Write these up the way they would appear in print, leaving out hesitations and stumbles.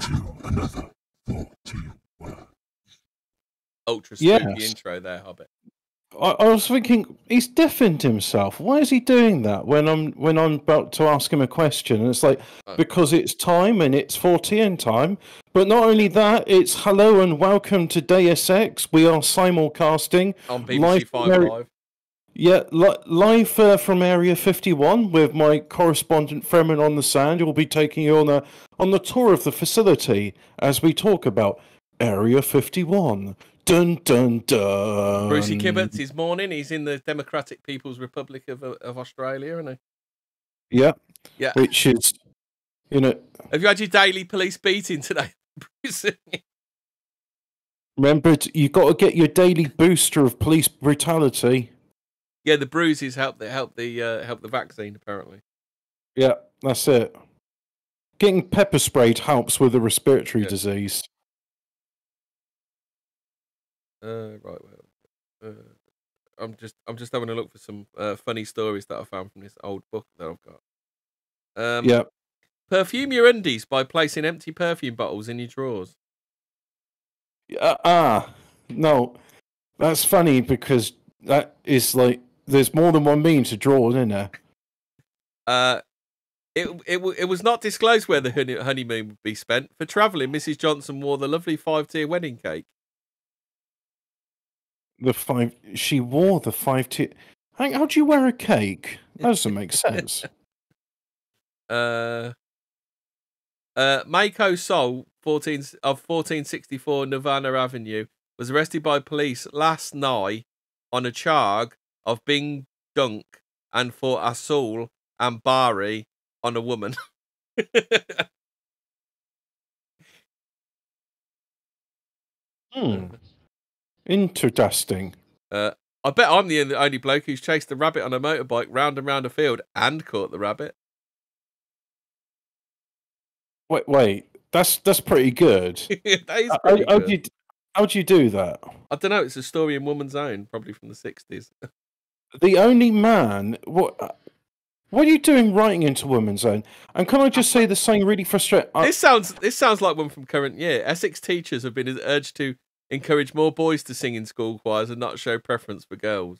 to another Fortean word. Ultra spooky intro there, Hobbit. I was thinking, he's deafened himself. Why is he doing that when I'm about to ask him a question? And it's like, because it's time and it's Fortean time. But not only that, it's hello and welcome to Deus Ex. We are simulcasting on BBC Five Live. Yeah, live from Area 51 with my correspondent Fremen on the Sand. We'll be taking you on the tour of the facility as we talk about Area 51. Dun dun dun. Brucey Kibberts is morning. He's in the Democratic People's Republic of Australia, isn't he? Yeah. Yeah. Which is, Have you had your daily police beating today, Brucey? Remember, you got to get your daily booster of police brutality. Yeah, the bruises help the vaccine apparently. Yeah, that's it. Getting pepper sprayed helps with a respiratory disease. Right. I'm just having a look for some funny stories that I found from this old book that I've got. Yeah. Perfume your undies by placing empty perfume bottles in your drawers. No, that's funny because that is like there's more than one means to draw, isn't there? It was not disclosed where the honeymoon would be spent. For travelling, Mrs. Johnson wore the lovely 5-tier wedding cake. She wore the 5-tier. How do you wear a cake? That doesn't make sense. Mako Sol, 1464 Nirvana Avenue, was arrested by police last night on a charge of being drunk and for assault and battery on a woman. Interesting. I bet I'm the only bloke who's chased a rabbit on a motorbike round and round a field and caught the rabbit. Wait, that's pretty good. That is pretty good. How'd you do that? I don't know. It's a story in Woman's Own, probably from the 60s. The only man. What are you doing writing into Woman's Own? And can I just say the same really frustrating? This sounds like one from current year. Essex teachers have been urged to encourage more boys to sing in school choirs and not show preference for girls.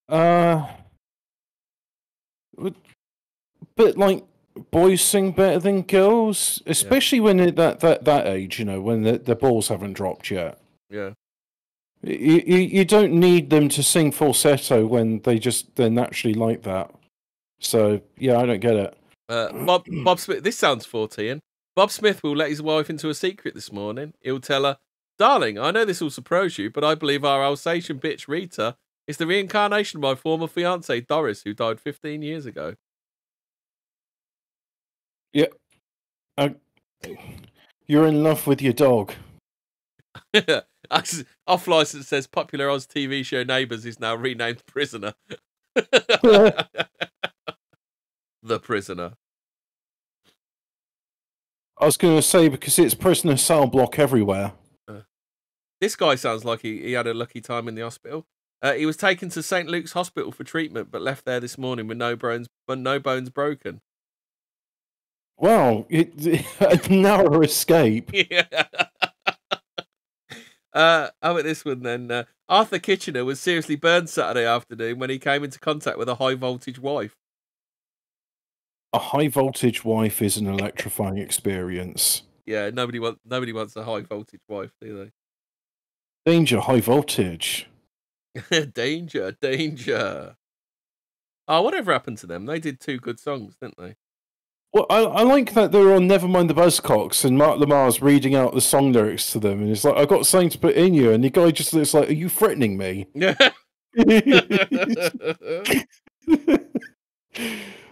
But like boys sing better than girls, especially when at that age, when the balls haven't dropped yet. Yeah. You don't need them to sing falsetto when they're naturally like that. So yeah, I don't get it. Bob Smith. This sounds Fortean. Bob Smith will let his wife into a secret this morning. He'll tell her, "Darling, I know this will surprise you, but I believe our Alsatian bitch Rita is the reincarnation of my former fiancée Doris, who died 15 years ago." Yeah. You're in love with your dog. Off license says popular Oz TV show Neighbours is now renamed Prisoner. The Prisoner. I was going to say because it's prisoner cell block everywhere. This guy sounds like he had a lucky time in the hospital. He was taken to St. Luke's Hospital for treatment, but left there this morning with no bones broken. Wow, a narrow escape. Yeah. How about this one then? Arthur Kitchener was seriously burned Saturday afternoon when he came into contact with a high voltage wife. A high voltage wife is an electrifying experience. Yeah, nobody wants a high voltage wife, do they? Danger, high voltage. Danger. Oh, whatever happened to them? They did 2 good songs, didn't they? Well, I like that they were on Nevermind the Buzzcocks and Mark Lamar's reading out the song lyrics to them, and it's like, "I got something to put in you," and the guy just looks like, "Are you threatening me?" Yeah.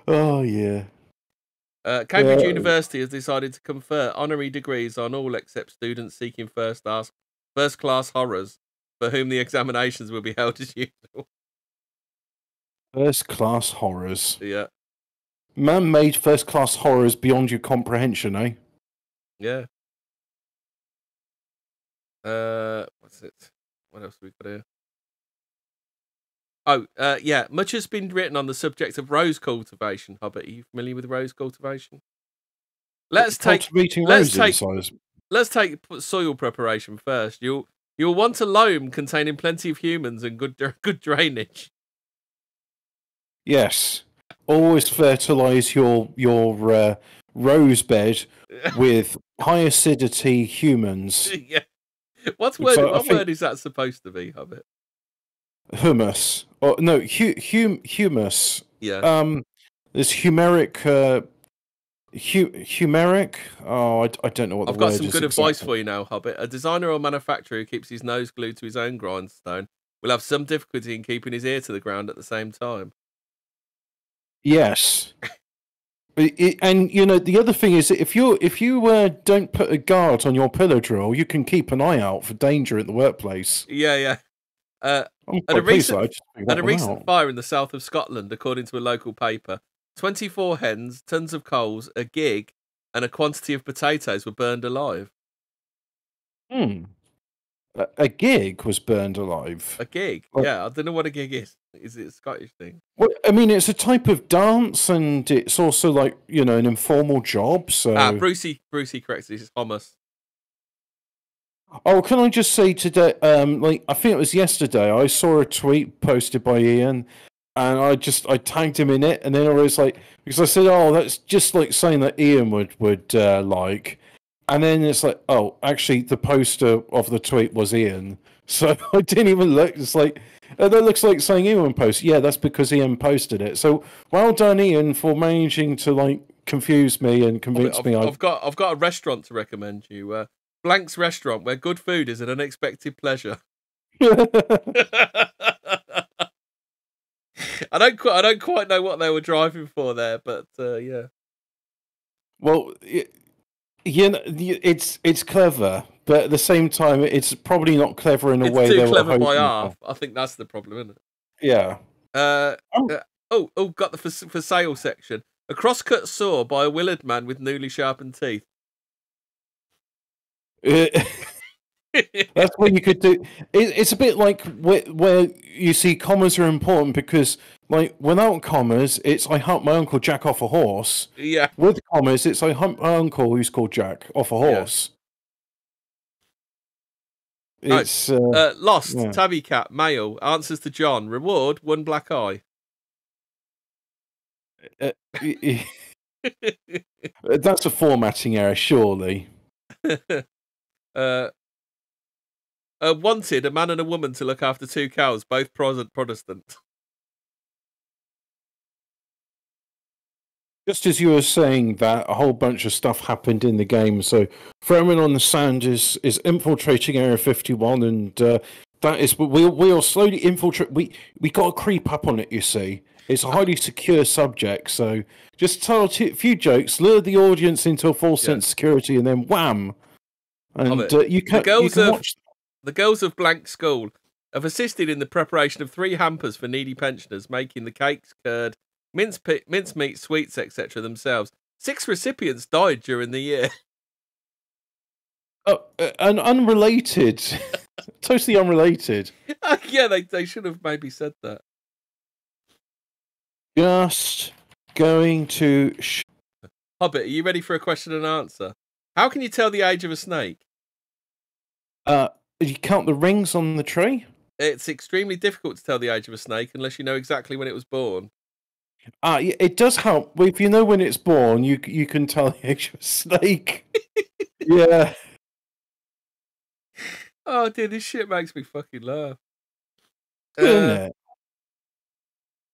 Oh yeah. Cambridge University has decided to confer honorary degrees on all except students seeking first-class horrors, for whom the examinations will be held as usual. First-class horrors. Yeah. Man-made first-class horrors beyond your comprehension, eh? Yeah. What's it? What else have we got here? Oh, yeah. Much has been written on the subject of rose cultivation. Hobbit, are you familiar with rose cultivation? let's take cultivating let's roses. take let's take soil preparation first. You'll want a loam containing plenty of humans and good drainage. Yes, always fertilize your rose bed with high acidity humans. Yeah. What Because word is that supposed to be, Hobbit? Humus. Or no, humus. Yeah. There's humeric. Humeric. Oh, I don't know what the I've word got some is good exactly. advice for you now, Hobbit. A designer or manufacturer who keeps his nose glued to his own grindstone will have some difficulty in keeping his ear to the ground at the same time. Yes. And you know the other thing is that if you don't put a guard on your pillow drill, you can keep an eye out for danger at the workplace. Yeah. I'm At quite a pleased that I recent just figured that At a one recent out. fire in the south of Scotland, according to a local paper, 24 hens, tons of coals, a gig, and a quantity of potatoes were burned alive. A gig was burned alive. A gig? Like, Yeah, I don't know what a gig is. Is it a Scottish thing? well, I mean, it's a type of dance, and it's also like an informal job. So, Brucey corrects this. It's hummus. oh, can I just say today? Like I think it was yesterday. I saw a tweet posted by Ian, and I tagged him in it, and then I was like, because I said, oh, that's just like saying that Ian would like. And then it's like, oh, actually, the poster of the tweet was Ian. So I didn't even look. It's like, that looks like saying Ian posted. Yeah, that's because Ian posted it. So well done, Ian, for managing to like confuse me and convince me. I've got a restaurant to recommend you. Blank's Restaurant, where good food is an unexpected pleasure. I don't quite know what they were driving for there, but yeah. Well. It's clever, but at the same time, it's probably not clever in a way It's they too clever were by hoping half. for. I think that's the problem, isn't it? Yeah. Got the for sale section. A crosscut saw by a Willard man with newly sharpened teeth. That's what you could do. It's a bit like where you see commas are important because, like, without commas, it's I humped my uncle Jack off a horse. Yeah. With commas, it's I humped my uncle who's called Jack off a horse. Yeah. It's Lost, yeah. Tabby Cat, male, answers to John. Reward, one black eye. That's a formatting error, surely. Wanted, a man and a woman to look after two cows, both Protestant. Just as you were saying that, a whole bunch of stuff happened in the game. So, Throwing on the Sand is infiltrating Area 51, and that is we'll slowly infiltrate. We got to creep up on it. You see, it's a highly secure subject. So, just tell a few jokes, lure the audience into a false sense of security, and then wham! And you can watch. The girls of Blank School have assisted in the preparation of 3 hampers for needy pensioners, making the cakes, curd, mincemeat, sweets, etc. themselves. 6 recipients died during the year. Oh, and unrelated, totally unrelated. Yeah, they should have maybe said that. Just going to. Hobbit, are you ready for a question and answer? How can you tell the age of a snake? You count the rings on the tree? It's extremely difficult to tell the age of a snake unless you know exactly when it was born. It does help. If you know when it's born, you can tell the age of a snake. Yeah. Oh, dude, this shit makes me fucking laugh. Isn't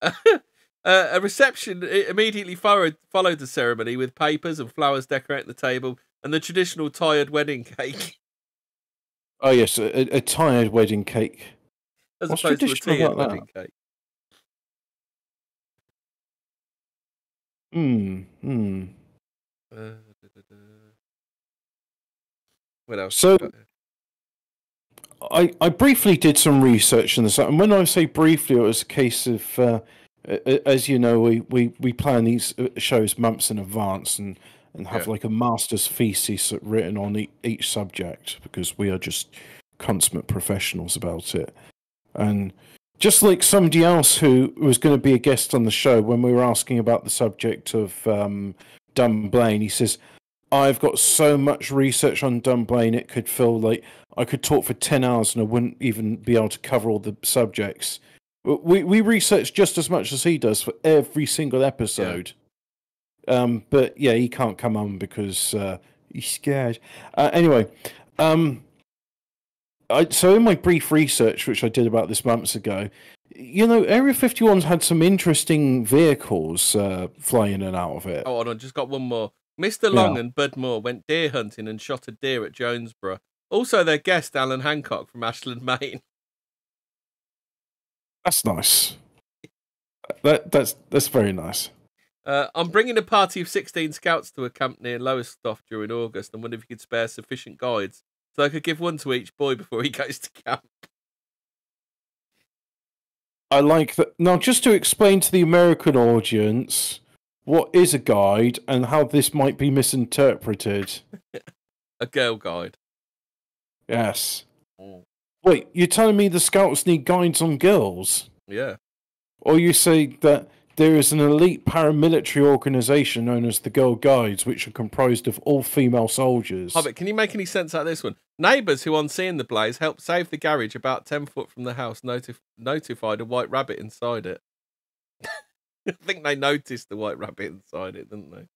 it? A reception immediately followed the ceremony with papers and flowers decorating the table and the traditional tired wedding cake. Oh, yes, a tired wedding cake. As opposed to a tired wedding cake. What else? So, I briefly did some research on this, and when I say briefly, it was a case of, as you know, we plan these shows months in advance and have like a master's thesis written on each subject because we are just consummate professionals about it. And just like somebody else who was going to be a guest on the show, when we were asking about the subject of Dunblane, he says, I've got so much research on Dunblane, it could feel like I could talk for 10 hours and I wouldn't even be able to cover all the subjects. We research just as much as he does for every single episode. But yeah, he can't come on because he's scared. Anyway, so in my brief research, which I did about this months ago, Area 51's had some interesting vehicles flying in and out of it. Oh, hold on, just got one more. Mr. Long and Bud Moore went deer hunting and shot a deer at Jonesborough. Also, their guest, Alan Hancock from Ashland, Maine. That's nice. That's very nice. I'm bringing a party of 16 scouts to a camp near Lowestoft during August and wonder if you could spare sufficient guides so I could give one to each boy before he goes to camp. I like that. Now, just to explain to the American audience what is a guide and how this might be misinterpreted. A girl guide. Yes. Oh. Wait, you're telling me the scouts need guides on girls? Yeah. Or you say that there is an elite paramilitary organisation known as the Girl Guides, which are comprised of all female soldiers. Hobbit, can you make any sense out of this one? Neighbours who, on seeing the blaze, helped save the garage about 10 foot from the house, notified a white rabbit inside it. I think they noticed the white rabbit inside it, didn't they?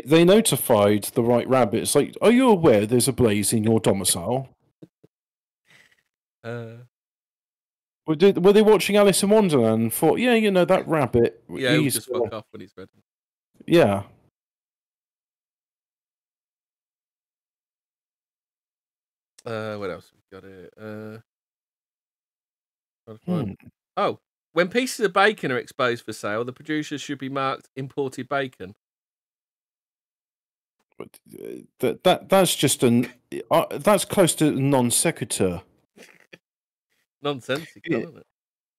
They notified the white rabbit. It's like, are you aware there's a blaze in your domicile? Were they watching Alice in Wonderland and thought, yeah, that rabbit... Yeah, he'll just fuck off when he's ready. Yeah. What else have we got here? Oh, when pieces of bacon are exposed for sale, the producers should be marked imported bacon. That's just that's close to non sequitur. Nonsensical, isn't it?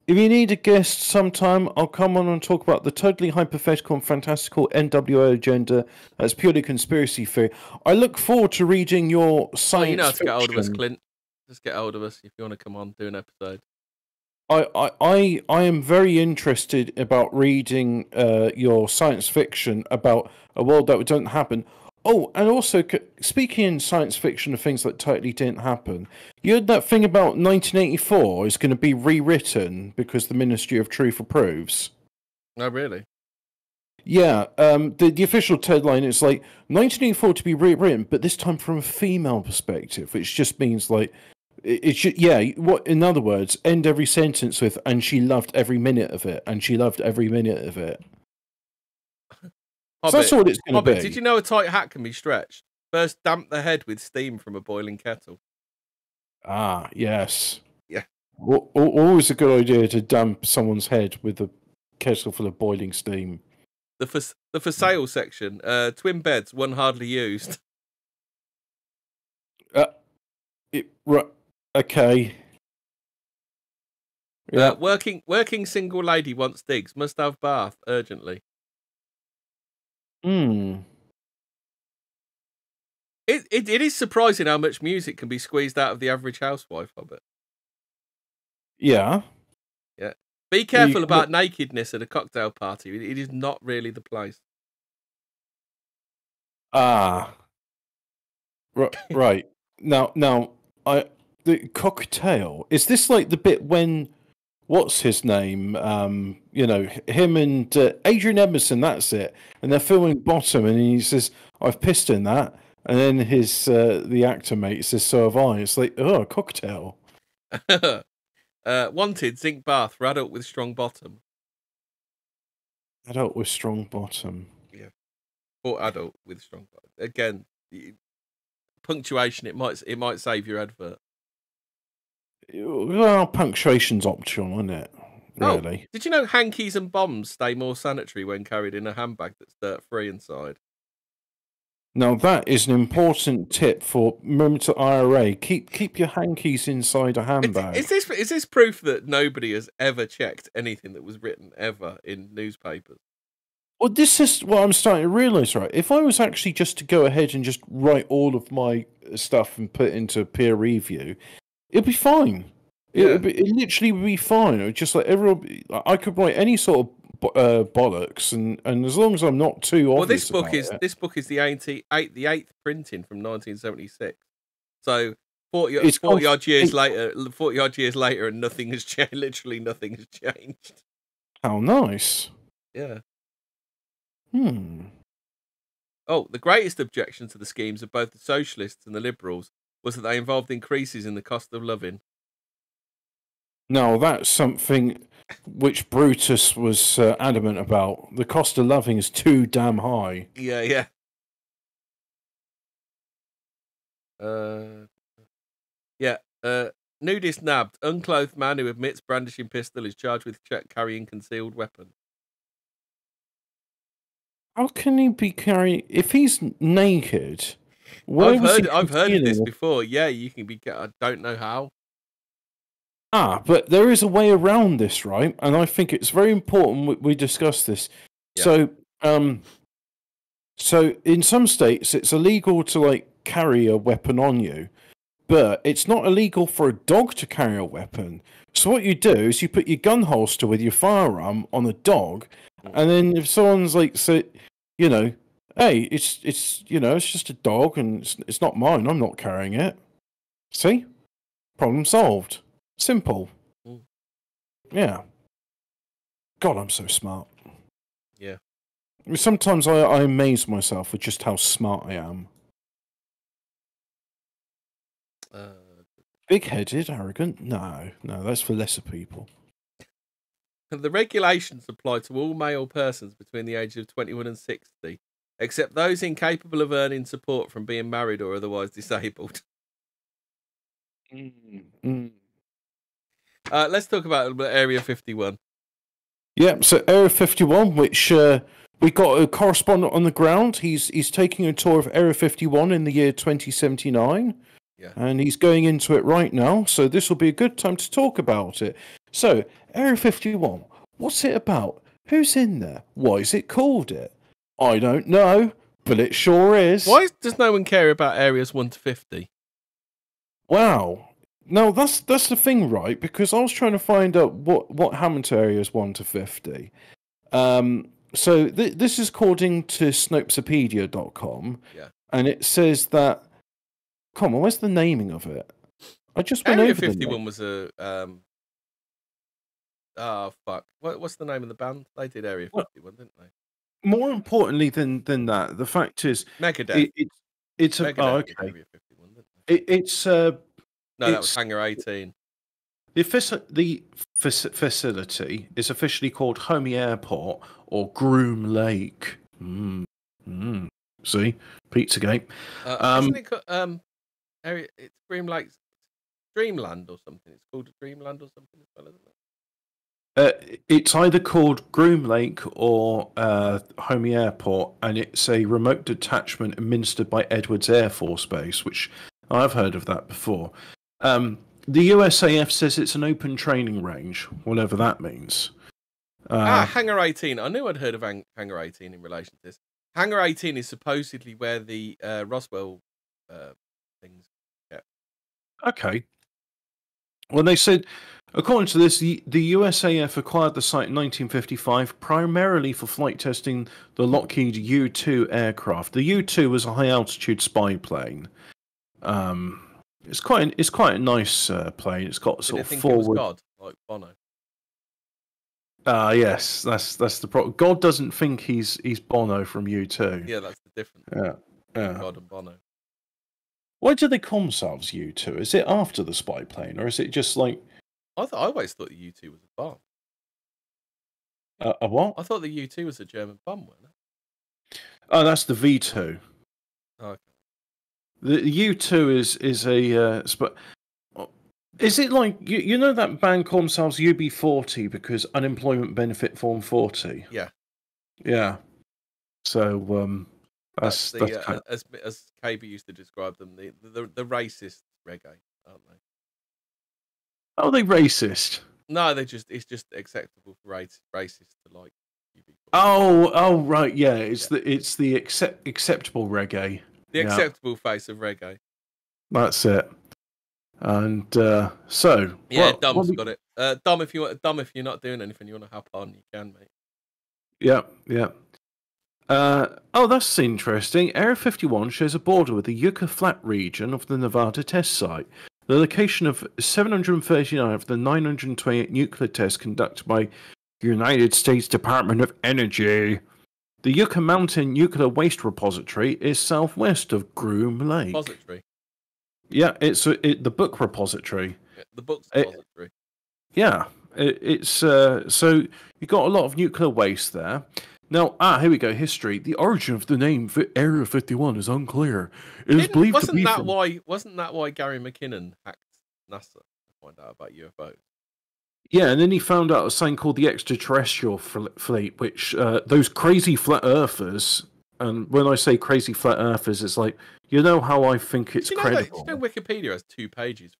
If you need a guest sometime, I'll come on and talk about the totally hypothetical and fantastical NWO agenda as purely conspiracy theory. I look forward to reading your science you know how to get hold of us, fiction. Clint. Just get hold of us if you want to come on, do an episode. I am very interested about reading your science fiction about a world that don't happen. Oh, and also, speaking in science fiction of things that totally didn't happen, you heard that thing about 1984 is going to be rewritten because the Ministry of Truth approves? Oh, really? Yeah, the official headline is like 1984 to be rewritten, but this time from a female perspective, which just means like it should. Yeah, what in other words, end every sentence with "and she loved every minute of it," and she loved every minute of it. Hobbit, so that's all it's going to be. Did you know a tight hat can be stretched? First, damp the head with steam from a boiling kettle. Ah, yes. Yeah. Always a good idea to damp someone's head with a kettle full of boiling steam. The for sale section, twin beds, one hardly used. Okay. Yeah. Working single lady wants digs, must have bath urgently. It is surprising how much music can be squeezed out of the average housewife, Hobbit. Yeah. Yeah. Be careful about nakedness at a cocktail party. It is not really the place. Ah. Right. Now, the cocktail, is this like the bit when, what's his name? Him and Adrian Emerson, that's it. And they're filming Bottom, and he says, I've pissed in that. And then the actor mate says, so have I. It's like, a cocktail. Wanted, zinc bath for adult with strong bottom. Adult with strong bottom. Yeah. Or adult with strong bottom. Again, punctuation, it might save your advert. Well, punctuation's optional, isn't it? Really. Oh, did you know hankies and bombs stay more sanitary when carried in a handbag that's dirt-free inside? Now that is an important tip for remember to IRA. Keep your hankies inside a handbag. Is this proof that nobody has ever checked anything that was written ever in newspapers? Well, this is what I'm starting to realise, right? If I was actually just to go ahead and just write all of my stuff and put it into peer review, it'd be fine. Yeah. It literally would be fine. It would just like everyone. I could write any sort of bollocks, and as long as I'm not too Well, obvious about it. this book is the eighth printing from 1976. So 40 It's called- odd years later, 40 odd years later, and nothing has changed. Literally nothing has changed. How nice. Yeah. Oh, the greatest objection to the schemes of both the socialists and the liberals was that they involved increases in the cost of loving. No, that's something which Brutus was adamant about. The cost of loving is too damn high. Yeah. Nudist nabbed. Unclothed man who admits brandishing pistol is charged with carrying concealed weapon. How can he be carrying... If he's naked... I've heard of this before. Yeah, you can be... I don't know how. But there is a way around this, right? And I think it's very important we discuss this. Yeah. So in some states, it's illegal to carry a weapon on you, but it's not illegal for a dog to carry a weapon. So what you do is you put your gun holster with your firearm on a dog, and then if someone's hey, it's just a dog and it's not mine. I'm not carrying it. See, problem solved. Simple. Yeah. God, I'm so smart. Yeah. Sometimes I amaze myself with just how smart I am. Big-headed, arrogant? No, that's for lesser people. The regulations apply to all male persons between the ages of 21 and 60, except those incapable of earning support from being married or otherwise disabled. Let's talk about Area 51. Yeah, so Area 51, which we got a correspondent on the ground. He's taking a tour of Area 51 in the year 2079. Yeah. And he's going into it right now, so this will be a good time to talk about it. So, Area 51, what's it about? Who's in there? Why is it called it? I don't know, but it sure is. Why does no one care about Areas 1 to 50? Wow. No, that's the thing, right? Because I was trying to find out what happened to Areas 1 to 50. So this is according to Snopes.com. Yeah. And it says that... Come on, where's the naming of it? I just went Area over 51 was a... fuck. What's the name of the band? They did Area 51, didn't they? More importantly than that, the fact is... Megadeth. It's a... Megadeth Oh, okay. did Area 51, didn't they? It's... No, that was Hangar 18. The facility is officially called Homey Airport or Groom Lake. See? Pizzagate. Isn't it called, it's Groom Lake... Dreamland or something. It's called Dreamland or something as well, isn't it? It's either called Groom Lake or Homey Airport, and it's a remote detachment administered by Edwards Air Force Base, which I've heard of that before. The USAF says it's an open training range, whatever that means. Hangar 18. I knew I'd heard of Hangar 18 in relation to this. Hangar 18 is supposedly where the Roswell things kept. Okay. Well, they said, according to this, the USAF acquired the site in 1955 primarily for flight testing the Lockheed U-2 aircraft. The U-2 was a high-altitude spy plane. It's quite a nice plane. It's got sort of forward. It was God, like Bono. Yes, that's the problem. God doesn't think he's Bono from U2. Yeah, that's the difference. Yeah. God and Bono. Why do they call themselves U2? Is it after the spy plane, or is it just like? I always thought the U2 was a bomb. A what? I thought the U2 was a German bomb, wasn't it? Oh, that's the V2. Okay. The U2 is a is it like you know that band called themselves UB40 because unemployment benefit form 40? Yeah. Yeah. So that's as KB used to describe them, the racist reggae, aren't they? Are they racist? No, it's just acceptable for racists to like UB40. Oh right, yeah. It's the acceptable reggae. The acceptable face of reggae. That's it. And so yeah, Dom's got it. Dom, if you're not doing anything, you want to hop on, you can, mate. Yeah, yeah. Oh, that's interesting. Area 51 shares a border with the Yucca Flat region of the Nevada test site, the location of 739 of the 928 nuclear tests conducted by the United States Department of Energy. The Yucca Mountain Nuclear Waste Repository is southwest of Groom Lake. Repository. Yeah, it's the book repository. Yeah, the book's repository. Yeah, it's so you got a lot of nuclear waste there. Now, here we go. History. The origin of the name Area 51 is unclear. It is believed to be Wasn't that why Gary McKinnon hacked NASA to find out about UFOs? Yeah, and then he found out a thing called the extraterrestrial fleet, which those crazy flat earthers. And when I say crazy flat earthers, it's like, you know how I think it's credible. Do you know Wikipedia has 2 pages?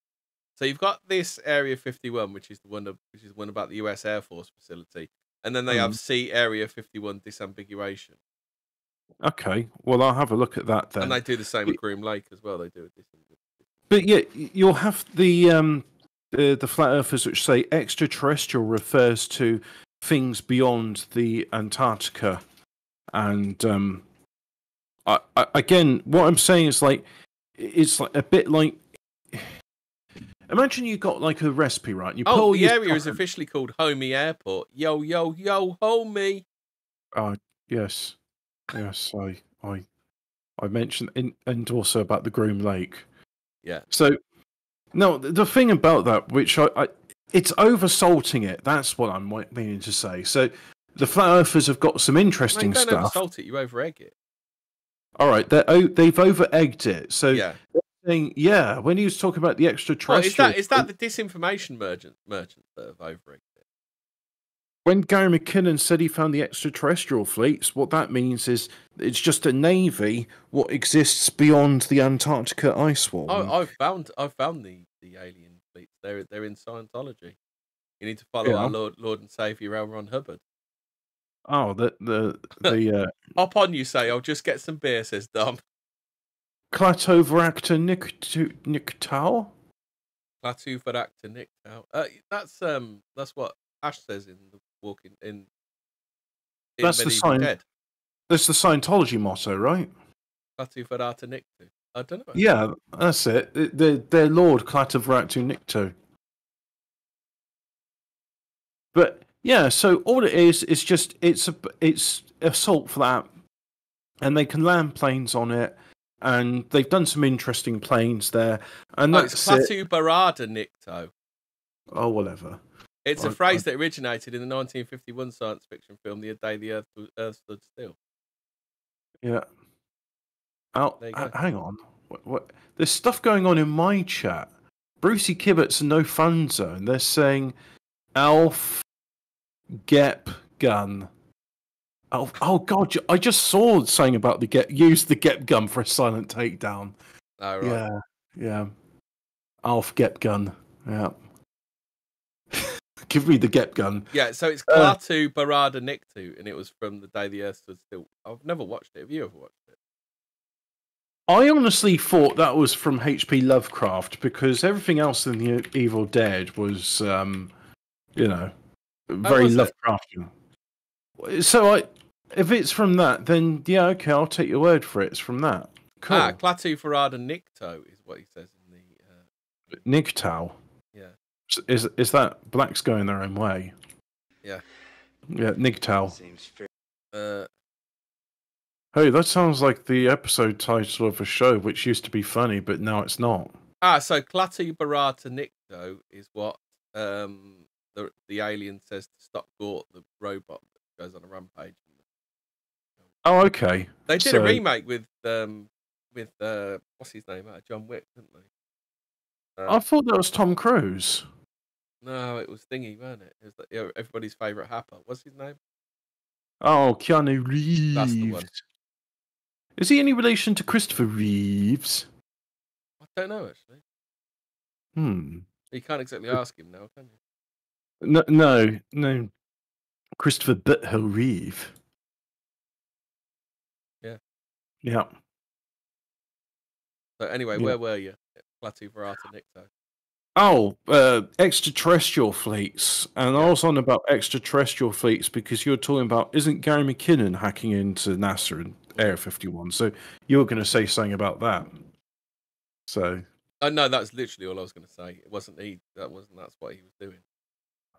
So you've got this Area 51, which is the one about the US Air Force facility, and then they have C Area 51 disambiguation. Okay, well I'll have a look at that then. And they do the same with Groom Lake as well. They do it. But yeah, you'll have the flat earthers which say extraterrestrial refers to things beyond the Antarctica, and again, what I'm saying is like it's like a bit like. Imagine you got like a recipe, right? And you the area is officially called Homie Airport. Yo, yo, yo, homie. Yes, I mentioned and also about the Groom Lake. Yeah. So, no, the thing about that, which it's oversalting it. That's what I'm meaning to say. So, the flat earthers have got some interesting stuff. You don't oversalt it; you over-egg it. All right, they've over-egged it. So, yeah. Yeah, when he was talking about the extraterrestrial... Is that the disinformation merchant that have over-egged it? When Gary McKinnon said he found the extraterrestrial fleets, what that means is it's just a navy what exists beyond the Antarctica ice wall. I've found the alien fleets. They're in Scientology. You need to follow our Lord and Savior L. Ron Hubbard. Oh, the Hop on, you say. I'll just get some beer, says Dom. Klatoveractor Nictau? Klatoveractor Nictau. That's what Ash says in the Walking in. That's Dead. That's the Scientology motto, right? Klatoveractor Nictau. I don't know. Yeah, that's it. Their Lord Klatoveractor Nictau. But yeah, so all it is just it's a salt flat, and they can land planes on it. And they've done some interesting planes there. And it's Klatoveractor Nictau. Oh, whatever. It's a phrase that originated in the 1951 science fiction film The Day the Earth Stood Still. Yeah. Hang on. What? There's stuff going on in my chat. Brucey Kibbett's No Fun Zone. They're saying Alf Gep Gun. Oh God! I just saw saying about use the Gep gun for a silent takedown. Oh, right. Yeah. Alf Gep gun. Yeah. Give me the Gep gun. Yeah. So it's Klatoveractor Nictau, and it was from The Day the Earth Stood Still. I've never watched it. Have you ever watched it? I honestly thought that was from H.P. Lovecraft because everything else in the Evil Dead was, very Lovecraftian. So if it's from that, then yeah, okay, I'll take your word for it. It's from that. Cool. Klatoveractor Nictau is what he says in the Nictau. Yeah. Is that blacks going their own way? Yeah. Yeah, Nictau. Seems fair. Hey, that sounds like the episode title of a show which used to be funny, but now it's not. So Klatoveractor Nictau is what the alien says to stop Gort, the robot that goes on a rampage. Oh, okay. They did a remake with what's his name? John Wick, didn't they? I thought that was Tom Cruise. No, it was Thingy, wasn't it? It was everybody's favourite happer. What's his name? Oh, Keanu Reeves. That's the one. Is he any relation to Christopher Reeves? I don't know, actually. You can't exactly ask him now, can you? No. Christopher Butthole Reeve. Yeah. Yeah. So anyway, where were you? Klatoveractor Nictau. Extraterrestrial fleets. And I Yeah. was on about extraterrestrial fleets because you were talking about, isn't Gary McKinnon hacking into NASA and Area 51? So you were going to say something about that. So. No, that's literally all I was going to say. It wasn't he. That's what he was doing.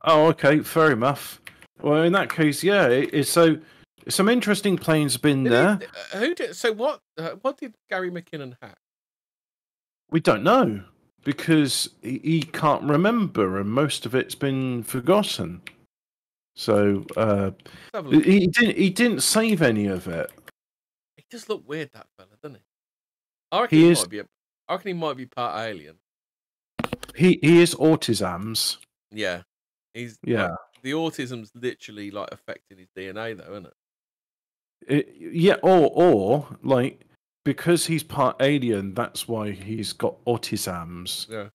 Oh, okay, fair enough. Well, in that case, yeah. So some interesting planes been there. So what? What did Gary McKinnon hack? We don't know because he can't remember, and most of it's been forgotten. So he didn't save any of it. He does look weird, that fella, doesn't he? I reckon he might be part alien. He is autisms. Yeah, he's like, the autism's literally like affecting his DNA, though, isn't it? Or like because he's part alien, that's why he's got autisms. Yeah.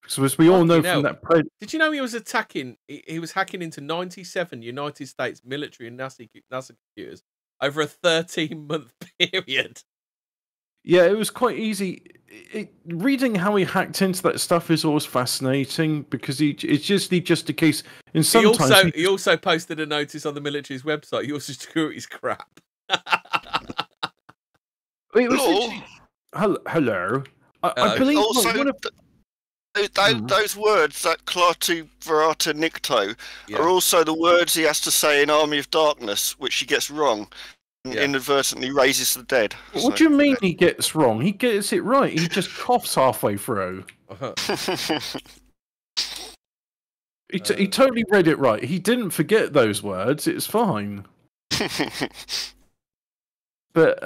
So as we all know from that, did you know he was attacking? He was hacking into 97 United States military and NASA computers over a 13-month period. Yeah, it was quite easy. Reading how he hacked into that stuff is always fascinating because it's just a case. And sometimes he also posted a notice on the military's website. Your security's crap. It was hello. I believe also those words, that Klaatu Verata Nikto, are also the words he has to say in Army of Darkness, which he gets wrong. Inadvertently raises the dead. What do you mean he gets wrong? He gets it right. He just coughs halfway through. He totally read it right. He didn't forget those words. It's fine. But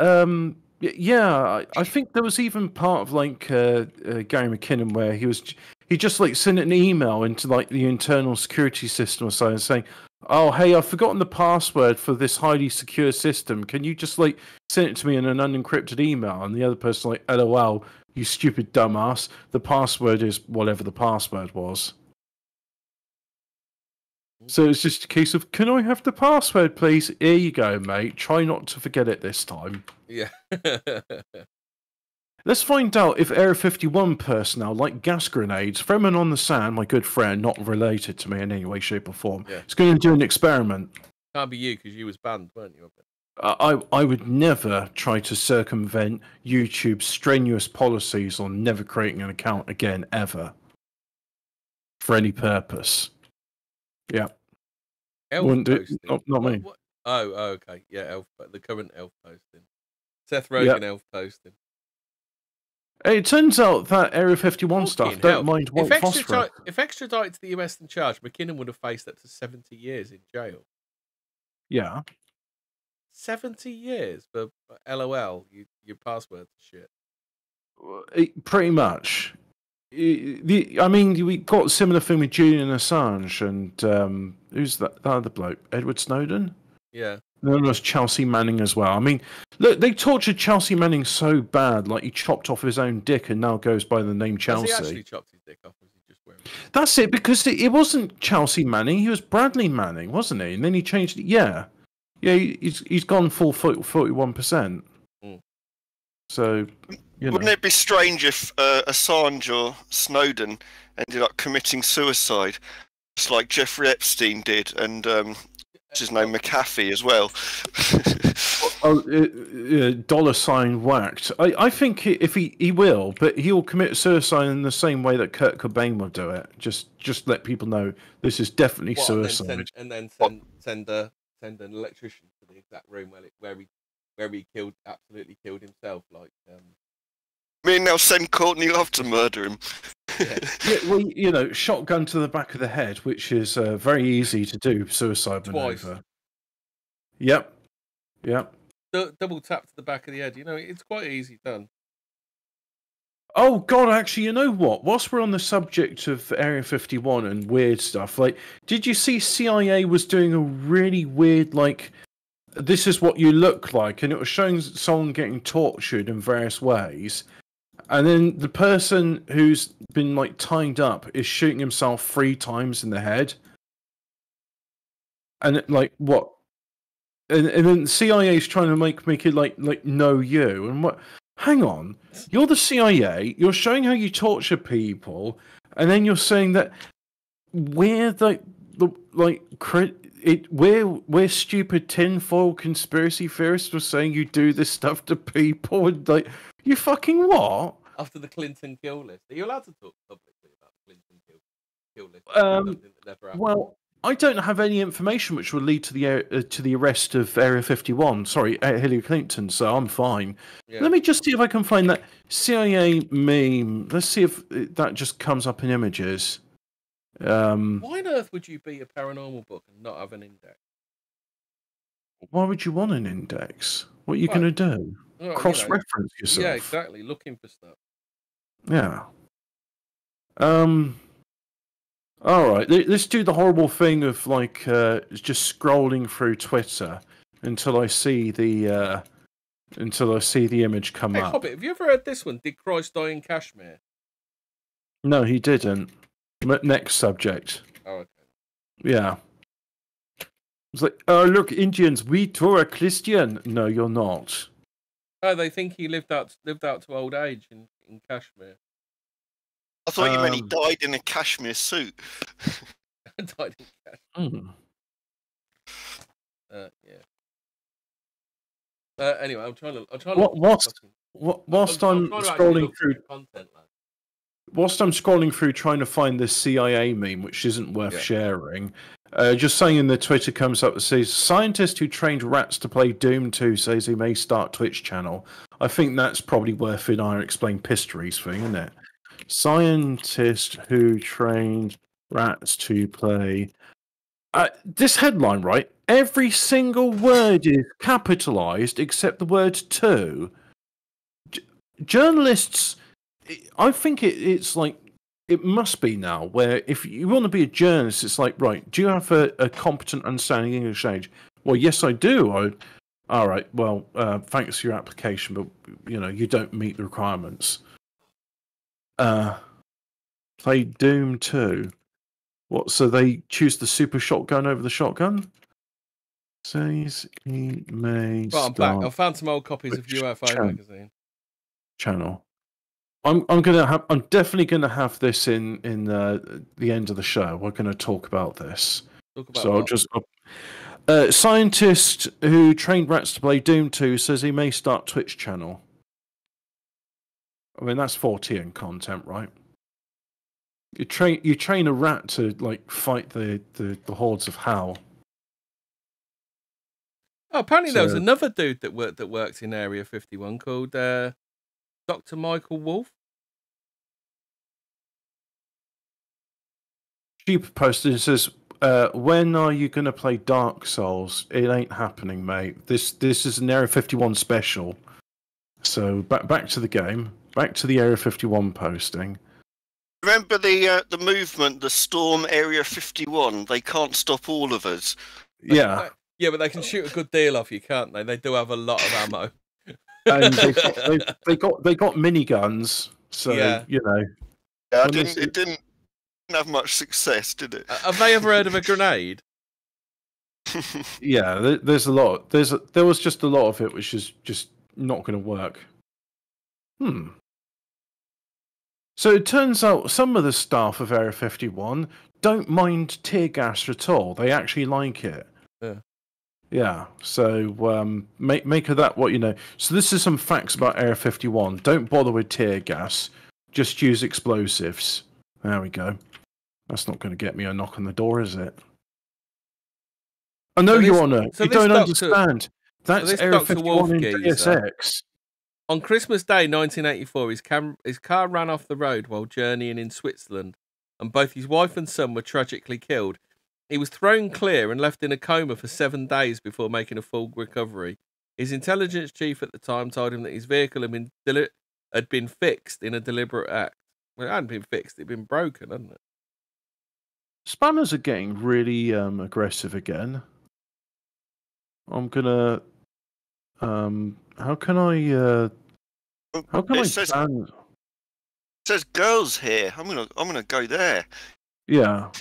yeah, I think there was even part of like Gary McKinnon where he just like sent an email into like the internal security system or something saying, "Oh, hey, I've forgotten the password for this highly secure system. Can you just like send it to me in an unencrypted email?" And the other person like, "LOL, you stupid dumbass. The password is whatever the password was." So it's just a case of, "Can I have the password, please?" Here you go, mate. Try not to forget it this time. Yeah. Let's find out if Area 51 personnel like gas grenades, Fremen on the Sand, my good friend, not related to me in any way, shape, or form, is going to do an experiment. Can't be you because you was banned, weren't you? I would never try to circumvent YouTube's strenuous policies on never creating an account again, ever. For any purpose. Yeah. Wouldn't do it. Not me. What? Oh, okay. Yeah, the current elf posting. Seth Rogen elf posting. It turns out that Area 51 stuff don't mind white phosphorus. If extradited to the US and charged, McKinnon would have faced up to 70 years in jail. Yeah. 70 years for LOL, your password's shit. Pretty much. I mean, we got a similar thing with Julian Assange and who's that other bloke? Edward Snowden? Yeah. Then there's Chelsea Manning as well. I mean, look, they tortured Chelsea Manning so bad, like he chopped off his own dick and now goes by the name Chelsea. Has he actually chopped his dick off? Or was he just wearing it? That's it, because it wasn't Chelsea Manning, he was Bradley Manning, wasn't he? And then he changed it. Yeah, he's gone full 41%. So, wouldn't it be strange if Assange or Snowden ended up committing suicide, just like Jeffrey Epstein did, and what's his name, McAfee as well? $sign whacked. I think if he will, but he'll commit suicide in the same way that Kurt Cobain will do it. Just let people know this is definitely suicide. And then send an electrician to the exact room where he absolutely killed himself. Like, I mean, they'll send Courtney Love to murder him. Yeah, well, shotgun to the back of the head, which is very easy to do. Suicide maneuver. Yep. Double tap to the back of the head. It's quite easy done. Oh God, actually, you know what? Whilst we're on the subject of Area 51 and weird stuff, like, did you see CIA was doing a really weird, like, this is what you look like, and it was showing someone getting tortured in various ways. And then the person who's been like tied up is shooting himself 3 times in the head. And like what? And then the CIA is trying to make it like know you and what? Hang on, you're the CIA. You're showing how you torture people, and then you're saying that we're we're stupid tinfoil conspiracy theorists for saying you do this stuff to people, and like, you fucking what? After the Clinton kill list, are you allowed to talk publicly about the Clinton kill list? Something that never happened? Well, I don't have any information which will lead to the arrest of Area 51. Sorry, Hillary Clinton. So I'm fine. Yeah. Let me just see if I can find that CIA meme. Let's see if that just comes up in images. Why on earth would you be a paranormal book and not have an index? Why would you want an index? What are you going to do? Well, Cross-reference yourself. Yeah, exactly. Looking for stuff. Yeah. All right. Let's do the horrible thing of just scrolling through Twitter until I see the image come Hey, up. Hobbit, have you ever heard this one? Did Christ die in Kashmir? No, he didn't. Next subject. Oh, okay. Yeah. It's like, oh look, Indians, we too are Christian. No, you're not. Oh, they think he lived out to old age in Kashmir. I thought you meant he died in a cashmere suit. Died in Kashmir. Yeah. Anyway, I'm trying to. Whilst I'm scrolling through content, lad. Whilst I'm scrolling through trying to find this CIA meme, which isn't worth sharing, just saying in the Twitter comes up that says, scientist who trained rats to play Doom 2 says he may start Twitch channel. I think that's probably worth in our Explain Pistories thing, isn't it? Scientist who trained rats to play... this headline, right? Every single word is capitalized except the word to. Journalists... I think it's like, it must be now, where if you want to be a journalist, it's like, right, do you have a competent understanding of English age? Well, yes, I do. All right, well, thanks for your application, but, you don't meet the requirements. Play Doom 2. What, so they choose the super shotgun over the shotgun? Says he may I'm back. I found some old copies of UFO magazine. Channel. I'm definitely gonna have this in the end of the show. We're gonna talk about this. I'll just scientist who trained rats to play Doom 2 says he may start Twitch channel. I mean, that's Fortean content, right? You train a rat to fight the hordes of hell. Oh, apparently there was another dude that worked in Area 51 called Dr. Michael Wolf. She posted and says, when are you going to play Dark Souls? It ain't happening, mate. This is an Area 51 special. So back to the game. Back to the Area 51 posting. Remember the movement, the Storm Area 51? They can't stop all of us. Yeah. Yeah, but they can shoot a good deal off you, can't they? They do have a lot of ammo. And they got miniguns, so Yeah, it didn't have much success, did it? Have they ever heard of a grenade? Yeah, there's a lot. There was just a lot of it, which is just not going to work. So it turns out some of the staff of Area 51 don't mind tear gas at all. They actually like it. Yeah. Yeah, so make of that what you know. So this is some facts about Area 51. Don't bother with tear gas. Just use explosives. There we go. That's not going to get me a knock on the door, is it? I know, Your Honour. You don't understand. That's Area 51 in TSX. On Christmas Day 1984, his car ran off the road while journeying in Switzerland, and both his wife and son were tragically killed. He was thrown clear and left in a coma for 7 days before making a full recovery. His intelligence chief at the time told him that his vehicle had been fixed in a deliberate act. Well, it hadn't been fixed; it'd been broken, hadn't it? Spammers are getting really aggressive again. I'm gonna. How can I? It says girls here. I'm gonna go there. Yeah.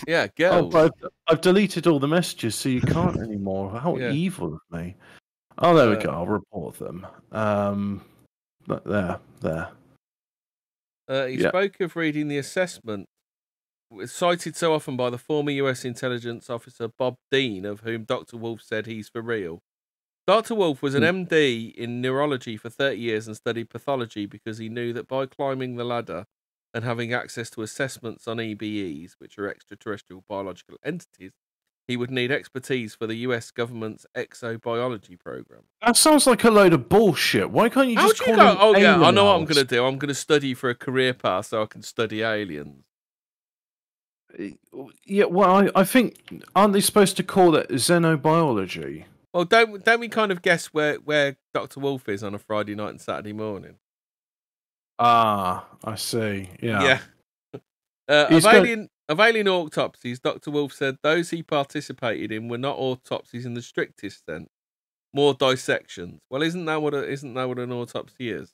Yeah, girls. Oh, but I've deleted all the messages, so you can't anymore. How evil of me! Oh, there we go. I'll report them. There. He spoke of reading the assessment, cited so often by the former US intelligence officer Bob Dean, of whom Dr. Wolf said he's for real. Dr. Wolf was an MD in neurology for 30 years and studied pathology because he knew that by climbing the ladder and having access to assessments on EBEs, which are extraterrestrial biological entities, he would need expertise for the US government's exobiology program. That sounds like a load of bullshit. Why can't you just call them Oh, yeah, I know what I'm aliens? going to do. I'm going to study for a career path so I can study aliens. Yeah, well, I think, aren't they supposed to call it xenobiology? Well, don't we kind of guess where Dr. Wolf is on a Friday night and Saturday morning? Ah, I see. Yeah. Of alien autopsies, Dr. Wolf said those he participated in were not autopsies in the strictest sense, more dissections. Well, isn't that what an autopsy is?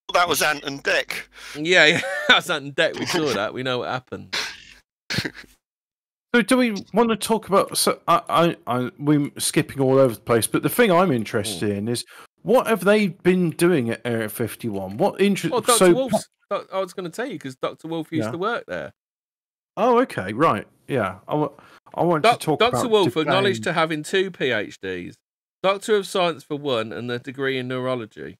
Well, that was Ant and Dec. Yeah, that's Ant and Dec. We saw that. We know what happened. So, do we want to talk about? So, we're skipping all over the place, but the thing I'm interested in is what have they been doing at Area 51? What interest? Well, Dr. Wolf's. I was going to tell you because Dr. Wolf used to work there. Oh, okay, right, yeah. I want to talk about. Dr. Wolf acknowledged to having 2 PhDs, Doctor of Science for one, and a degree in neurology.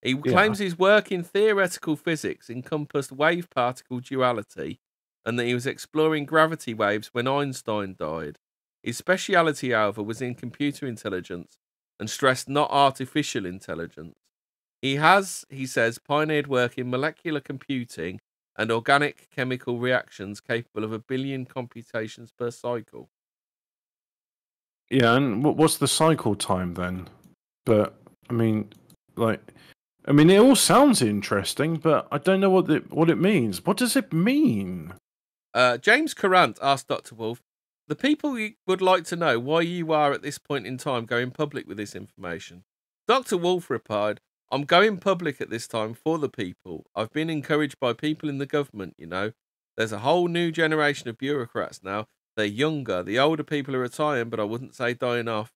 He claims his work in theoretical physics encompassed wave-particle duality, and that he was exploring gravity waves when Einstein died. His speciality, however, was in computer intelligence and stressed not artificial intelligence. He has, he says, pioneered work in molecular computing and organic chemical reactions capable of 1 billion computations per cycle. Yeah, and what's the cycle time then? But I mean, it all sounds interesting, but I don't know what it means. What does it mean? James Carrant asked Dr. Wolf, "The people would like to know why you are at this point in time going public with this information." Dr. Wolf replied, "I'm going public at this time for the people. I've been encouraged by people in the government, you know. There's a whole new generation of bureaucrats now. They're younger. The older people are retiring, but I wouldn't say dying off.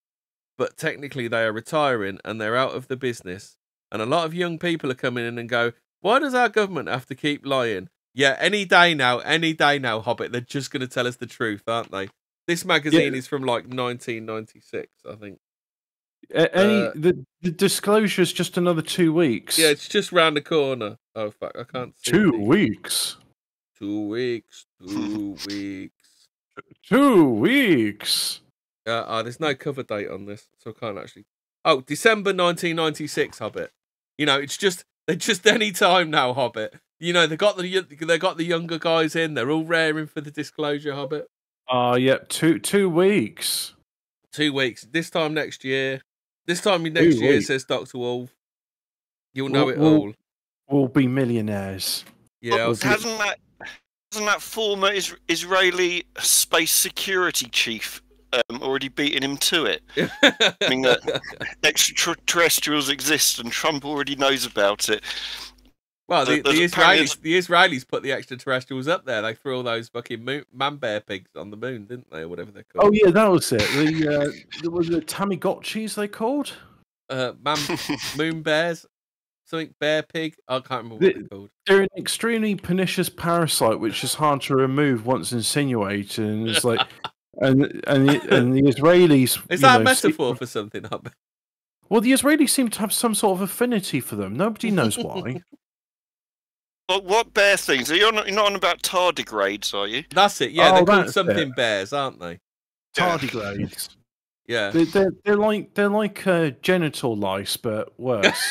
But technically they are retiring and they're out of the business. And a lot of young people are coming in and go, why does our government have to keep lying? Yeah, any day now, Hobbit. They're just going to tell us the truth, aren't they? This magazine is from like 1996, I think. The disclosure is just another 2 weeks. Yeah, it's just round the corner. Oh, fuck, I can't see. 2 weeks. 2 weeks. 2 weeks. 2 weeks. There's no cover date on this, so I can't actually. Oh, December 1996, Hobbit. You know, they're just any time now, Hobbit. You know, they got the younger guys in. They're all raring for the disclosure, Hobbit. Yep, 2 weeks. 2 weeks. This time next year. This time next year, says Dr. Wolf. You'll know it all. We'll be millionaires. Yeah. Hasn't that former Israeli space security chief already beaten him to it? I mean, extraterrestrials exist and Trump already knows about it. Well, the Israelis put the extraterrestrials up there. They threw all those fucking man-bear pigs on the moon, didn't they, or whatever they're called? Oh yeah, that was it. Was the Tamagotchis they called? Moon bears, something bear pig. I can't remember what they're called. They're an extremely pernicious parasite, which is hard to remove once insinuated, and it's like, and the Israelis. Is that a metaphor for something? Well, the Israelis seem to have some sort of affinity for them. Nobody knows why. What bear things? You're not on about tardigrades, are you? That's it. Yeah, they're called something bears, aren't they? Tardigrades. Yeah. They're like genital lice, but worse.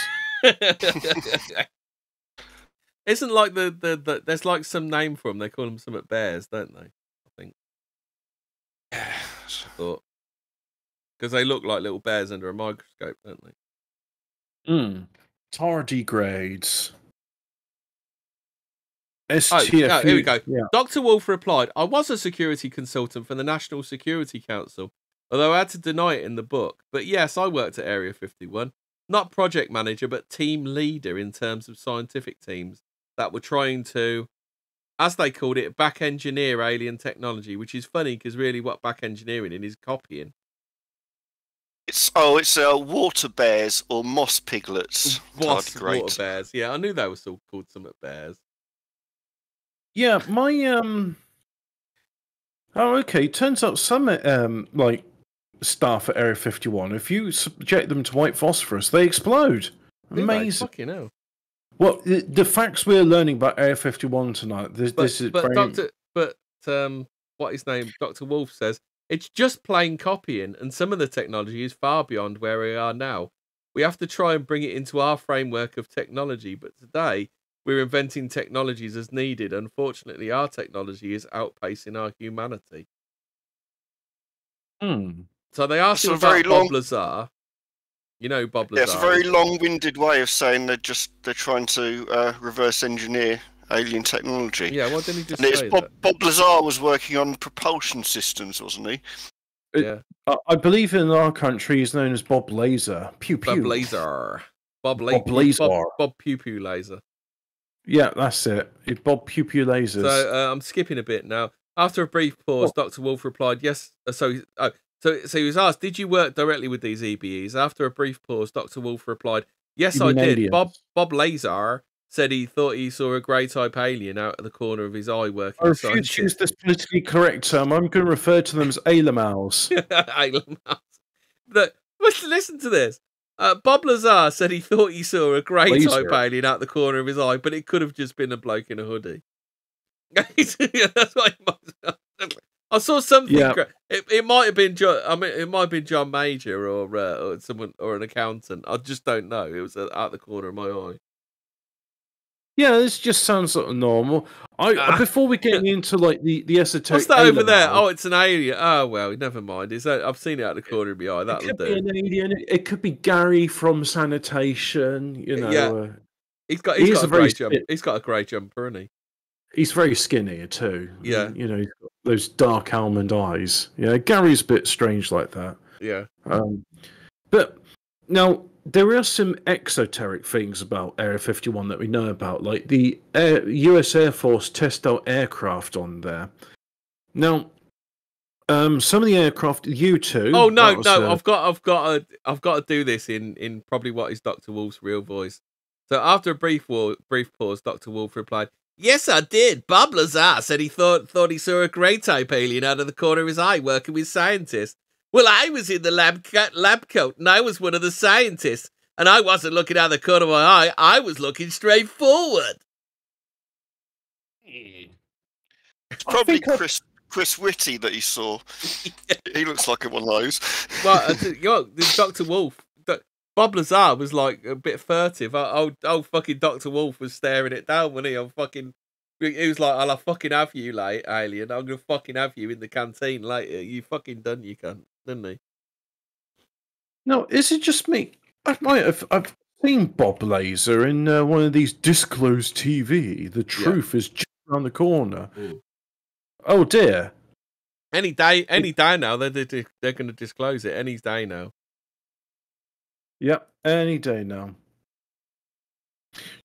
Isn't like the there's like some name for them. They call them something bears, don't they? I think. Because they look like little bears under a microscope, don't they? Tardigrades. STF. Here we go. Yeah. Dr. Wolf replied, I was a security consultant for the National Security Council, although I had to deny it in the book. But yes, I worked at Area 51. Not project manager, but team leader in terms of scientific teams that were trying to, as they called it, back engineer alien technology, which is funny because really what back engineering is copying. It's water bears or moss piglets. Water Tardigrade. bears. Yeah, I knew they were still called something bears. Yeah, my Oh, okay. Turns out some like staff at Area 51, if you subject them to white phosphorus, they explode. Amazing. Fucking hell. Well, the facts we're learning about Area 51 tonight. This is very... what his name, Dr. Wolf says, it's just plain copying, and some of the technology is far beyond where we are now. We have to try and bring it into our framework of technology, but today we're inventing technologies as needed. Unfortunately, our technology is outpacing our humanity. So they asked him about Bob Lazar. You know Bob Lazar. Yeah, it's a very long-winded way of saying they're trying to reverse engineer alien technology. Yeah, why didn't he just say that? Bob Lazar was working on propulsion systems, wasn't he? Yeah. I believe in our country he's known as Bob Laser. Pew pew. Bob Laser. Bob Pew Pew Laser. Yeah, that's it. Bob Pew Pew Lasers. So I'm skipping a bit now. After a brief pause, Dr. Wolf replied, yes. So he was asked, did you work directly with these EBEs? After a brief pause, Dr. Wolf replied, yes, I did. Aliens? Bob Lazar said he thought he saw a grey-type alien out of the corner of his eye working. I refuse to use this politically correct term. I'm going to refer to them as Alamals. Alamals. But listen to this. Bob Lazar said he thought he saw a grey-type alien out the corner of his eye, but it could have just been a bloke in a hoodie. That's what I saw something. Yeah. It might have been John. I mean, it might have been John Major or someone or an accountant. I just don't know. It was out the corner of my eye. Yeah, this just sounds sort of normal. Before we get into like the esoteric. What's that over there? Oh, it's an alien. Oh well, never mind. I've seen it out the corner of my eye. That'll do. It could be an alien. It could be Gary from sanitation. You know. Yeah. He's got a grey jumper. He's got a grey jumper, isn't he? He's very skinny too. Yeah. You know, he's got those dark almond eyes. Yeah, Gary's a bit strange like that. Yeah. But now there are some exoteric things about Area 51 that we know about, like the US Air Force test out aircraft on there. Now, some of the aircraft, U-2. Oh no, I've got to do this in probably what is Dr. Wolf's real voice. So after a brief pause, Dr. Wolf replied, yes, I did. Bob Lazar said he thought he saw a grey-type alien out of the corner of his eye working with scientists. Well, I was in the lab coat, and I was one of the scientists, and I wasn't looking out the corner of my eye. I was looking straight forward. It's probably Chris Whitty that he saw. He looks like one of those. Well, Dr. Wolf. Bob Lazar was like a bit furtive. Oh, fucking Dr. Wolf was staring it down, wasn't he? He was like, I'll fucking have you, like, alien. I'm going to fucking have you in the canteen later. You fucking done, you cunt, didn't he? No, is it just me? I've seen Bob Laser in one of these disclosed TV. The truth is just around the corner. Ooh. Oh, dear. Any day now, they're going to disclose it. Any day now. Yep, any day now.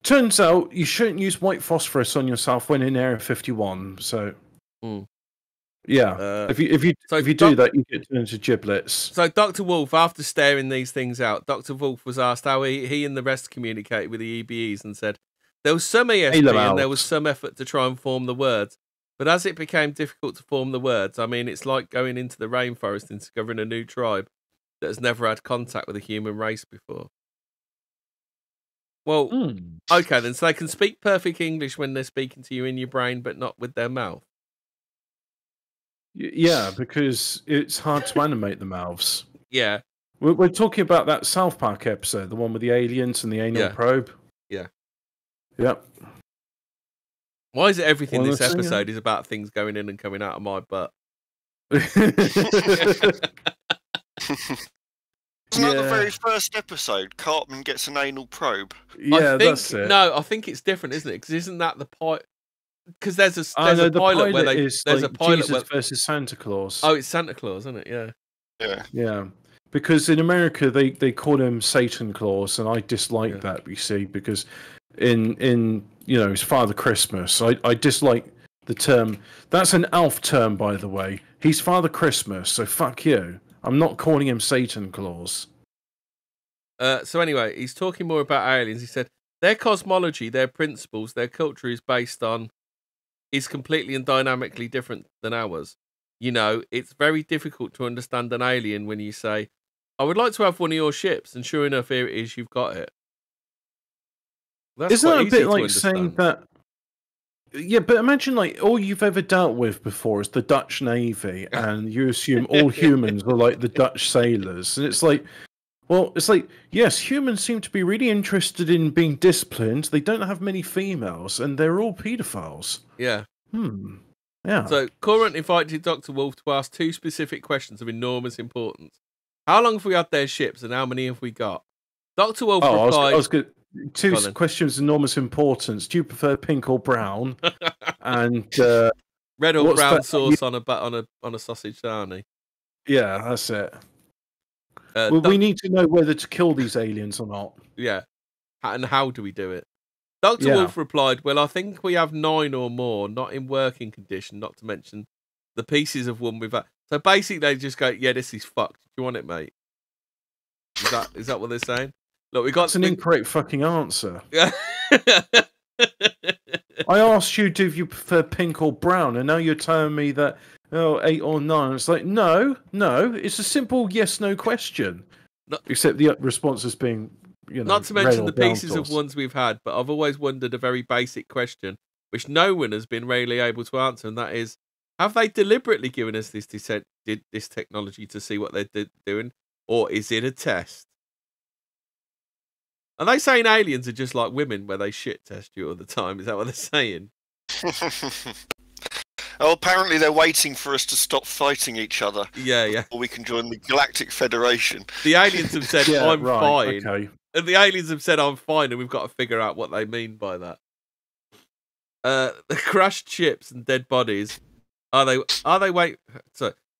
Turns out you shouldn't use white phosphorus on yourself when in Area 51. So, yeah, if you do that, you get turned into giblets. So, Dr. Wolf, after staring these things out, Dr. Wolf was asked how he and the rest communicated with the EBEs and said there was some ESP and there was some effort to try and form the words. But as it became difficult to form the words, I mean, it's like going into the rainforest and discovering a new tribe that has never had contact with the human race before. Well, okay then, so they can speak perfect English when they're speaking to you in your brain, but not with their mouth. Yeah, because it's hard to animate the mouths. Yeah. We're talking about that South Park episode, the one with the aliens and the anal probe. Yeah. Yep. Why is it everything this episode is about things going in and coming out of my butt? Isn't that the very first episode? Cartman gets an anal probe. Yeah, that's it. No, I think it's different, isn't it? Because isn't that the pilot? Because there's a pilot where there's a pilot Jesus versus Santa Claus. Oh, it's Santa Claus, isn't it? Yeah. Yeah. Yeah. Because in America they call him Satan Claus, and I dislike that. You see, because in it's Father Christmas. I dislike the term. That's an Alf term, by the way. He's Father Christmas, so fuck you. I'm not calling him Satan Claus. So anyway, he's talking more about aliens. He said their cosmology, their principles, their culture is completely and dynamically different than ours. You know, it's very difficult to understand an alien when you say, I would like to have one of your ships, and sure enough, here it is, you've got it. That's Isn't quite that a easy bit to like saying understand. that? Yeah, but imagine like all you've ever dealt with before is the Dutch Navy, and you assume all humans are like the Dutch sailors, and it's like, well, it's like, yes, humans seem to be really interested in being disciplined. They don't have many females, and they're all paedophiles. Yeah. Yeah. So, Courant invited Dr. Wolf to ask 2 specific questions of enormous importance. How long have we had their ships, and how many have we got? Dr. Wolf replied... I was good. 2 questions of enormous importance. Do you prefer pink or brown? And red or brown sauce on a sausage sarnie. Yeah, that's it. We need to know whether to kill these aliens or not. Yeah. And how do we do it? Dr. Wolf replied, well, I think we have 9 or more, not in working condition, not to mention the pieces of one we've had. So basically they just go, yeah, this is fucked. Do you want it, mate? Is that what they're saying? Look, That's an incorrect fucking answer. I asked you, do you prefer pink or brown? And now you're telling me that, 8 or 9. It's like, no. It's a simple yes/no question. Except the response is being, not to mention the pieces of ones we've had, but I've always wondered a very basic question, which no one has been really able to answer, and that is, have they deliberately given us this technology to see what they're doing, or is it a test? Are they saying aliens are just like women where they shit test you all the time? Is that what they're saying? Oh, apparently they're waiting for us to stop fighting each other. Yeah. Or we can join the Galactic Federation. The aliens have said, I'm fine. Okay. And the aliens have said, I'm fine, and we've got to figure out what they mean by that. The crushed ships and dead bodies, the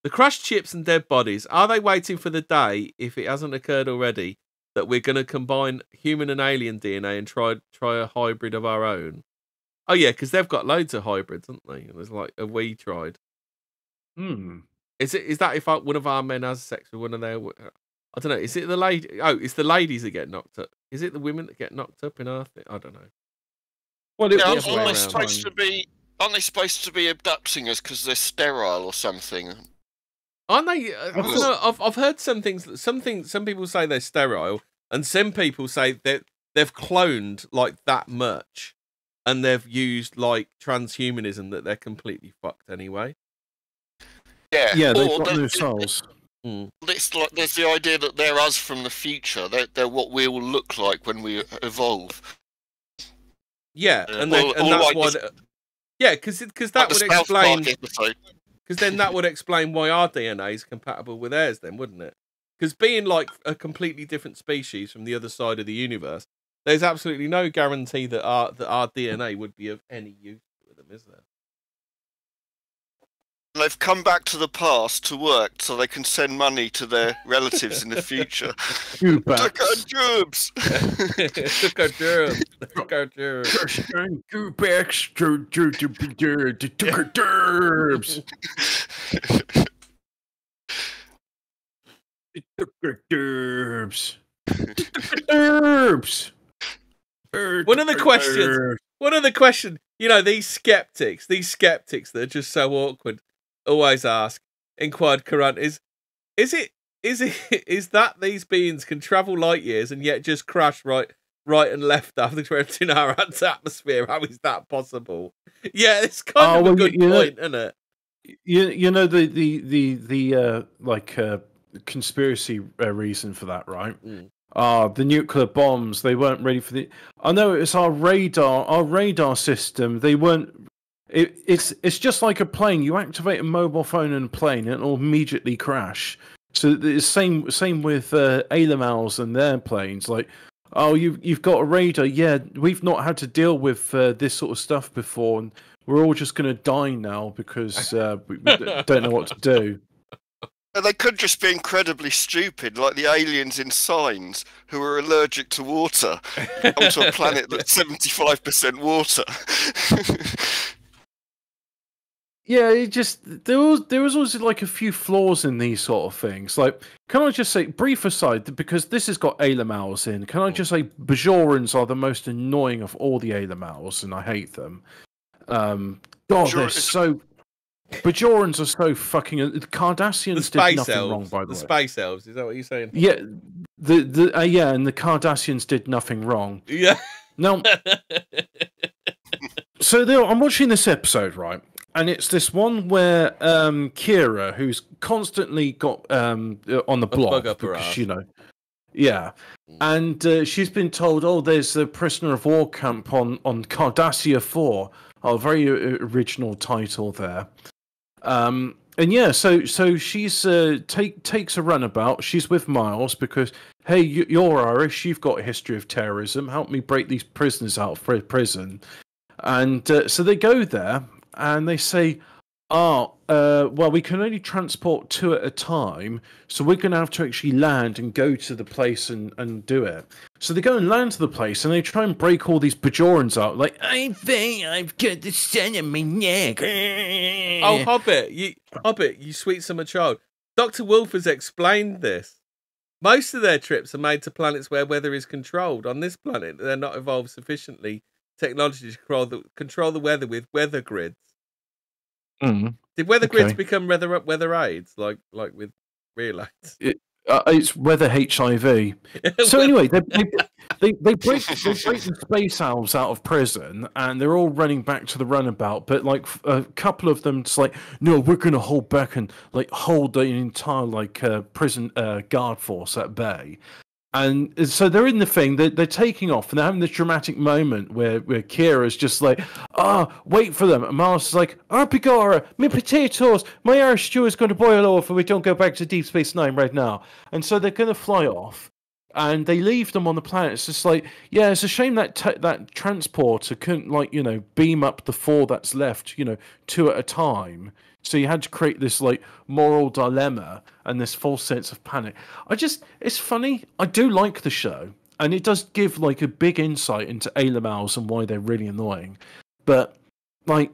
crushed ships and dead bodies, are they waiting for the day, if it hasn't occurred already, that we're going to combine human and alien DNA and try a hybrid of our own? Oh, yeah, because they've got loads of hybrids, haven't they? There's like a we tried. Is that if one of our men has sex with one of their... I don't know. Is it the lady? Oh, it's the ladies that get knocked up. Is it the women that get knocked up in our thing? I don't know. Well, aren't they supposed to be abducting us because they're sterile or something? Aren't they? I don't know. I've heard some things. Some people say they're sterile, and some people say that they've cloned like that much, and they've used like transhumanism that they're completely fucked anyway. Yeah, they've got no souls. There's the idea that they're us from the future. They're what we will look like when we evolve. Yeah, and that's why. Because that would explain. Because then that would explain why our DNA is compatible with theirs, then, wouldn't it? Because being like a completely different species from the other side of the universe, there's absolutely no guarantee that our DNA would be of any use to them, is there? They've come back to the past to work so they can send money to their relatives in the future. Took our jobs. Took our jobs. Took our jobs. Go back to took our jobs. Took our jobs. One of the questions, you know, these skeptics that are just so awkward, always ask, inquired Courant, is that these beings can travel light years and yet just crash right and left after 20 hour atmosphere? How is that possible? Yeah, it's kind of a good point, isn't it? You know the conspiracy reason for that, right? The nuclear bombs, they weren't ready for the... I know it's our radar system. They weren't... It's just like a plane. You activate a mobile phone in a plane, and it'll immediately crash. So the same with ALMALs and their planes. Like, oh, you've got a radar. Yeah, we've not had to deal with this sort of stuff before, and we're all just going to die now because we don't know what to do. They could just be incredibly stupid, like the aliens in Signs, who are allergic to water, onto a planet that's 75% water. Yeah, it just there was always like a few flaws in these sort of things. Like, can I just say, brief aside, because this has got Ailamals in, can I just say Bajorans are the most annoying of all the Ailamals, and I hate them. God, they're so Bajorans are so fucking. The Cardassians did nothing wrong, by the way. The space elves, is that what you're saying? Yeah, and the Cardassians did nothing wrong. Yeah. Now, so I'm watching this episode, right? And it's this one where Kira, who's constantly got on the block because yeah, and she's been told, oh, there's a prisoner of war camp on Cardassia 4. Oh, very original title there. And yeah, so she's takes a runabout. She's with Miles because, hey, you're Irish. You've got a history of terrorism. Help me break these prisoners out of prison. And so they go there. And they say, well, we can only transport 2 at a time, so we're going to have to actually land and go to the place and do it. So they go and land to the place, and they try and break all these Bajorans out. Like, I think I've got the sun in my neck. Oh, Hobbit, you sweet summer child. Dr. Wolf has explained this. Most of their trips are made to planets where weather is controlled. On this planet, they're not evolved sufficiently technology to control the weather with weather grids. Did weather grids become weather aids like with real aids? It's weather HIV. So anyway, they break the space elves out of prison, and they're all running back to the runabout. But like a couple of them, just like, no, we're going to hold back and like hold the entire prison guard force at bay. And so they're in the thing, they're taking off, and they're having this dramatic moment where Kira's just like, wait for them. And Miles is like, Pigara, my potatoes, my Irish stew is going to boil over if we don't go back to Deep Space Nine right now. And so they're going to fly off, and they leave them on the planet. It's just like, yeah, it's a shame that that transporter couldn't, beam up the 4 that's left, 2 at a time. So you had to create this moral dilemma and this false sense of panic. It's funny. I do like the show, and it does give a big insight into Ailamals and why they're really annoying. But the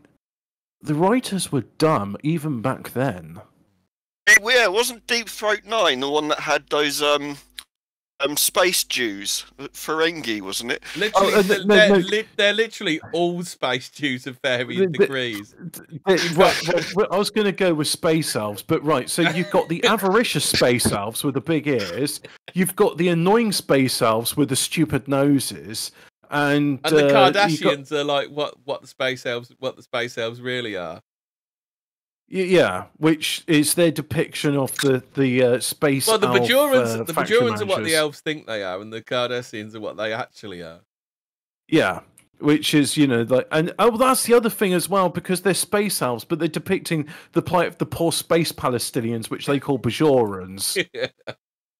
writers were dumb even back then. Yeah, wasn't Deep Throat 9 the one that had those space Jews? Ferengi, wasn't it? Literally, they're literally all space Jews of varying degrees. I was going to go with space elves, but right. So you've got the avaricious space elves with the big ears. You've got the annoying space elves with the stupid noses, and the Cardassians are like what the space elves really are. Yeah, which is their depiction of the space. Well, the Bajorans are what the elves think they are, and the Cardassians are what they actually are. Yeah, which is that's the other thing as well, because they're space elves, but they're depicting the plight of the poor space Palestinians, which they call Bajorans. Yeah.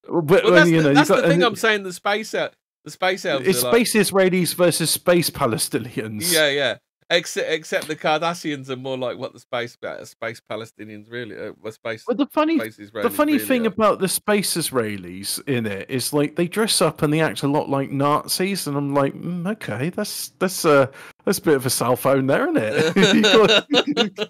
But that's the thing I'm saying. The space elves. It's space Israelis versus space Palestinians. Yeah. Except the Cardassians are more like what the space Palestinians really are. The funny thing about the space Israelis in it is they dress up and they act a lot like Nazis, and I'm like, okay, that's a bit of a cell phone there, isn't it?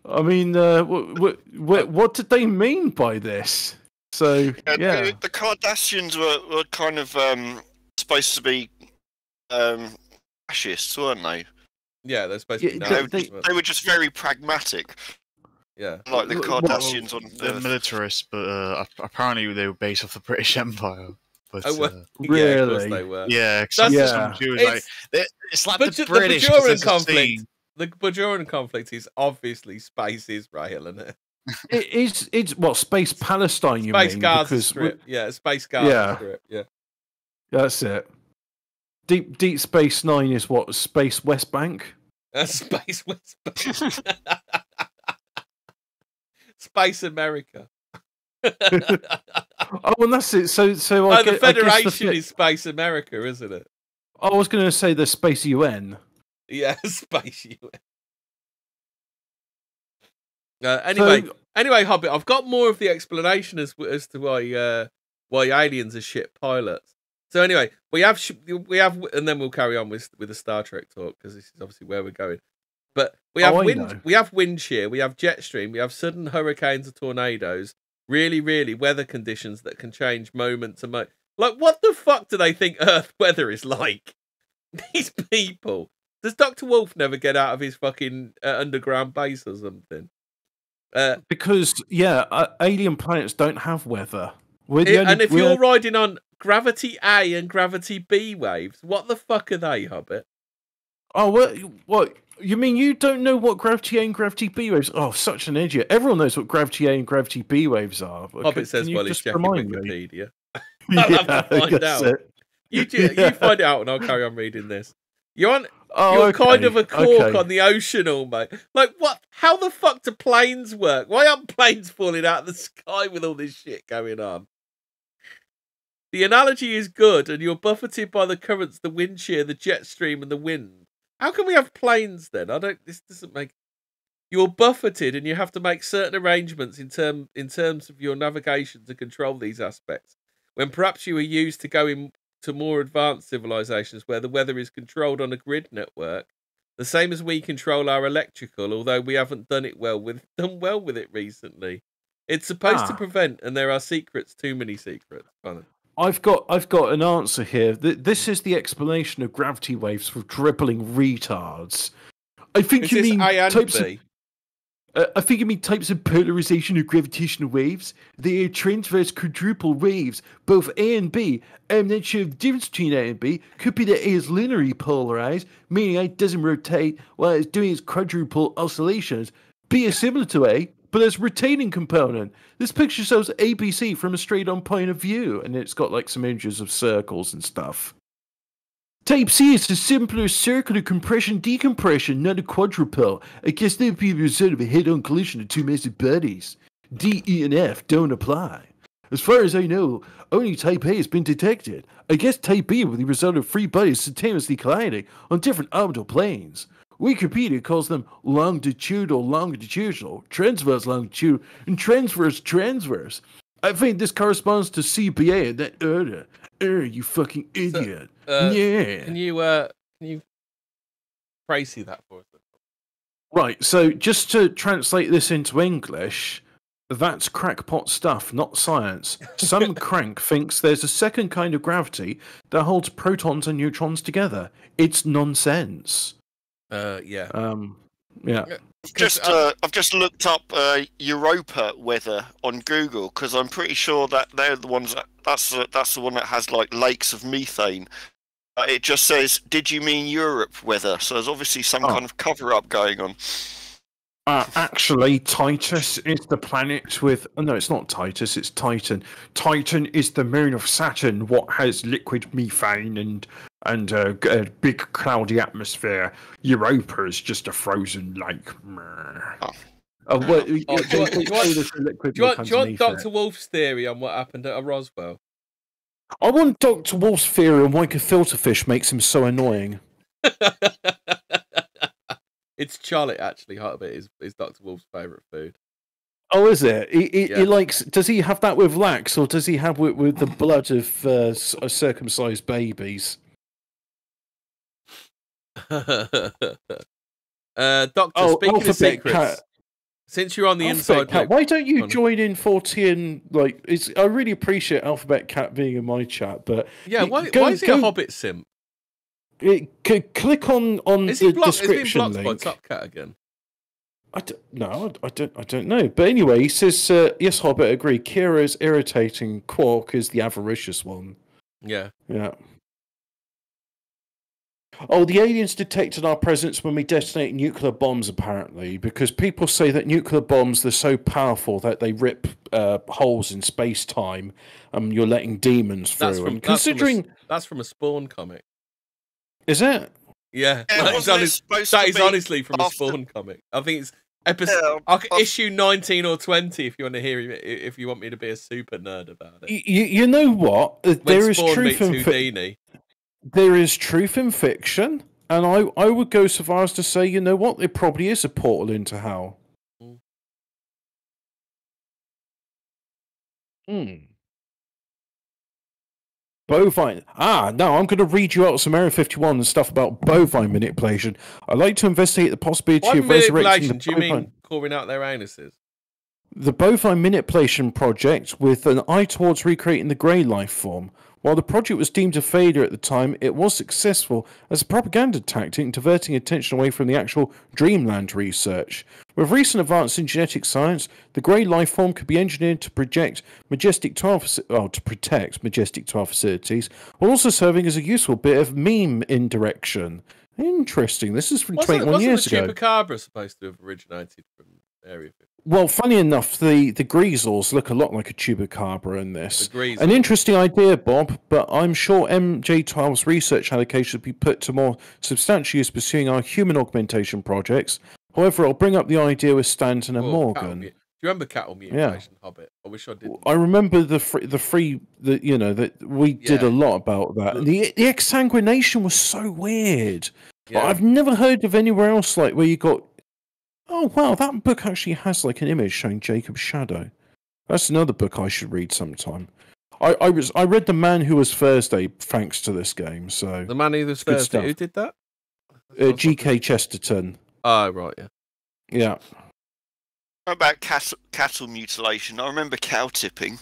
I mean, what did they mean by this? So yeah. The Cardassians were kind of supposed to be fascists, weren't they? Yeah, they're supposed to be. They were just very pragmatic. Yeah, like the Cardassians on they're militarists, but apparently they were based off the British Empire. But, really? Yeah, of course they were. Yeah, it's like the British. The Bajoran conflict. The Bajoran conflict is obviously space Israel, isn't it? It's what space Palestine? You space mean? Gaza Strip? Yeah, space Gaza Strip. Yeah, that's it. Deep Space Nine is what? Space West Bank? Space West Bank. Space America. Oh, and that's it. So the Federation is Space America, isn't it? I was going to say the Space UN. Yeah, Space UN. Anyway, Hobbit. I've got more of the explanation as to why aliens are shit pilots. So anyway, we have, and then we'll carry on with the Star Trek talk, because this is obviously where we're going. But we have I know. we have wind shear, we have jet stream, we have sudden hurricanes or tornadoes, really, really weather conditions that can change moment to moment. Like, what the fuck do they think Earth weather is like? These people. Does Dr. Wolf never get out of his fucking underground base or something? Because, alien planets don't have weather. And if you're riding on gravity A and gravity B waves, what the fuck are they, Hobbit? Oh, what? You mean you don't know what gravity A and gravity B waves? Oh, such an idiot! Everyone knows what gravity A and gravity B waves are. Hobbit says, "Well, he's checking Wikipedia." I'll have to find out. You find it out, and I'll carry on reading this. You're kind of a cork on the ocean, almost. Like, what? How the fuck do planes work? Why aren't planes falling out of the sky with all this shit going on? The analogy is good, and you're buffeted by the currents, the wind shear, the jet stream, and the wind. How can we have planes then? This doesn't make. You're buffeted, and you have to make certain arrangements in terms of your navigation to control these aspects. When perhaps you are used to going to more advanced civilizations where the weather is controlled on a grid network, the same as we control our electrical, although we haven't done well with it recently. It's supposed to prevent, and there are secrets, too many secrets. I've got an answer here. This is the explanation of gravity waves for dribbling retards. I think you mean types of. I think you mean types of polarization of gravitational waves. They are transverse quadruple waves, both A and B. I'm not sure if the difference between A and B could be that A is linearly polarized, meaning it doesn't rotate while it's doing its quadruple oscillations. B is similar to A, but there's a rotating component. This picture shows ABC from a straight-on point of view, and it's got like some images of circles and stuff. Type C is a simpler circular compression-decompression, not a quadrupole. I guess that would be the result of a head-on collision of two massive bodies. D, E, and F don't apply. As far as I know, only Type A has been detected. I guess Type B will be the result of three bodies simultaneously colliding on different orbital planes. Wikipedia calls them longitudinal, transverse longitude, and transverse. I think this corresponds to CBA in that order. You fucking idiot. Yeah. Can you phrase that for us? Right, so just to translate this into English, that's crackpot stuff, not science. Some crank thinks there's a second kind of gravity that holds protons and neutrons together. It's nonsense. Yeah. I've just looked up Europa weather on Google because I'm pretty sure that they're the ones that's the one that has like lakes of methane. It just says, "Did you mean Europe weather?" So there's obviously some kind of cover up going on. Actually, Titus is the planet with. Oh, no, it's not Titus. It's Titan. Titan is the moon of Saturn. What has liquid methane and a big cloudy atmosphere. Europa is just a frozen lake. Do you want Dr. Wolf's theory on what happened at Roswell? I want Dr. Wolf's theory on why gefilte fish makes him so annoying. It's Charlotte, actually. Heartbeat is Dr. Wolf's favourite food. Oh, is it? He likes. Does he have that with lax, or does he have with the blood of circumcised babies? Doctor, speaking of secrets, since you're on the inside Cat, why don't you join in Fortean? Like, I really appreciate Alphabet Cat being in my chat, but yeah, why is he a Hobbit simp? Click on the description link. Is he blocked by Top Cat again? I don't know. But anyway, he says, yes, Hobbit, agree. Kira is irritating. Quark is the avaricious one. Yeah. Oh, the aliens detected our presence when we detonate nuclear bombs, apparently, because people say that nuclear bombs, they're so powerful that they rip holes in space-time, and you're letting demons through. That's from a Spawn comic. Is it? Yeah, that is honestly from a Spawn comic. I think it's issue 19 or 20 if you want to hear if you want me to be a super nerd about it. You know what? There is truth in Houdini. There is truth in fiction, and I would go so far as to say, you know what? There probably is a portal into hell. Bovine. No, I'm going to read you out some Area 51 and stuff about bovine manipulation. I'd like to investigate the possibility By of resurrecting the manipulation, do you mean calling out their anuses? The bovine manipulation project with an eye towards recreating the grey life form. While the project was deemed a failure at the time, it was successful as a propaganda tactic, diverting attention away from the actual Dreamland research. With recent advances in genetic science, the grey life form could be engineered to protect Majestic 12 facilities, while also serving as a useful bit of meme indirection. Interesting. This is from 21 years ago. Wasn't the Chupacabra supposed to have originated from Area 50? Well, funny enough, the Greasels look a lot like a Chupacabra in this. An interesting idea, Bob, but I'm sure MJ12's research allocation should be put to more substantial use pursuing our human augmentation projects. However, I'll bring up the idea with Stanton and Morgan. Do you remember cattle mutilation, Hobbit? I wish I didn't. I remember that we did a lot about that. And the exsanguination was so weird. Yeah. I've never heard of anywhere else like where you got. Oh wow, that book actually has like an image showing Jacob's shadow. That's another book I should read sometime. I read The Man Who Was Thursday thanks to this game. So The Man Who Was Thursday. Who did that? G.K. Chesterton. Oh right, yeah. Yeah. What about cattle mutilation? I remember cow tipping.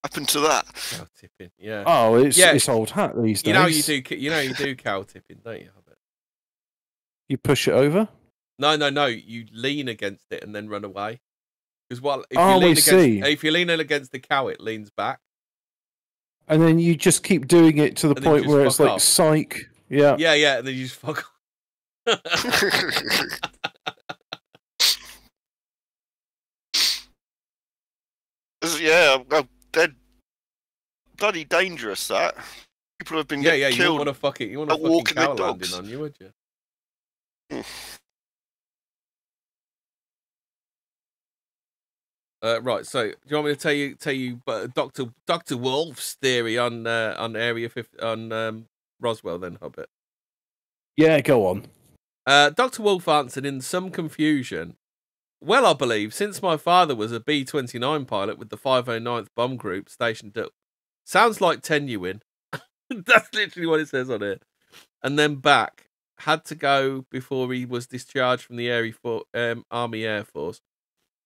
Happened to that? Cow tipping, yeah. Oh, it's old hat these days. You do cow tipping, don't you, Hobbit? You push it over? No. You lean against it and then run away. Because if you lean against the cow, it leans back. And then you just keep doing it to the point where it's like psych. Yeah. Yeah, and then you just fuck off. Yeah, well, they're bloody dangerous. That people have been killed. You want a fucking cow landing on you, would you? Right. So, do you want me to tell you Dr. Wolf's theory on Area 50 on Roswell? Then, Hobbit. Yeah, go on. Dr. Wolf answered in some confusion. Well, I believe, since my father was a B-29 pilot with the 509th Bomb Group stationed at... Sounds like Tenuin. That's literally what it says on it. And then back. Had to go before he was discharged from the Army Air Force.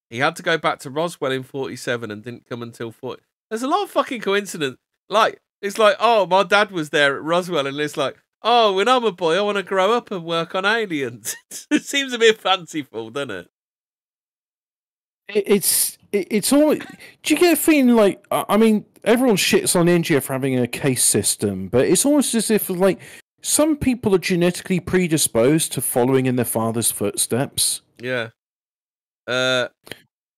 He had to go back to Roswell in 47 and didn't come until 40... There's a lot of fucking coincidence. Like, it's like, oh, my dad was there at Roswell, and it's like, oh, when I'm a boy, I want to grow up and work on aliens. It seems a bit fanciful, doesn't it? It's all. Do you get a feeling like? I mean, everyone shits on India for having a case system, but it's almost as if like some people are genetically predisposed to following in their father's footsteps. Yeah. I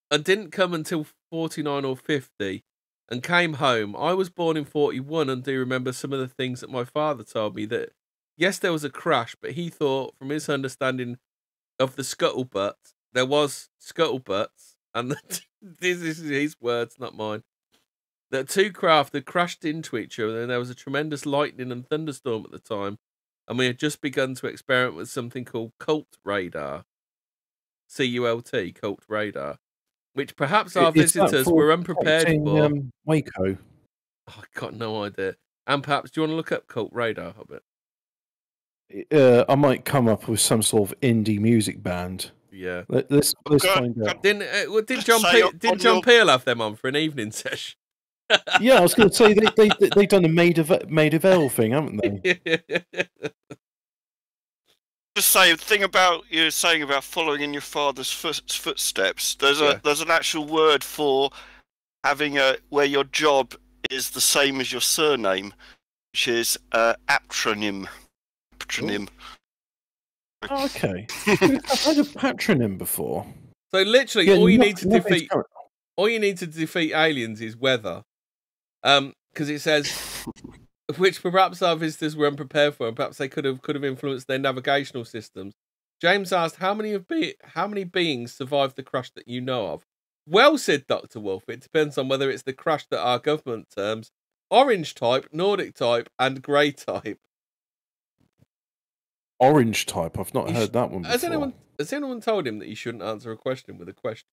didn't come until 49 or 50, and came home. I was born in 41, and do remember some of the things that my father told me. That yes, there was a crash, but he thought, from his understanding of the scuttlebutt, there was scuttlebutts. And this is his words, not mine. That two craft had crashed into each other, and there was a tremendous lightning and thunderstorm at the time. And we had just begun to experiment with something called cult radar. C-U-L-T, cult radar. Which perhaps our visitors were unprepared for. Waco. Oh, I got no idea. And perhaps, do you want to look up cult radar, Hobbit? I might come up with some sort of indie music band. Yeah. Let's find out. Did John Peel have them on for an evening session? Yeah, I was going to say they've done a Maid of Ale thing, haven't they? Just say a thing about you're saying about following in your father's footsteps. There's an actual word for having where your job is the same as your surname, which is aptronym. Patronym. Oh, okay. I've heard of patronym before. So literally, all you need to defeat aliens is weather, because it says, which perhaps our visitors were unprepared for, and perhaps they could have influenced their navigational systems. James asked, how many beings survived the crash that you know of? Well, said Dr. Wolf, it depends on whether it's the crash that our government terms orange type, Nordic type, and grey type. Orange type. I've not heard that one before. Has anyone told him that he shouldn't answer a question with a question?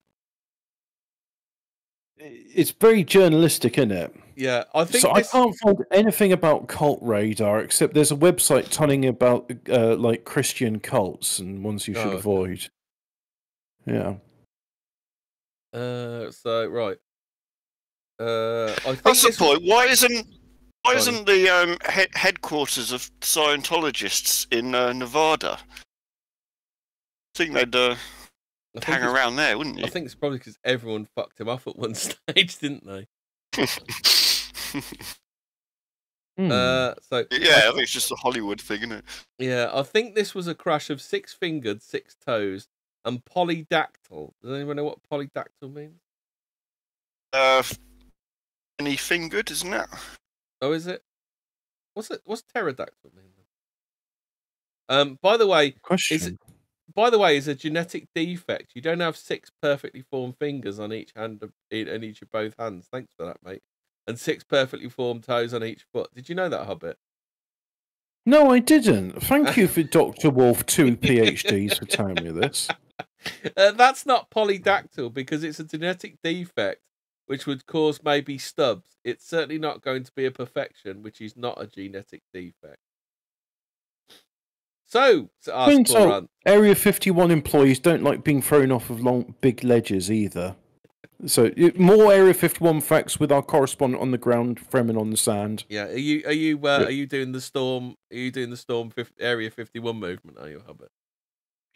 It's very journalistic, isn't it? Yeah, I think So this... I can't find anything about Cult Radar except there's a website telling about like Christian cults and ones you should avoid. Yeah. So right. I think That's the point. Why isn't the headquarters of Scientologists in Nevada? I think they'd hang around there, wouldn't you? I think it's probably because everyone fucked him off at one stage, didn't they? So yeah, I think it's just a Hollywood thing, isn't it? Yeah, I think this was a crush of 6-fingered, 6-toes, and polydactyl. Does anyone know what polydactyl means? Any fingered, isn't it? Oh, is it? What's pterodactyl mean? By the way, is a genetic defect. You don't have 6 perfectly formed fingers on each hand in each of both hands. Thanks for that, mate. And 6 perfectly formed toes on each foot. Did you know that, Hobbit? No, I didn't. Thank you for Dr. Wolf, 2 PhDs, for telling me this. That's not polydactyl because it's a genetic defect which would cause maybe stubs. It's certainly not going to be a perfection, which is not a genetic defect. So, to ask for Area 51 employees don't like being thrown off of long, big ledges either. So, more Area 51 facts with our correspondent on the ground, Fremen on the sand. Yeah, are you doing the storm? Are you doing the storm Area 51 movement? Are you, Hobbit?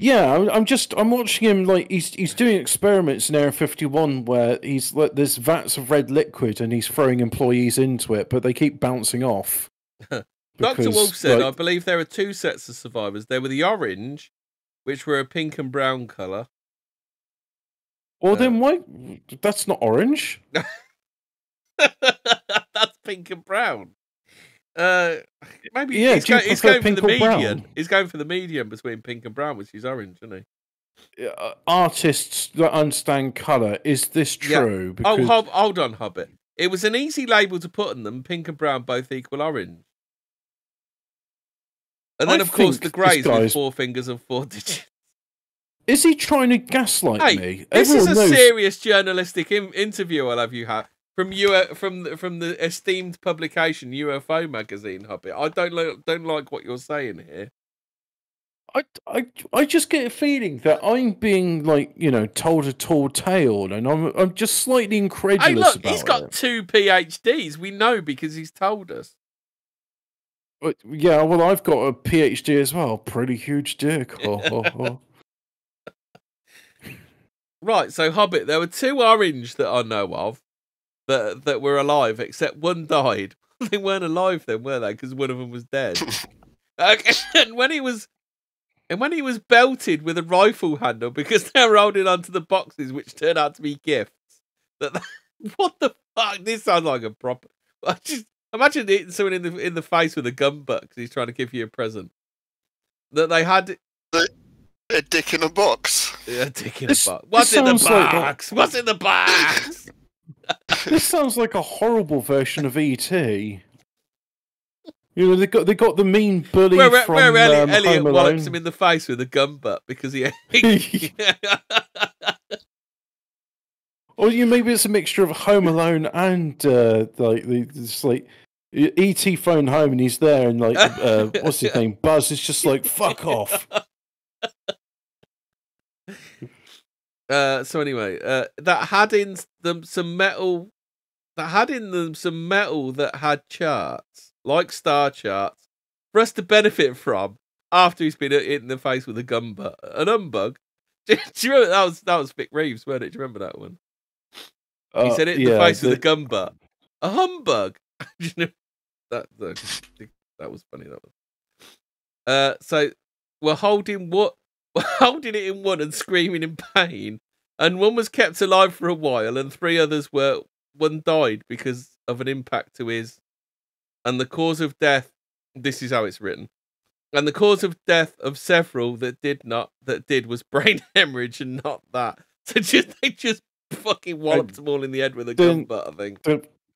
Yeah, I'm watching him like he's doing experiments in Area 51 where he's like there's vats of red liquid and he's throwing employees into it, but they keep bouncing off. Dr. Wolf said, I believe there are 2 sets of survivors. There were the orange, which were a pink and brown colour. Well, then why? That's not orange. That's pink and brown. Maybe he's going for the median. Brown? He's going for the median between pink and brown, which is orange, isn't he? Artists that understand colour. Is this true? Yeah. Because... hold on, Hobbit. It was an easy label to put on them. Pink and brown both equal orange. And then, of course, the greys with 4 fingers and 4 digits. Is he trying to gaslight me? This is a serious journalistic interview I'll have you have from the esteemed publication UFO magazine, Hobbit. I don't like what you're saying here. I just get a feeling that I'm being told a tall tale, and I'm just slightly incredulous about it. He's got 2 PhDs. We know because he's told us. Yeah, well, I've got a PhD as well. Pretty huge dick. Right, so Hobbit, there were 2 orange that I know of that were alive, except one died. They weren't alive then, were they? Because one of them was dead. And when he was belted with a rifle handle because they were holding onto the boxes, which turned out to be gifts. What the fuck? This sounds like a proper. Imagine hitting someone in the face with a gun butt because he's trying to give you a present. That they had a dick in a box. Yeah, a dick in a box. What's in the box? What's in the box? This sounds like a horrible version of E.T. You know, they got the mean bully where Elliot wallops him in the face with a gun butt because he. Or maybe it's a mixture of Home Alone and E.T. phone home and he's there and what's his name? Buzz is just like fuck off. So anyway, that had in them some metal. That had in them some metal that had charts, like star charts, for us to benefit from after he's been hit in the face with a gun butt, an humbug. Do you remember that was Vic Reeves, weren't it? Do you remember that one? He said it in the face with a gun butt. A humbug. You know, that was funny. That was. So we're holding it in one and screaming in pain, and one was kept alive for a while, and 3 others one died because of an impact to his, and the cause of death. This is how it's written. And the cause of death of several that did was brain hemorrhage and not that. So they just fucking walloped them all in the head with a gun butt, I think.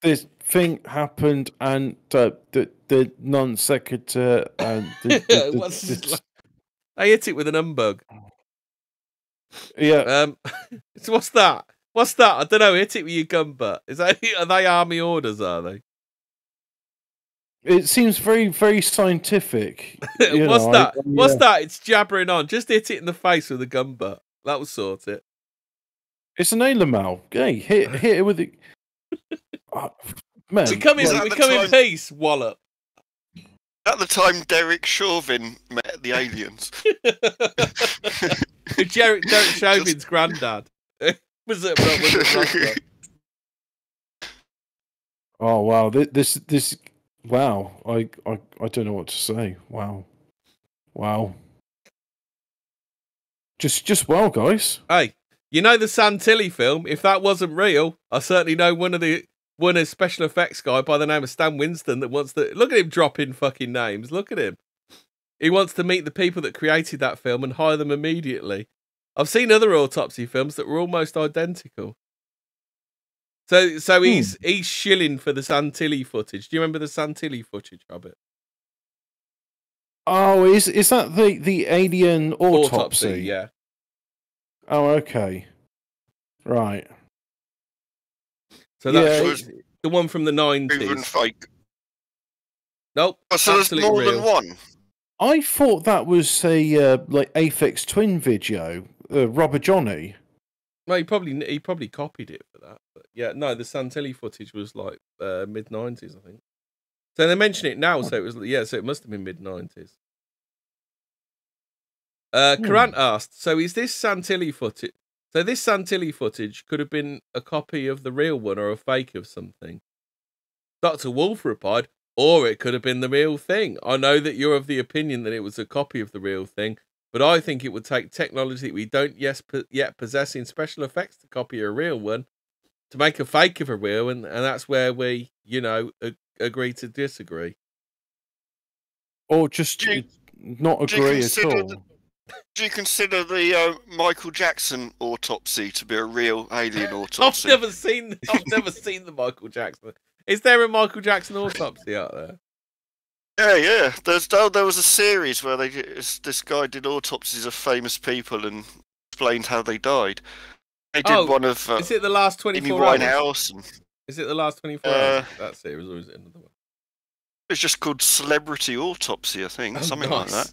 This thing happened, and the non sequitur and I hit it with an humbug. Yeah. So what's that? What's that? I don't know. Hit it with your gun butt. Are they army orders, are they? It seems very, very scientific. What's that? What's that? It's jabbering on. Just hit it in the face with a gun butt. That will sort it. It's an Ailemal. Hey, hit it with it. Oh, man, we come in peace, wallop. At the time, Derek Chauvin met the aliens. Derek Chauvin's granddad. was it Oh wow! This wow! I don't know what to say. Wow. Just wow, guys. Hey, you know the Santilli film? If that wasn't real, I certainly know one special effects guy by the name of Stan Winston that wants to look at him dropping fucking names. Look at him. He wants to meet the people that created that film and hire them immediately. I've seen other autopsy films that were almost identical. So he's shilling for the Santilli footage. Do you remember the Santilli footage of it? Oh, is that the alien autopsy? Yeah. Oh, okay. Right. So that's the one from the 90s. Proven fake. Nope. Oh, so there's more real. than one. I thought that was a like Aphex Twin video, Rubber Johnny. Well, he probably copied it for that. But yeah, no, the Santilli footage was like mid-90s, I think. So they mention it now, so it must have been mid-90s. Currant asked, so is this Santilli footage? So this Santilli footage could have been a copy of the real one or a fake of something. Dr. Wolf replied, or it could have been the real thing. I know that you're of the opinion that it was a copy of the real thing, but I think it would take technology that we don't yet possess in special effects to copy a real one, to make a fake of a real one, and that's where we, agree to disagree. Or just not agree at all. Do you consider the Michael Jackson autopsy to be a real alien autopsy? I've never seen the Michael Jackson. Is there a Michael Jackson autopsy out there? Yeah. There was a series where this guy did autopsies of famous people and explained how they died. They did one of. Is it the last 24 hours? Is it the last 24 hours? That series, or is it another one? It's just called Celebrity Autopsy, I think, something like that.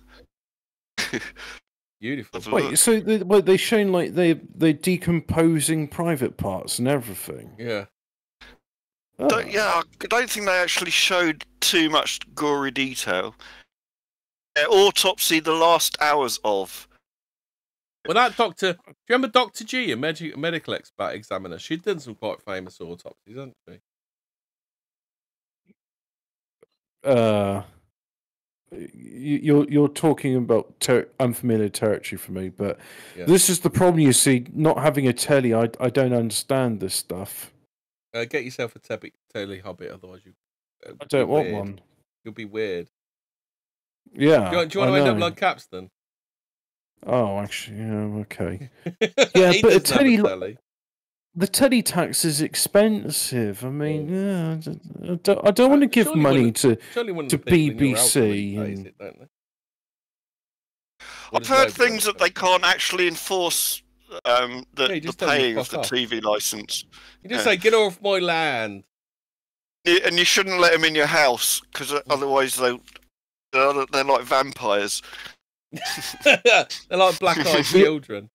Beautiful. Wait, so they're showing like they're decomposing private parts and everything. Yeah. Oh. I don't think they actually showed too much gory detail. Autopsy, the last hours of. Well, that doctor. Do you remember Dr. G, a medical expert examiner? She'd done some quite famous autopsies, hasn't she? You're talking about unfamiliar territory for me, but this is the problem. You see, not having a telly, I don't understand this stuff. Get yourself a telly hobbit, otherwise I don't want one. You'll be weird. Yeah. Do you want to end up like Capstan? Oh, actually, yeah, okay. Yeah, but a telly. The telly tax is expensive. I mean, I don't want to give money to BBC. I've heard things that they can't actually enforce the paying of the TV license. You just say, "Get off my land," and you shouldn't let them in your house because otherwise they're like vampires. They're like black-eyed children.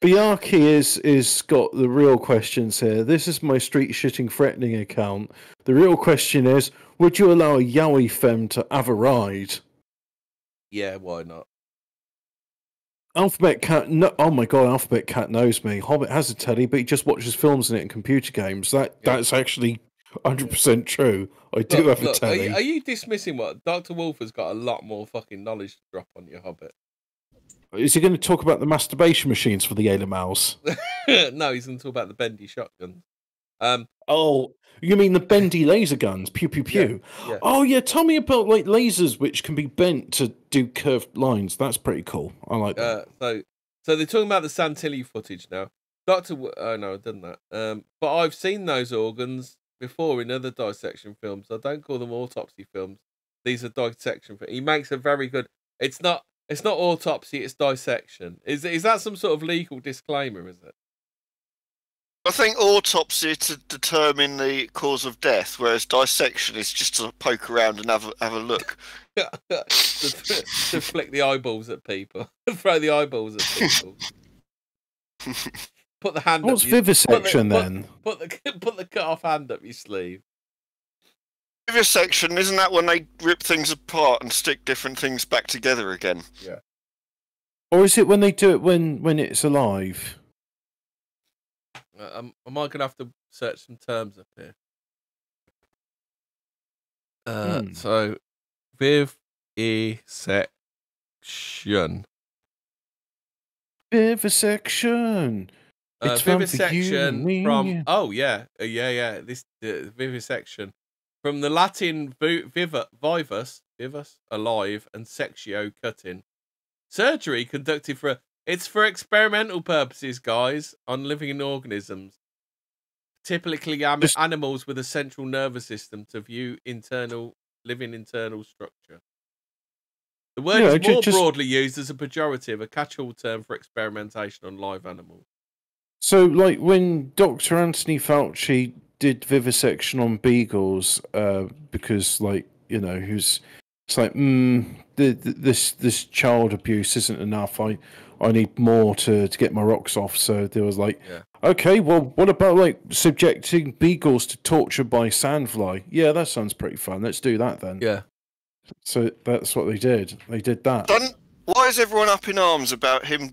Biaki is got the real questions here. This is my street shitting threatening account. The real question is, would you allow a yaoi femme to have a ride? Yeah, why not? Alphabet Cat, no, oh my god, Alphabet Cat knows me. Hobbit has a telly, but he just watches films in it and computer games. That's actually 100% true. I do have a telly. Are you dismissing what? Dr. Wolf has got a lot more fucking knowledge to drop on your Hobbit. Is he going to talk about the masturbation machines for the Ayla Mouse? No, he's going to talk about the bendy shotguns. Oh, you mean the bendy laser guns? Pew, pew, pew. Yeah. Oh, yeah, tell me about like lasers which can be bent to do curved lines. That's pretty cool. I like that. So they're talking about the Santilli footage now. Oh, no, I've done that. But I've seen those organs before in other dissection films. I don't call them autopsy films. These are dissection films. He makes a very good... It's not autopsy, it's dissection. Is that some sort of legal disclaimer, is it? I think autopsy to determine the cause of death, whereas dissection is just to poke around and have a look. to flick the eyeballs at people, throw the eyeballs at people. Put the hand. What's vivisection then? Put the cut off hand up your sleeve. Vivisection, isn't that when they rip things apart and stick different things back together again? Yeah. Or is it when they do it when it's alive? Am I going to have to search some terms up here? So, vivisection. Vivisection. It's vivisection from This vivisection from the Latin vivus, alive, and sectio, cutting. Surgery conducted for experimental purposes, guys, on living organisms, typically animals with a central nervous system to view living internal structure. The word is more broadly used as a pejorative, a catch-all term for experimentation on live animals. So, like when Dr. Anthony Fauci did vivisection on beagles, because, like, you know, it's like, this child abuse isn't enough. I need more to get my rocks off. So there was like, okay, well, what about like subjecting beagles to torture by sandfly? Yeah, that sounds pretty fun. Let's do that then. Yeah. So that's what they did. They did that. Why is everyone up in arms about him,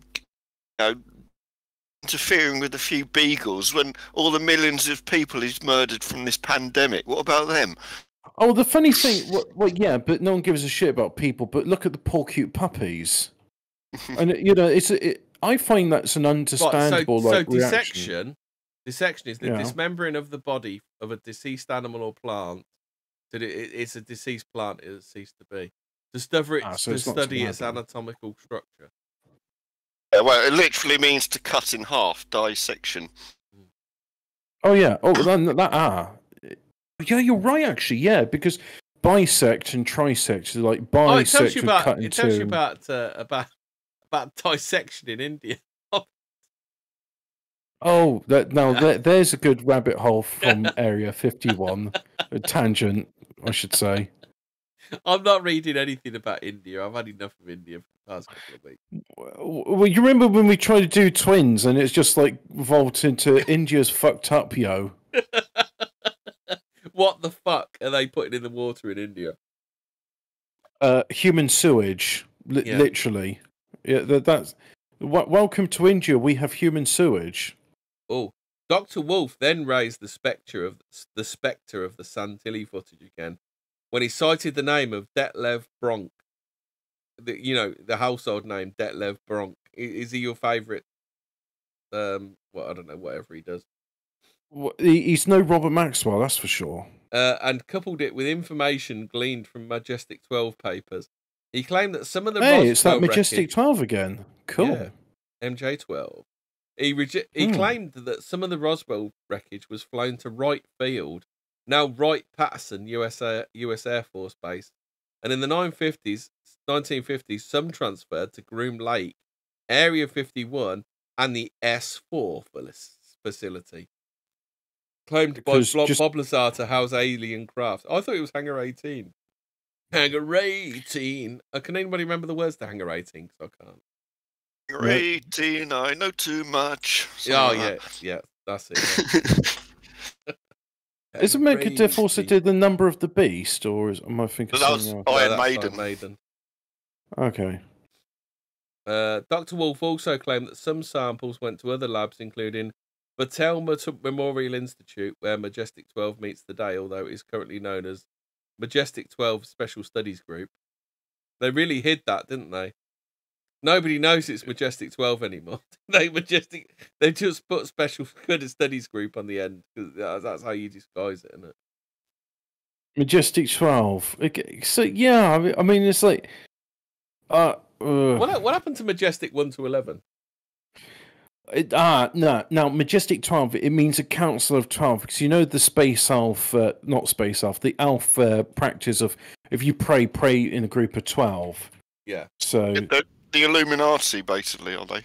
interfering with a few beagles when all the millions of people he's murdered from this pandemic? What about them? Oh, the funny thing, well, yeah, but no one gives a shit about people. But look at the poor cute puppies, and you know, I find that's an understandable reaction. Dissection is the dismembering of the body of a deceased animal or plant. That it's a deceased plant; it has ceased to be. To study its anatomical structure. Yeah, well, it literally means to cut in half, dissection. Oh yeah. Oh, yeah, you're right. Actually, yeah, because bisect and trisect is like bisect and cut in two. It tells you about dissection in India. Oh, there's a good rabbit hole from Area 51. A tangent, I should say. I'm not reading anything about India. I've had enough of India for the past couple of weeks. Well, you remember when we tried to do twins and it's just like evolved into India's fucked up, yo. What the fuck are they putting in the water in India? Human sewage, literally. Yeah, that's. Welcome to India. We have human sewage. Oh, Dr. Wolf then raised the spectre of the Santilli footage again when he cited the name of Detlev Bronk. The household name Detlev Bronk. Is he your favourite? I don't know. Whatever he does. He's no Robert Maxwell, that's for sure. And coupled it with information gleaned from Majestic 12 papers. He claimed that some of the it's that Majestic 12 again. Cool. Yeah, MJ12. He claimed that some of the Roswell wreckage was flown to Wright Field, now Wright-Patterson US Air Force Base, and in the 1950s, some transferred to Groom Lake, Area 51, and the S4 facility. Claimed by Bob Lazar to house alien craft. I thought it was Hangar 18. Hangar 18. Can anybody remember the words to Hangar 18? Because I can't. Hangar 18, I know too much. Yeah, that's it. Yeah. Is it Megadeth also did the Number of the Beast, or am I thinking something else? Iron Maiden. Okay. Dr. Wolf also claimed that some samples went to other labs, including Battelle Memorial Institute, where Majestic 12 meets today, although it is currently known as Majestic 12 Special Studies Group. They really hid that, didn't they? Nobody knows it's Majestic 12 anymore. They just put Special Studies Group on the end, because that's how you disguise it, isn't it? Majestic 12. Okay, so yeah, I mean it's like What happened to Majestic 1 to 11? No. Now, Majestic 12, it means a council of 12, because you know the Space Elf, not Space Elf, the Elf practice of if you pray in a group of 12. Yeah. So the Illuminati, basically, are they?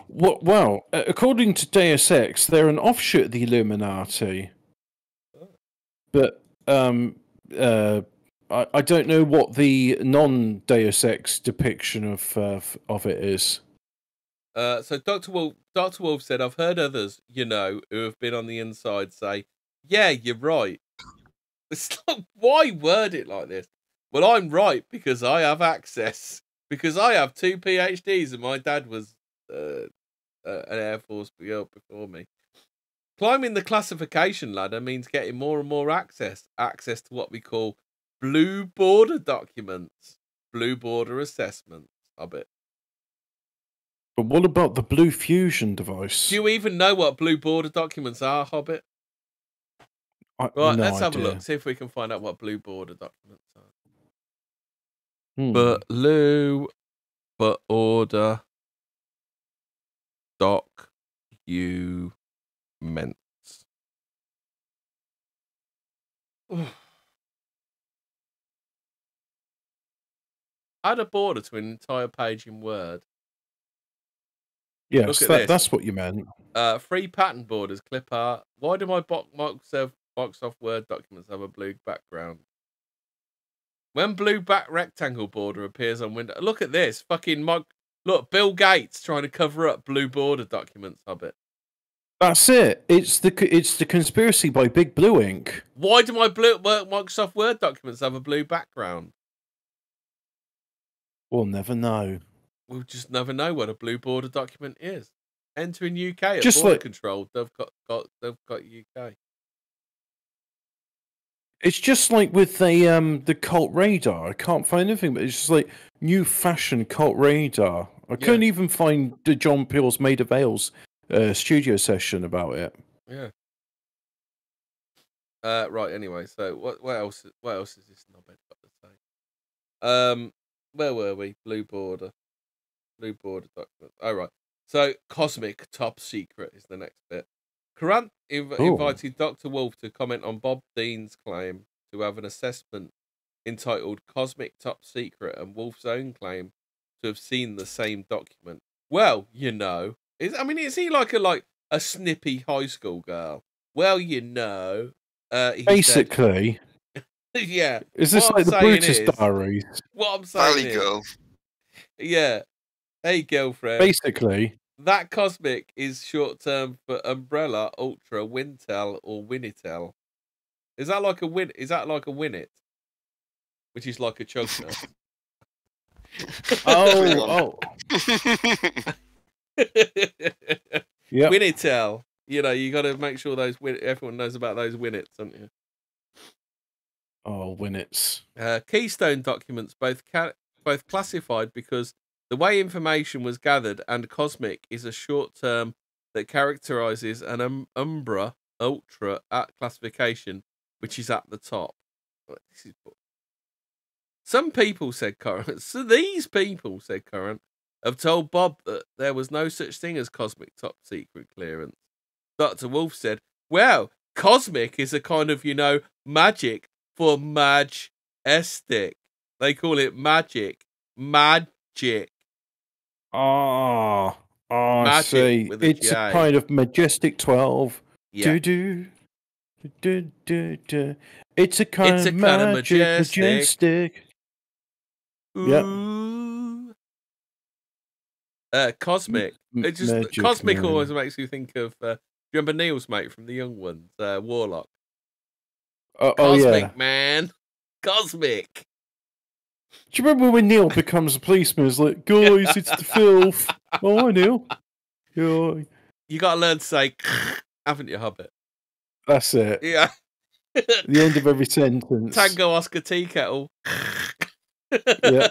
Well, according to Deus Ex, they're an offshoot of the Illuminati. But I don't know what the non-Deus Ex depiction of it is. So Dr. Wolf said, I've heard others, who have been on the inside say, yeah, you're right. It's like, why word it like this? Well, I'm right because I have access. Because I have 2 PhDs and my dad was an Air Force before me. Climbing the classification ladder means getting more and more access to what we call blue border documents, blue border assessments. Hobbit. But what about the Blue Fusion device? Do you even know what blue border documents are, Hobbit? Right, no let's have a idea. look. See if we can find out what blue border documents are. Hmm. Blue border documents. Add a border to an entire page in Word. Yes, Look at this. That's what you meant. Free pattern borders, clip art. Why do my Microsoft Word documents have a blue background? When blue back rectangle border appears on window, look at this. Look, Bill Gates trying to cover up blue border documents, Hobbit. That's it. It's the conspiracy by Big Blue Ink. Why do my Microsoft Word documents have a blue background? We'll never know. We'll just never know what a blue border document is. Entering UK at Just border like- control. They've got UK. It's just like with the cult radar. I can't find anything, but it's just like new fashion cult radar. I couldn't even find the John Peel's Made of Ales studio session about it. Yeah. Right. Anyway, so what else? What else is this knobhead got to say? Where were we? Blue border document. Oh, right. So cosmic top secret is the next bit. Currant invited Dr. Wolf to comment on Bob Dean's claim to have an assessment entitled Cosmic Top Secret and Wolf's own claim to have seen the same document. Well, is he like a snippy high school girl? Well, he Basically, said, yeah. Is this like the Brutus Diaries? What I'm saying Valley is, Girl. yeah. Hey, girlfriend. Basically, that cosmic is short term for umbrella, ultra, wintel, or winitel. Is that like a win? Is that like a winnet, which is like a chugger? oh. Yeah. Winitel. You got to make sure everyone knows about those winnets, don't you? Oh, winnets. Keystone documents both classified because the way information was gathered, and cosmic is a short term that characterizes an umbra ultra at classification, which is at the top. Some people, said Current, have told Bob that there was no such thing as cosmic top secret clearance. Dr. Wolf said, well, cosmic is a kind of, magic for majestic. They call it magic. Magic. I Magic see. with a It's J. a kind of majestic 12. Yeah. Do. It's a kind of majestic. Ooh. Cosmic. It just Magic, cosmic man. always makes you think of. Do you remember Neil's mate from The Young Ones, Warlock? Cosmic, man. Cosmic. Do you remember when Neil becomes a policeman? It's like, guys, it's the filth. Oh, hi, Neil. Yeah. You got to learn to say, haven't you, Hobbit? That's it. Yeah. The end of every sentence. Tango Oscar Tea Kettle. Yeah.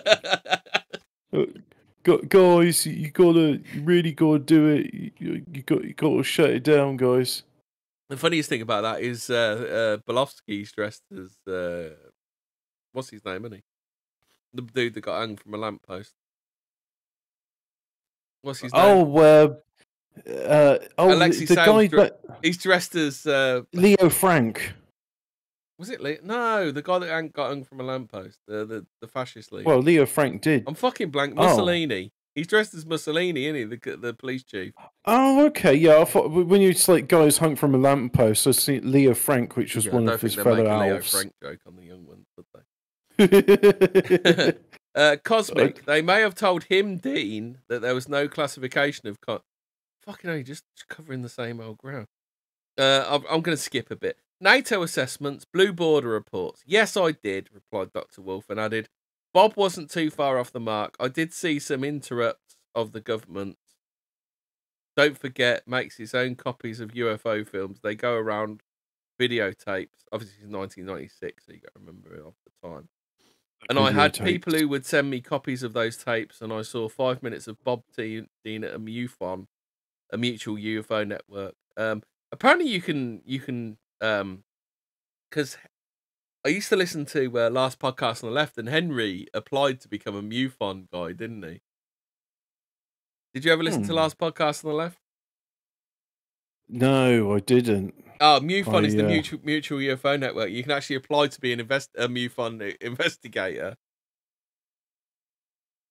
Guys, you really gotta do it. You gotta shut it down, guys. The funniest thing about that is Belofsky's dressed as what's his name, isn't he? The dude that got hung from a lamppost. What's his name? Alexei the guy that he's dressed as Leo Frank. Was it Leo? No, the guy that got hung from a lamppost. The fascist leader. Well, Leo Frank did. I'm fucking blank. Mussolini. He's dressed as Mussolini, isn't he? The police chief. Oh, okay. Yeah, I thought when you like guys hung from a lamppost, I see Leo Frank, which was one of his fellow a Leo elves. Frank joke on the young ones, would they? Cosmic. They may have told him, Dean, that there was no classification of fucking hell, just covering the same old ground. I'm going to skip a bit. NATO assessments, blue border reports. Yes, I did, replied Dr. Wolf, and added, Bob wasn't too far off the mark. I did see some interrupts of the government. Don't forget, makes his own copies of UFO films. They go around videotapes. Obviously, it's 1996, so you got to remember it off the time. And I had people who would send me copies of those tapes, and I saw 5 minutes of Bob Dean at a MUFON, a mutual UFO network. Apparently, you can, because I used to listen to Last Podcast on the Left, and Henry applied to become a MUFON guy, didn't he? Did you ever listen to Last Podcast on the Left? No, I didn't. Oh, MUFON is the mutual UFO network. You can actually apply to be a MUFON investigator.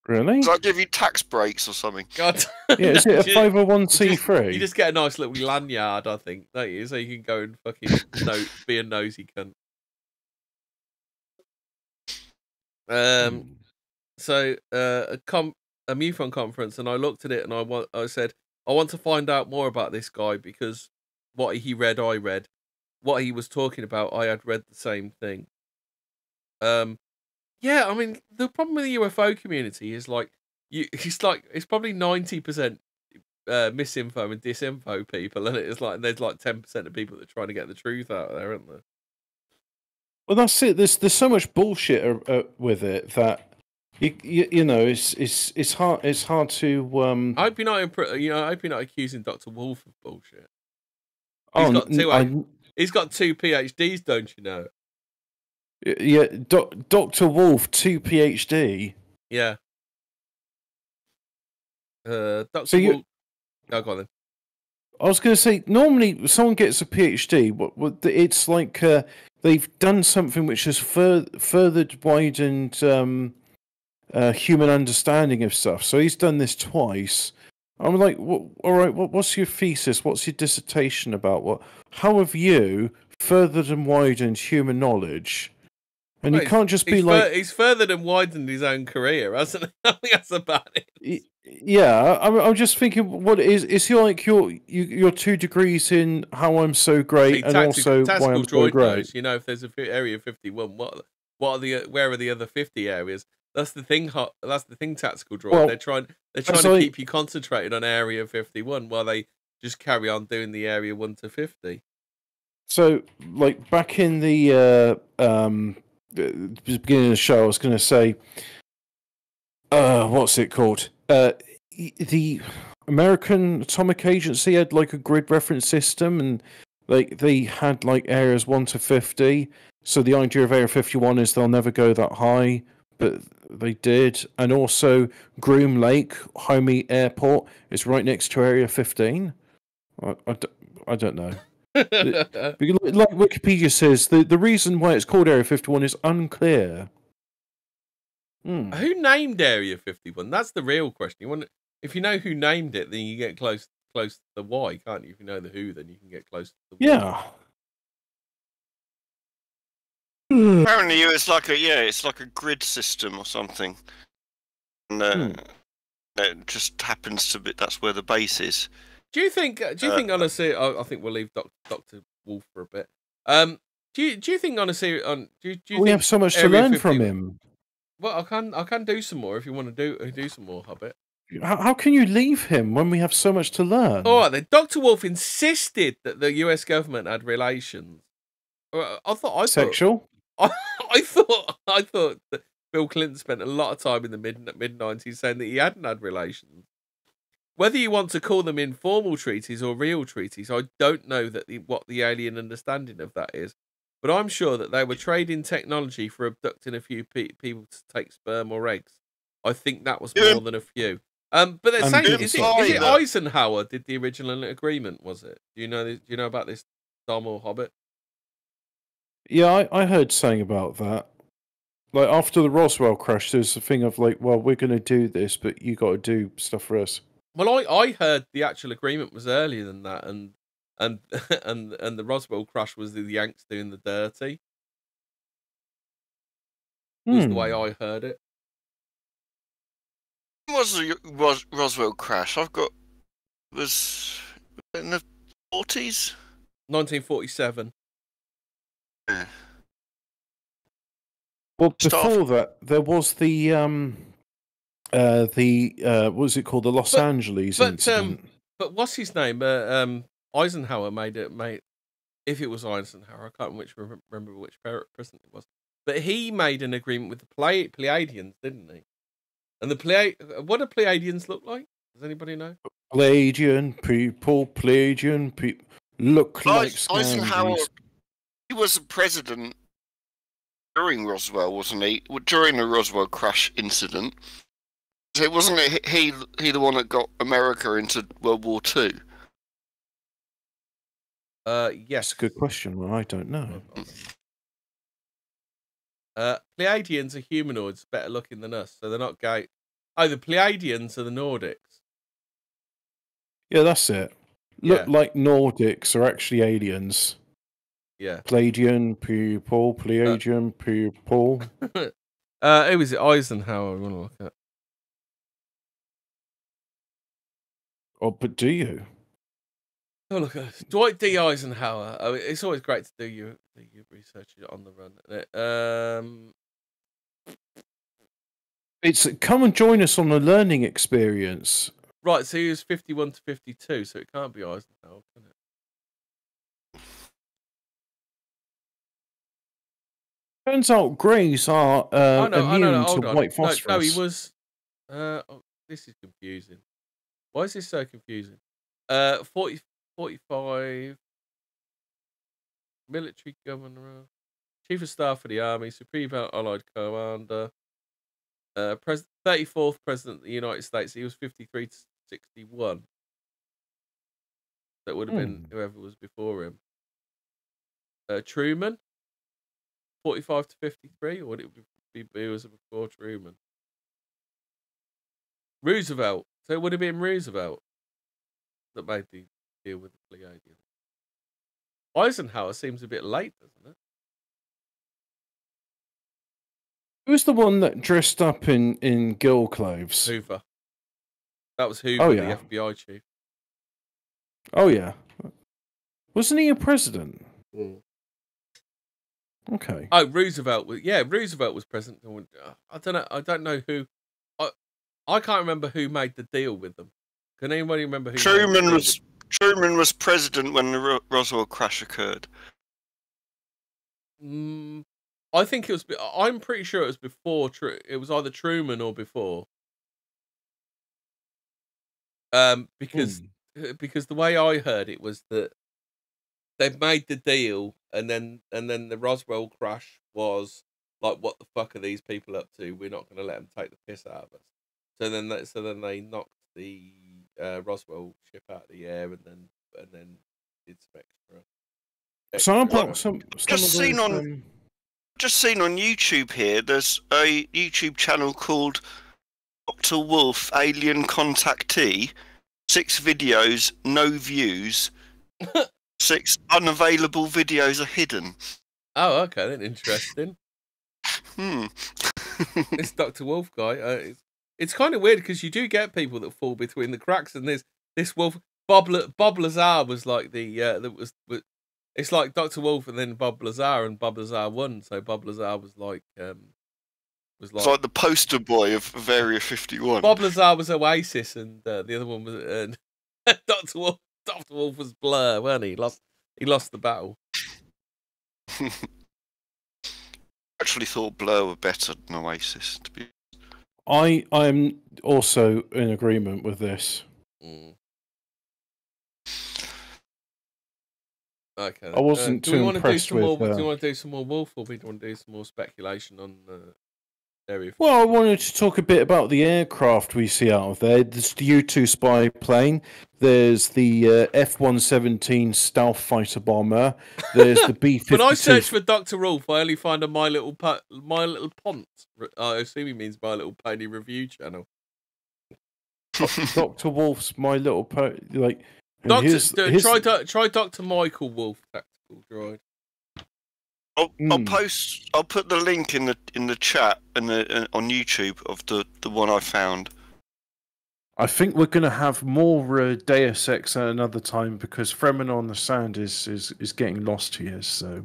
Really? Does that give you tax breaks or something? God. Yeah, is it a 501c3? You just get a nice little lanyard, I think, don't you? So you can go and fucking be a nosy cunt. So a MUFON conference, and I looked at it, and I said, I want to find out more about this guy, because what he read, I read. What he was talking about, I had read the same thing. Yeah, I mean, the problem with the UFO community is it's probably 90% misinfo and disinfo people, and it's like there's like 10% of people that are trying to get the truth out of there, aren't there? Well, that's it. There's so much bullshit with it that you know it's hard to. I hope you're not I hope you're not accusing Dr. Wolf of bullshit. He's got two PhDs, don't you know? Yeah, Dr. Wolf, 2 PhD. Yeah. Dr. Wolf. Oh, go on then. I was going to say, normally someone gets a PhD, but it's like they've done something which has furthered, widened human understanding of stuff. So he's done this twice. I'm like, all right, what's your thesis? What's your dissertation about? How have you furthered and widened human knowledge? And you can't just be like... He's furthered and widened his own career, hasn't he? I think that's about it. Yeah, I'm just thinking, what is your 2 degrees in how I'm so great, and also why I'm so great? Knows, you know, if there's a area 51, where are the other 50 areas? That's the thing. That's the thing. Tactical droid. Well, they're trying to keep you concentrated on area 51 while they just carry on doing the area 1 to 50. So, like back in the beginning of the show, I was going to say, what's it called? The American Atomic Agency had like a grid reference system, and like they had like areas 1 to 50. So the idea of Area 51 is they'll never go that high, but they did. And also Groom Lake, Homey Airport, is right next to Area 15. I don't know. Like Wikipedia says, the reason why it's called Area 51 is unclear. Who named Area 51? That's the real question. If you know who named it, then you get close to the why, can't you? If you know the who, then you can get close to the why. Yeah. Apparently, it's like a grid system or something, and it just happens to be that's where the base is. Do you think honestly? I think we'll leave Dr. Wolf for a bit. Do you think honestly? Do you we have so much to learn from him? Well, I can do some more if you want to do some more, Hobbit. How can you leave him when we have so much to learn? All right, then. Dr. Wolf insisted that the US government had relations. I thought sexual. I thought that Bill Clinton spent a lot of time in the mid 90s saying that he hadn't had relations. Whether you want to call them informal treaties or real treaties, I don't know what the alien understanding of that is. But I'm sure that they were trading technology for abducting a few people to take sperm or eggs. I think that was more than a few. But they're saying, is it Eisenhower did the original agreement? Was it? Do you know about this, Dom or Hobbit? Yeah, I heard something about that. Like after the Roswell crash, there's a thing of like, well, we're going to do this, but you got to do stuff for us. Well, I heard the actual agreement was earlier than that, and and the Roswell crash was the Yanks doing the dirty. Was the way I heard it. Was the Roswell crash? Was in the 40s? 1947. Yeah. Well, before that, there was the what was it called? The Los Angeles incident. But what's his name? Eisenhower made it. If it was Eisenhower, I can't remember which president it was. But he made an agreement with the Pleiadians, didn't he? And what do Pleiadians look like? Does anybody know? Pleiadian people look like Eisenhower. Scandis. He was the president during Roswell, wasn't he? During the Roswell crash incident. So wasn't it he the one that got America into World War II? Yes. That's a good question. Well, I don't know. Pleiadians are humanoids, better looking than us, so they're not gay. Oh, the Pleiadians are the Nordics. Yeah, that's it. Look like Nordics are actually aliens. Yeah. Pleiadian people. Who was it? Eisenhower. I want to look at. Oh, but do you? Oh, look at this. Dwight D. Eisenhower. Oh, it's always great to do your research on the run. It's come and join us on a learning experience. Right, so he was 51 to 52, so it can't be Eisenhower, can it? Turns out greys are immune to white phosphorus. No, he was. This is confusing. Why is this so confusing? 45. Military governor, chief of staff for the army, supreme allied commander, 34th president of the United States. He was 53 to 61. That would have been whoever was before him. Truman, 45 to 53, or would it be was before Truman? Roosevelt. So it would have been Roosevelt that made the deal with the Pleiadians. Eisenhower seems a bit late, doesn't it? Who's the one that dressed up in girl clothes? Hoover. That was Hoover, the FBI chief. Oh yeah. Wasn't he a president? Okay. Oh, Roosevelt was Roosevelt was president. I don't know who. I can't remember who made the deal with them. Can anybody remember who? Truman was president when the Roswell crash occurred. I think it was. I'm pretty sure it was before. It was either Truman or before. Because the way I heard it was that they made the deal, and then the Roswell crash was like, what the fuck are these people up to? We're not going to let them take the piss out of us. So then they knocked the Roswell ship out of the air, and then did some extra. So about just seen on YouTube here. There's a YouTube channel called Dr. Wolf Alien Contactee. 6 videos, no views. 6 unavailable videos are hidden. Oh, okay, then interesting. This Dr. Wolf guy. It's kind of weird because you do get people that fall between the cracks, and there's this Wolf. Bob Lazar was like it's like Dr. Wolf and then Bob Lazar, and Bob Lazar won, so Bob Lazar was like it's like the poster boy of Area 51. Bob Lazar was Oasis, and the other one was Dr. Wolf. Dr. Wolf was Blur, weren't he? He lost the battle. Actually thought Blur were better than Oasis, to be. I'm also in agreement with this. Okay. I wasn't too impressed with. Do you want to do some more Wolf, or do you want to do some more speculation on Area 51. Well, I wanted to talk a bit about the aircraft we see out of there. There's the U-2 spy plane. There's the F-117 stealth fighter bomber. There's the B-52. When I search for Dr. Rolf, I only find a My Little Pont. I assume he means My Little Pony review channel. Dr. Wolf's My Little Pony. Like, try Dr. Michael Wolf tactical droid. I'll put the link in the chat and on YouTube of the one I found. I think we're going to have more Deus Ex at another time because Fremen on the Sand is getting lost here. So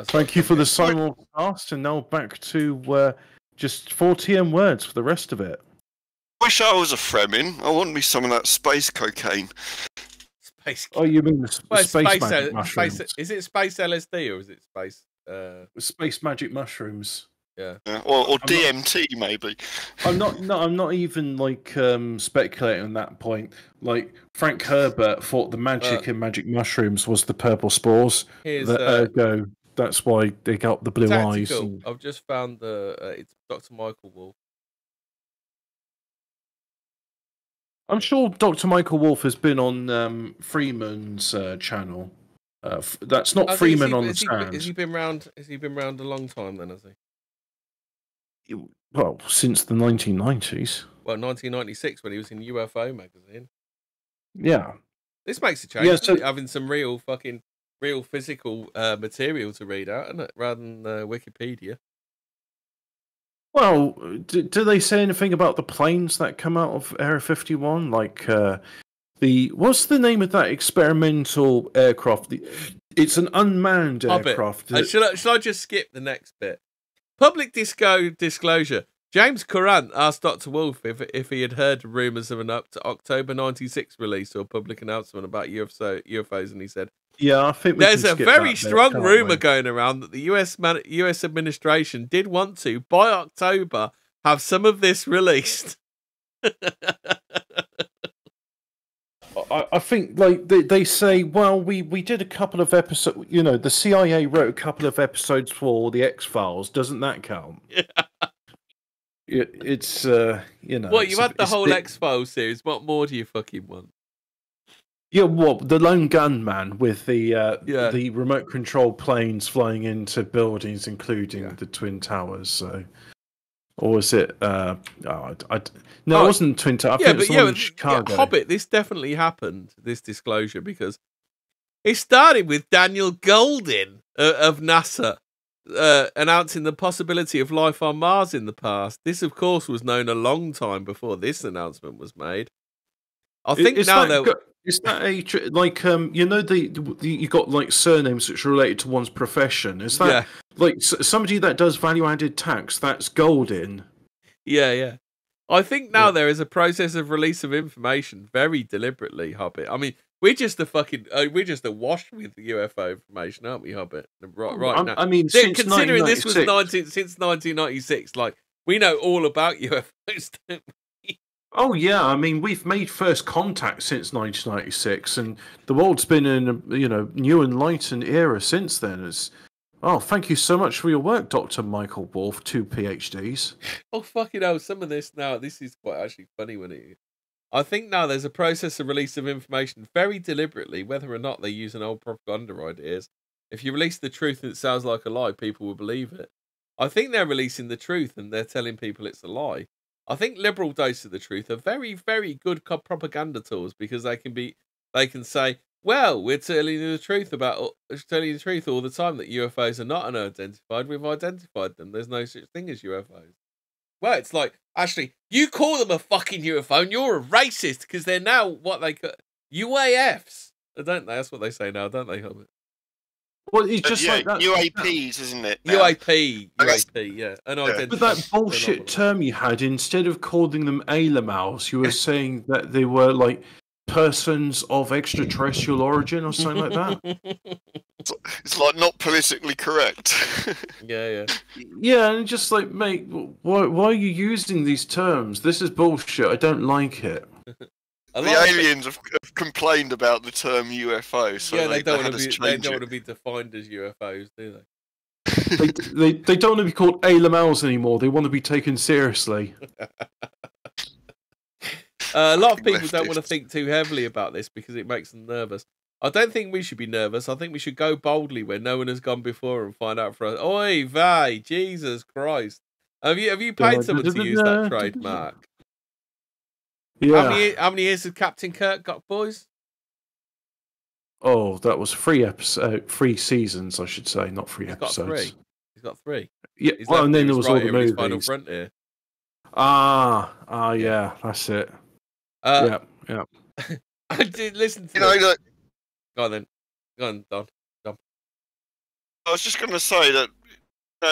thank you for the simulcast, and now back to just 40 words for the rest of it. Wish I was a Fremen. I want me some of that space cocaine. Space. Oh, you mean the space magic mushrooms? Is it space LSD or is it space? Space magic mushrooms. Yeah. Or DMT maybe. I'm not even like speculating on that point. Like Frank Herbert thought the magic in magic mushrooms was the purple spores. Ergo, that's why they got the blue eyes. I've just found it's Dr. Michael Wolf. I'm sure Dr. Michael Wolf has been on Freeman's channel. That's not Freeman on the Sand. Has he been round? Has he been round a long time then? Has he? Well, since the 1990s. Well, 1996 when he was in UFO magazine. Yeah. This makes a change. Yeah, so having some real physical material to read out, isn't it? Rather than Wikipedia. Well, do they say anything about the planes that come out of Area 51? Like what's the name of that experimental aircraft? It's an unmanned aircraft. Shall I just skip the next bit? Public disclosure. James Courant asked Dr. Wolf if he had heard rumours of an October 96 release or public announcement about UFOs, and he said, "Yeah, I think there's a very strong rumour going around that the US administration did want to, by October, have some of this released." I think like they say, well, we did a couple of episodes. You know, the CIA wrote a couple of episodes for the X-Files. Doesn't that count? Yeah. It's you know. What, you had the whole X-Files series? What more do you fucking want? Yeah, what, the lone gunman with the remote control planes flying into buildings, including the Twin Towers. So, or was it? No, it wasn't Twin Towers. I think it was the one in Chicago. Hobbit. This definitely happened. This disclosure because it started with Daniel Goldin of NASA. Announcing the possibility of life on Mars in the past. This, of course, was known a long time before this announcement was made. I think is that like you know you got like surnames which are related to one's profession? Is that like somebody that does value added tax? That's Goldin. Yeah. I think now there is a process of release of information very deliberately, Hobbit. I mean, we're just awash with UFO information, aren't we, Hobbit? Right now. I mean, considering this was since 1996, like we know all about UFOs, don't we? Oh yeah, I mean we've made first contact since 1996, and the world's been in a new enlightened era since then. Thank you so much for your work, Dr. Michael Wolf, 2 PhDs. Oh fucking hell! Some of this now, this is quite actually funny I think now there's a process of release of information very deliberately, whether or not they use an old propaganda ideas. If you release the truth and it sounds like a lie, people will believe it. I think they're releasing the truth and they're telling people it's a lie. I think liberal doses of the truth are very, very good propaganda tools because they can say, well, we're telling you the truth all the time that UFOs are not unidentified. We've identified them. There's no such thing as UFOs. Well, it's like, actually, you call them a fucking UFO and you're a racist because they're now what they call UAFs. Don't they? That's what they say now, don't they, Hobbit? Well, it's just like that. UAPs, isn't it? Now? UAP, yeah. But that bullshit term you had, instead of calling them ALAMALs, you were saying that they were like persons of extraterrestrial origin or something like that. It's like not politically correct. Yeah, and just like, mate, why are you using these terms? This is bullshit. I don't like it. The aliens have complained about the term UFO, so they don't want to be defined as UFOs, do they? They don't want to be called A-Lamels anymore. They want to be taken seriously. A lot of people don't want to think too heavily about this because it makes them nervous. I don't think we should be nervous. I think we should go boldly where no one has gone before and find out for us. Oi, vey, Jesus Christ! Have you paid someone to use that trademark? Yeah. How many years has Captain Kirk got, boys? Oh, that was 3 seasons, I should say, not 3 episodes. He's got 3. Yeah. He's well, and then there was all the movies. Final Frontier. Yeah, that's it. Yeah. I did listen to. Look. Go on then. Go on, Don. I was just going to say that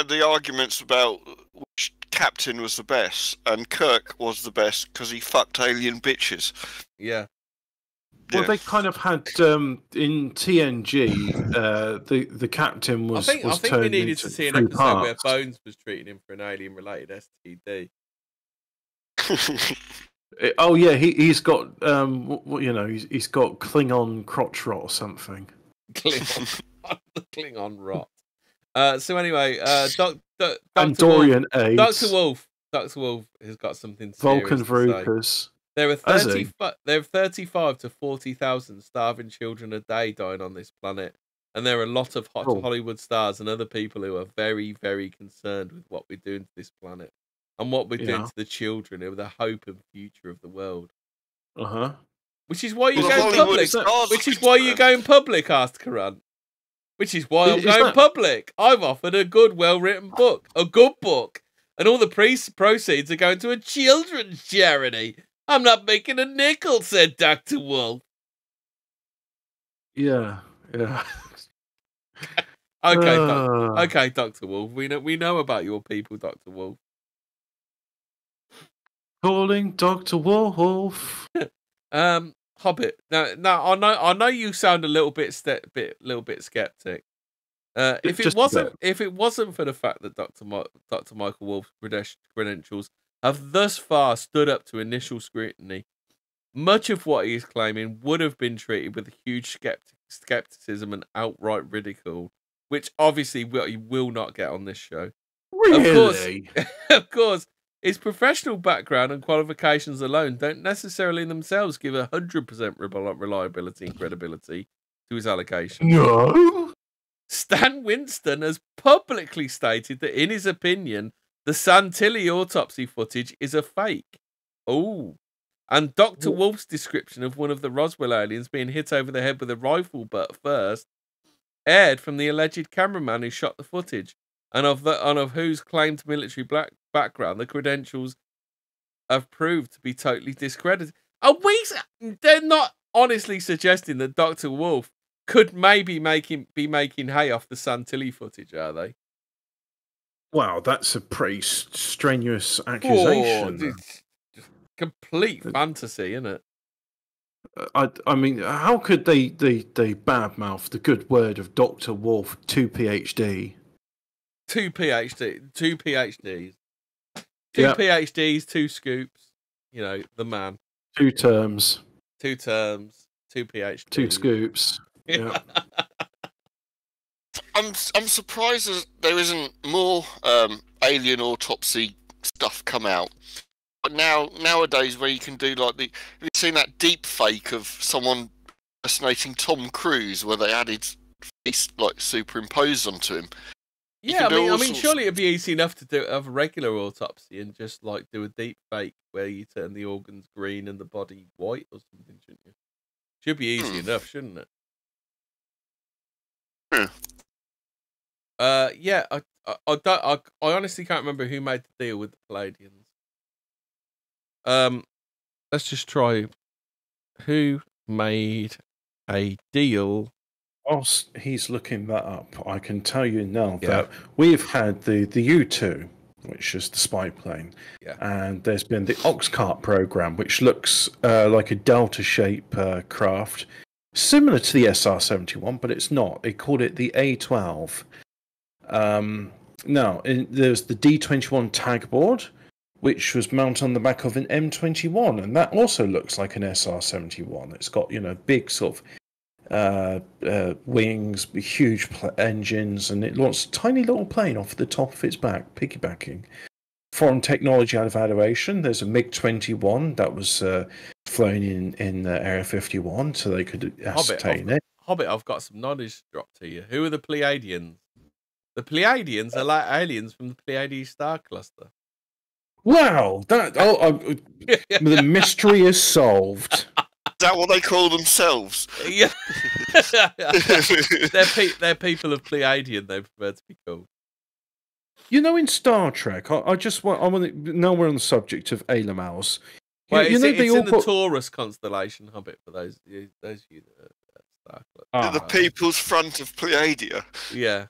the arguments about which captain was the best, and Kirk was the best because he fucked alien bitches. Yeah. Well, they kind of had in TNG. The captain was. I think we needed to see an episode where Bones was treating him for an alien-related STD. Oh yeah, he's got he's got Klingon crotch rot or something. Klingon rot. So anyway, Andorian AIDS. Dr. Wolf has got something serious Vulcan to Vrukas. say. There are 35 to 40,000 starving children a day dying on this planet, and there are a lot of Hollywood stars and other people who are very, very concerned with what we're doing to this planet and what we're doing to the children who are the hope and future of the world. Which is why you're going public. Which is why you're going public, asked Karan. Which is why I'm going public. I've offered a good, well-written book, a good book, and all the proceeds are going to a children's charity. I'm not making a nickel, said Dr. Wolf. Yeah. Okay, Dr. Wolf. We know about your people, Dr. Wolf. Calling Dr. Wolf. Hobbit. Now I know you sound a little bit skeptic. If it wasn't for the fact that Dr. Michael Wolf's credentials have thus far stood up to initial scrutiny, much of what he is claiming would have been treated with huge skepticism and outright ridicule, which obviously we will not get on this show. Really? Of course, his professional background and qualifications alone don't necessarily themselves give 100% reliability and credibility to his allegations. No. Stan Winston has publicly stated that, in his opinion, the Santilli autopsy footage is a fake. Oh. And Dr. Wolf's description of one of the Roswell aliens being hit over the head with a rifle butt first aired from the alleged cameraman who shot the footage, and of whose claimed military background the credentials have proved to be totally discredited. They're not honestly suggesting that Dr. Wolf could maybe be making hay off the Santilli footage, are they? Wow, that's a pretty strenuous accusation. Complete fantasy, isn't it? I mean, how could they badmouth the good word of Dr. Wolf, 2 PhD? 2 PhDs. 2 PhDs, 2 scoops. You know, the man. 2 terms. 2 terms. 2 PhDs. 2 scoops. Yeah. I'm surprised that there isn't more alien autopsy stuff come out. But nowadays, where you can do have you seen that deep fake of someone impersonating Tom Cruise, where they added face superimposed onto him? Yeah, I mean, surely it'd be easy enough to have a regular autopsy and just do a deep fake where you turn the organs green and the body white or something, shouldn't you? Should be easy enough, shouldn't it? Yeah, I honestly can't remember who made the deal with the Palladians. Let's just try. Who made a deal? Whilst he's looking that up, I can tell you now that we've had the U2, which is the spy plane, and there's been the Oxcart program, which looks like a delta-shape craft, similar to the SR-71, but it's not. They called it the A-12. Now, there's the D-21 tag board, which was mounted on the back of an M21, and that also looks like an SR-71. It's got, big sort of wings, huge engines, and it launches a tiny little plane off the top of its back, piggybacking. Foreign technology out of adoration. There's a MiG-21 that was flown in Area 51, so they could ascertain it. Hobbit, I've got some knowledge to drop to you. Who are the Pleiadians? The Pleiadians are like aliens from the Pleiades star cluster. Wow, the mystery is solved. Is that what they call themselves? Yeah, they're people of Pleiadian. They prefer to be called. You know, in Star Trek, I want to. Now we're on the subject of Alamals. Well, it's in the Taurus constellation, Hobbit. For those you that Star Club. The People's Front of Pleiadia. Yeah.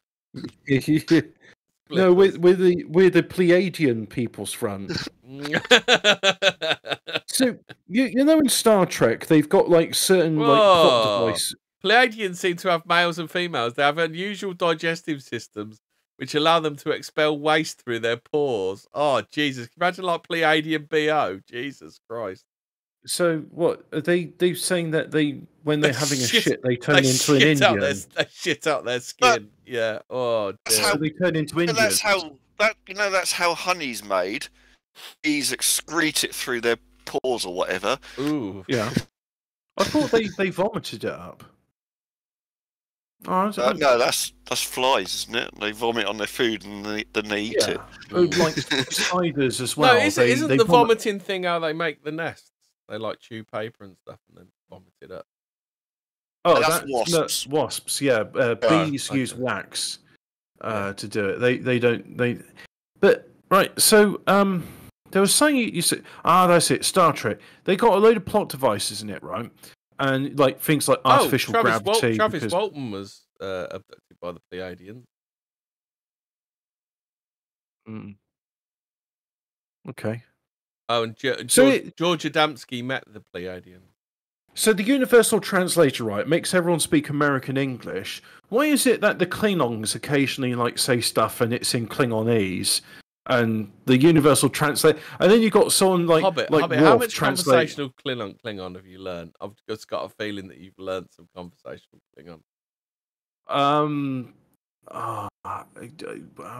No, we're the Pleiadian People's Front. So you know, in Star Trek, they've got like certain like plot devices. Pleiadians seem to have males and females. They have unusual digestive systems which allow them to expel waste through their pores. Oh, Jesus. Can you imagine like Pleiadian BO? Jesus Christ. So what are they saying that when they're having a shit, they turn into an Indian? They shit out their skin. Yeah. Oh, dear. So they turn into Indians. That's how honey's made. Bees excrete it through their pores or whatever. Ooh. Yeah. I thought they vomited it up. Oh, no, that's flies, isn't it? They vomit on their food and then they eat it. Like spiders as well. No, isn't the vomiting thing how they make the nests? They like chew paper and stuff and then vomit it up. Oh, that's wasps. No, wasps, yeah. Bees use wax to do it. They don't. But right, so there was something you said. That's it. Star Trek. They got a load of plot devices in it, right? And like things like artificial gravity. Travis Walton was abducted by the Pleiadians. Okay. Oh, and George Adamski met the Pleiadians. So the Universal Translator, right, makes everyone speak American English. Why is it that the Klingons occasionally like say stuff and it's in Klingonese, and the Universal Translator, and then you got someone like Hobbit, how much conversational Klingon have you learned? I've just got a feeling that you've learned some conversational Klingon. How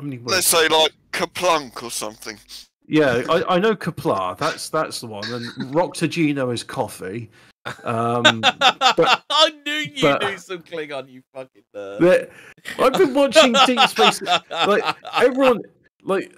many words? Let's say like Kaplunk or something. Yeah, I know Kapla. That's the one. And Roctagino is coffee. I knew you knew some Klingon, you fucking nerd. I've been watching Deep Space. Like everyone, like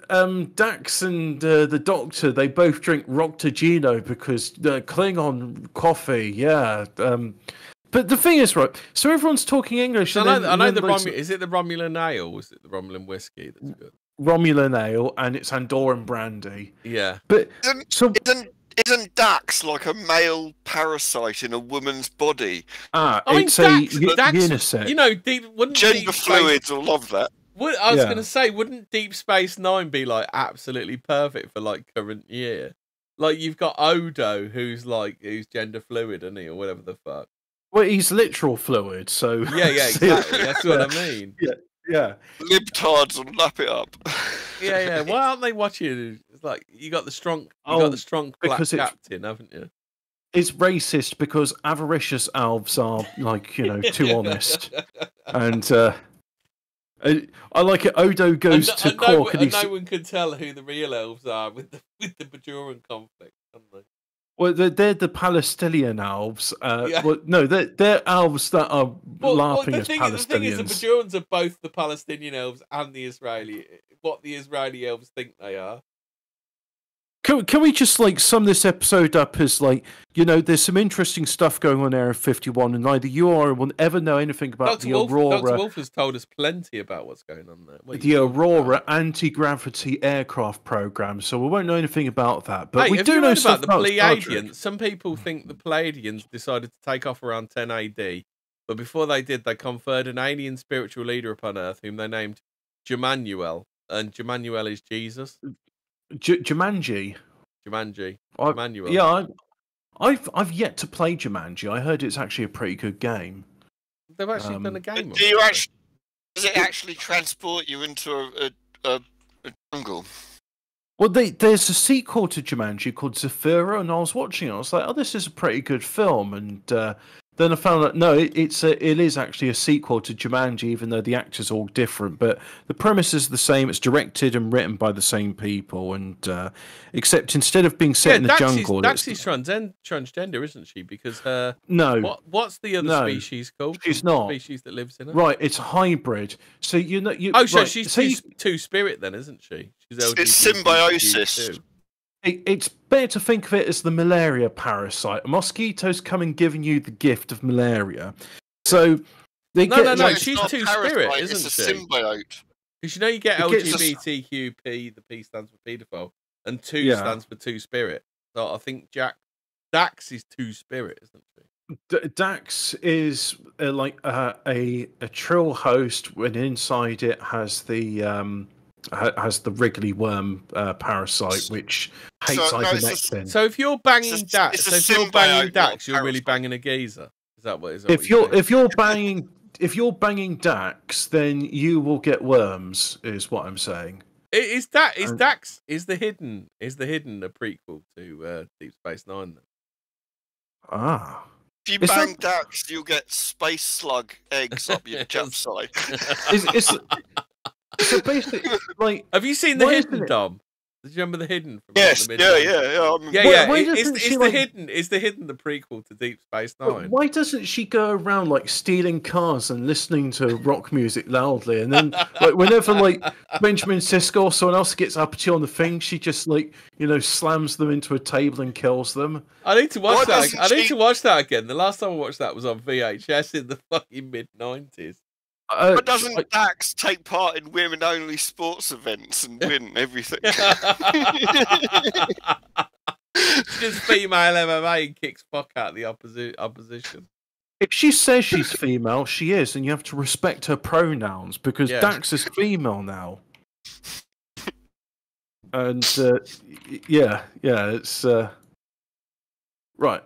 Dax and the Doctor, they both drink Roctagino because Klingon coffee. Yeah. But the thing is, right? So everyone's talking English. I know is it the Romulan ale? Or is it the Romulan whiskey that's good? Romulan ale, and it's Andorran brandy. Yeah. But isn't Dax like a male parasite in a woman's body? It's a unisex. You know, gender fluids will love that. I was going to say, wouldn't Deep Space Nine be like absolutely perfect for like current year? Like you've got Odo, who's gender fluid, isn't he, or whatever the fuck. Well, he's literal fluid, so yeah, exactly. That's what I mean. Yeah. Libtards will lap it up. Yeah. Why aren't they watching? It's like you got the strong black captain, haven't you? It's racist because avaricious elves are too honest, and I like it. Odo goes to Cork, and no one can tell who the real elves are with the Bajoran conflict, can they? Well, they're the Palestinian elves. Well, no, they're elves that are laughing as Palestinians. The thing is, the Bajorans are both the Palestinian elves and the Israeli. What the Israeli elves think they are. Can we just sum this episode up as there's some interesting stuff going on in Area 51, and neither you or I will ever know anything about the Aurora. Dr. Wolf has told us plenty about what's going on there. The Aurora anti-gravity aircraft program, so we won't know anything about that. But we do know stuff about the Pleiadians. Some people think the Pleiadians decided to take off around 10 AD, but before they did, they conferred an alien spiritual leader upon Earth, whom they named Jumanuel, and Jumanuel is Jesus. Jumanji. Jumanuel. Yeah, I've yet to play Jumanji. I heard it's actually a pretty good game. They've actually done a game. Does it actually transport you into a jungle? Well, there's a sequel to Jumanji called Zafira, and I was watching it. I was like, oh, this is a pretty good film. And then I found out no, it is actually a sequel to Jumanji, even though the actors are all different. But the premise is the same. It's directed and written by the same people, and except instead of being set in the jungle, Daxy's transgender, isn't she? Because no, what's the other species called? She's not. The species that lives in her. Right, it's hybrid. So she's two spirit then, isn't she? It's symbiosis. It's better to think of it as the malaria parasite. A mosquito's come and given you the gift of malaria. So they no, she's two spirit, isn't she? It's a symbiote. Because you get LGBTQP, the P stands for paedophile, and two stands for two spirit. So I think Dax is two spirit, isn't she? Dax is like a trill host when inside it has the wriggly worm parasite, which hates ivermectin. So if you're banging Dax, you're really banging a geezer. Is that what? If you're banging Dax, then you will get worms. Is what I'm saying. Is the hidden a prequel to Deep Space Nine? Then? Ah. If you bang Dax, you'll get space slug eggs up your chap's side. So basically, like, have you seen the Hidden, Dom? Did you remember the Hidden? From yes, the yeah. Is the Hidden the prequel to Deep Space Nine? Why doesn't she go around like stealing cars and listening to rock music loudly, and then like whenever like Benjamin Sisko or someone else gets up to you on the thing, she just like slams them into a table and kills them? I need to watch that. I need to watch that again. The last time I watched that was on VHS in the fucking mid-90s. But doesn't Dax take part in women-only sports events and win everything? It's just female MMA and kicks fuck out the opposition. If she says she's female, she is, and you have to respect her pronouns because Dax is female now. And it's right.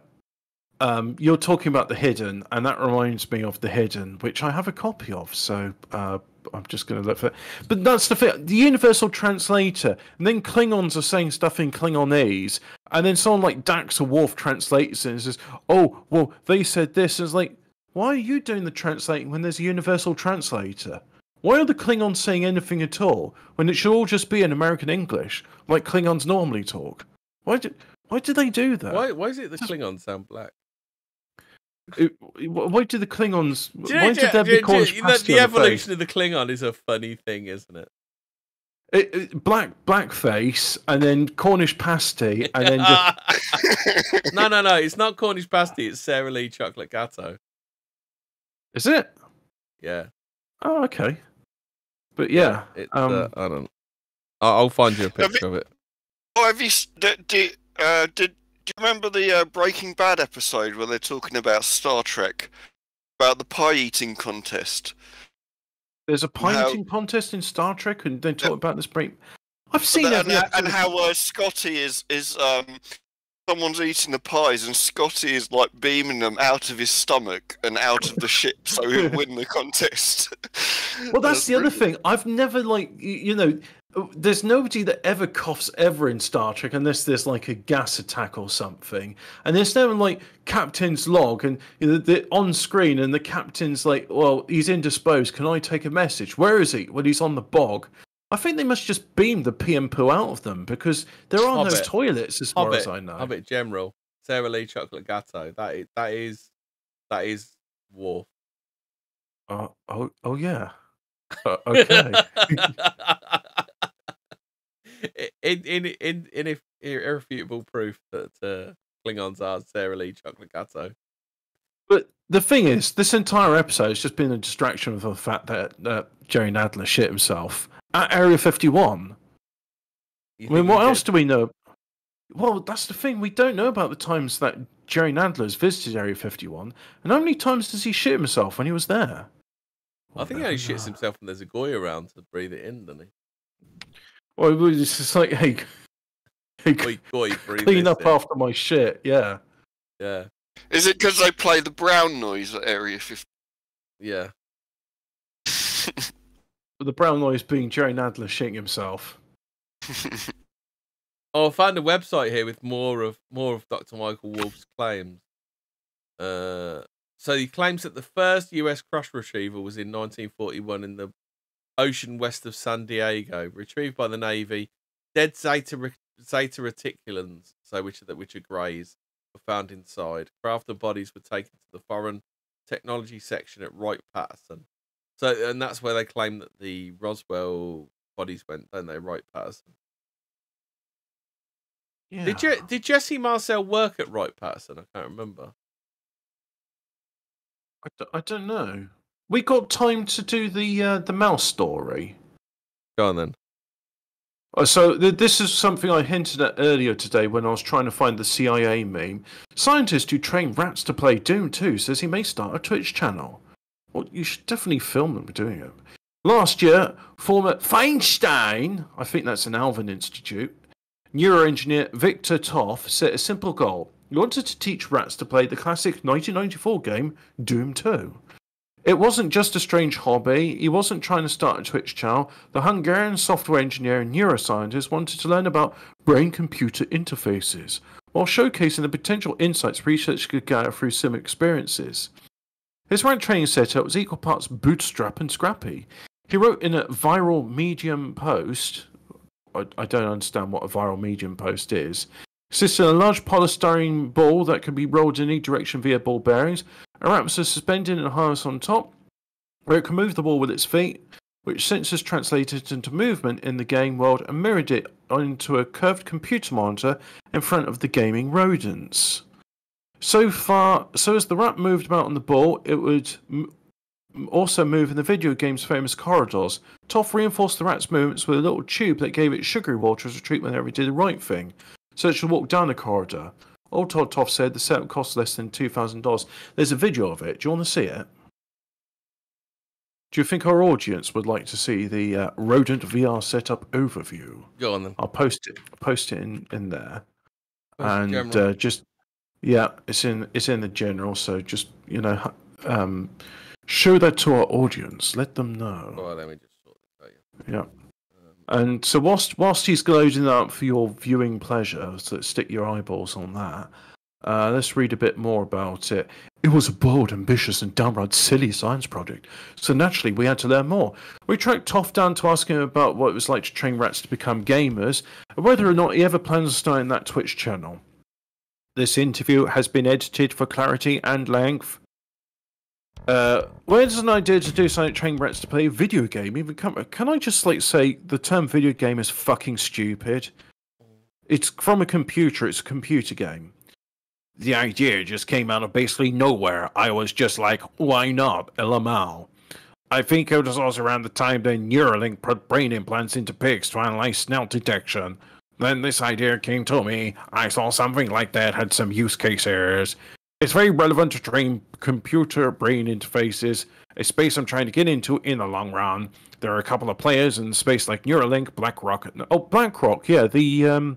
You're talking about the Hidden, and that reminds me of the Hidden, which I have a copy of. So I'm just going to look for it. But that's the thing. The universal translator, and then Klingons are saying stuff in Klingonese, and then someone like Dax or Worf translates it and says, "Oh, well, they said this." And it's like, why are you doing the translating when there's a universal translator? Why are the Klingons saying anything at all when it should all just be in American English, like Klingons normally talk? Why do they do that? Why is it the Klingons sound black? Why do the Klingons? Why did there be Cornish pasty? The evolution of the Klingon is a funny thing, isn't it? Black face, and then Cornish pasty, and then just no. It's not Cornish pasty. It's Sara Lee chocolate gatto. Is it? Yeah. Oh, okay. But yeah, I don't. I'll find you a picture of it. Oh, have you? Do you remember the Breaking Bad episode where they're talking about Star Trek, about the pie eating contest? There's a pie eating contest in Star Trek, and they talk about this break. I've seen every episode. And how Scotty is someone's eating the pies, and Scotty is like beaming them out of his stomach and out of the ship, so he'll win the contest. Well, that's the other thing. I've never there's nobody that ever coughs ever in Star Trek unless there's like a gas attack or something. And there's never like captain's log and they're on screen and the captain's like, well, he's indisposed. Can I take a message? Where is he? Well, he's on the bog. I think they must just beam the pee and poo out of them because there are no toilets as far as I know. Hobbit General, Sara Lee chocolate gatto. That is Worf. Oh yeah. Okay. in irrefutable proof that Klingons are Sara Lee chocolate gatto. But the thing is, this entire episode has just been a distraction of the fact that Jerry Nadler shit himself at Area 51. I mean, what else do we know? Well, that's the thing. We don't know about the times that Jerry Nadler has visited Area 51, and how many times does he shit himself when he was there? I think he only shits himself when there's a goy around to breathe it in, doesn't he? Well, it's just like, hey, goy, clean up after my shit, yeah. Yeah. Is it because they play the brown noise at Area 50? Yeah. The brown noise being Jerry Nadler shitting himself. I found a website here with more of Dr. Michael Wolff's claims. So he claims that the first US crush retrieval was in 1941 in the ocean west of San Diego, retrieved by the Navy. Dead zeta reticulans, so which are greys, were found inside. Craft and bodies were taken to the foreign technology section at Wright-Patterson. So, and that's where they claim that the Roswell bodies went, don't they? Wright-Patterson. Yeah. Did Jesse Marcel work at Wright-Patterson? I can't remember. I don't know. We got time to do the mouse story. Go on then. So this is something I hinted at earlier today when I was trying to find the CIA meme. Scientist who trained rats to play Doom 2 says he may start a Twitch channel. Well, you should definitely film them doing it. Last year, former Feinstein, I think that's an Alvin Institute, neuroengineer Victor Toff set a simple goal. He wanted to teach rats to play the classic 1994 game Doom 2. It wasn't just a strange hobby. He wasn't trying to start a Twitch channel. The Hungarian software engineer and neuroscientist wanted to learn about brain-computer interfaces, while showcasing the potential insights research could gather through similar experiences. His rat training setup was equal parts bootstrap and scrappy. He wrote in a viral medium post, I don't understand what a viral medium post is, consists of a large polystyrene ball that can be rolled in any direction via ball bearings. A rat was suspended in a harness on top, where it can move the ball with its feet, which sensors translated into movement in the game world and mirrored it onto a curved computer monitor in front of the gaming rodents. So as the rat moved about on the ball, it would also move in the video game's famous corridors. Toff reinforced the rat's movements with a little tube that gave it sugary water as a treatment whenever it did the right thing, so it should walk down the corridor. All told, Toff said the setup cost less than $2,000. There's a video of it. Do you want to see it? Do you think our audience would like to see the rodent VR setup overview? Go on then. I'll post it in there. Post And the it's in the general. So just show that to our audience. Let them know. All right, let me just sort this out. Yeah. And so whilst he's loading that up for your viewing pleasure, so stick your eyeballs on that, let's read a bit more about it. It was a bold, ambitious, and downright silly science project, so naturally we had to learn more. We tracked Toff down to ask him about what it was like to train rats to become gamers, and whether or not he ever plans on starting that Twitch channel. This interview has been edited for clarity and length. Where does an idea to do something training rats to play a video game even come? Can I just say the term video game is fucking stupid? It's from a computer. It's a computer game. The idea just came out of basically nowhere. I was just like, why not? LMAO. I think it was also around the time that Neuralink put brain implants into pigs to analyze snout detection. Then this idea came to me. I saw something like that had some use case errors. It's very relevant to train computer-brain interfaces, a space I'm trying to get into in the long run. There are a couple of players in space like Neuralink, BlackRock. Oh, BlackRock, yeah, the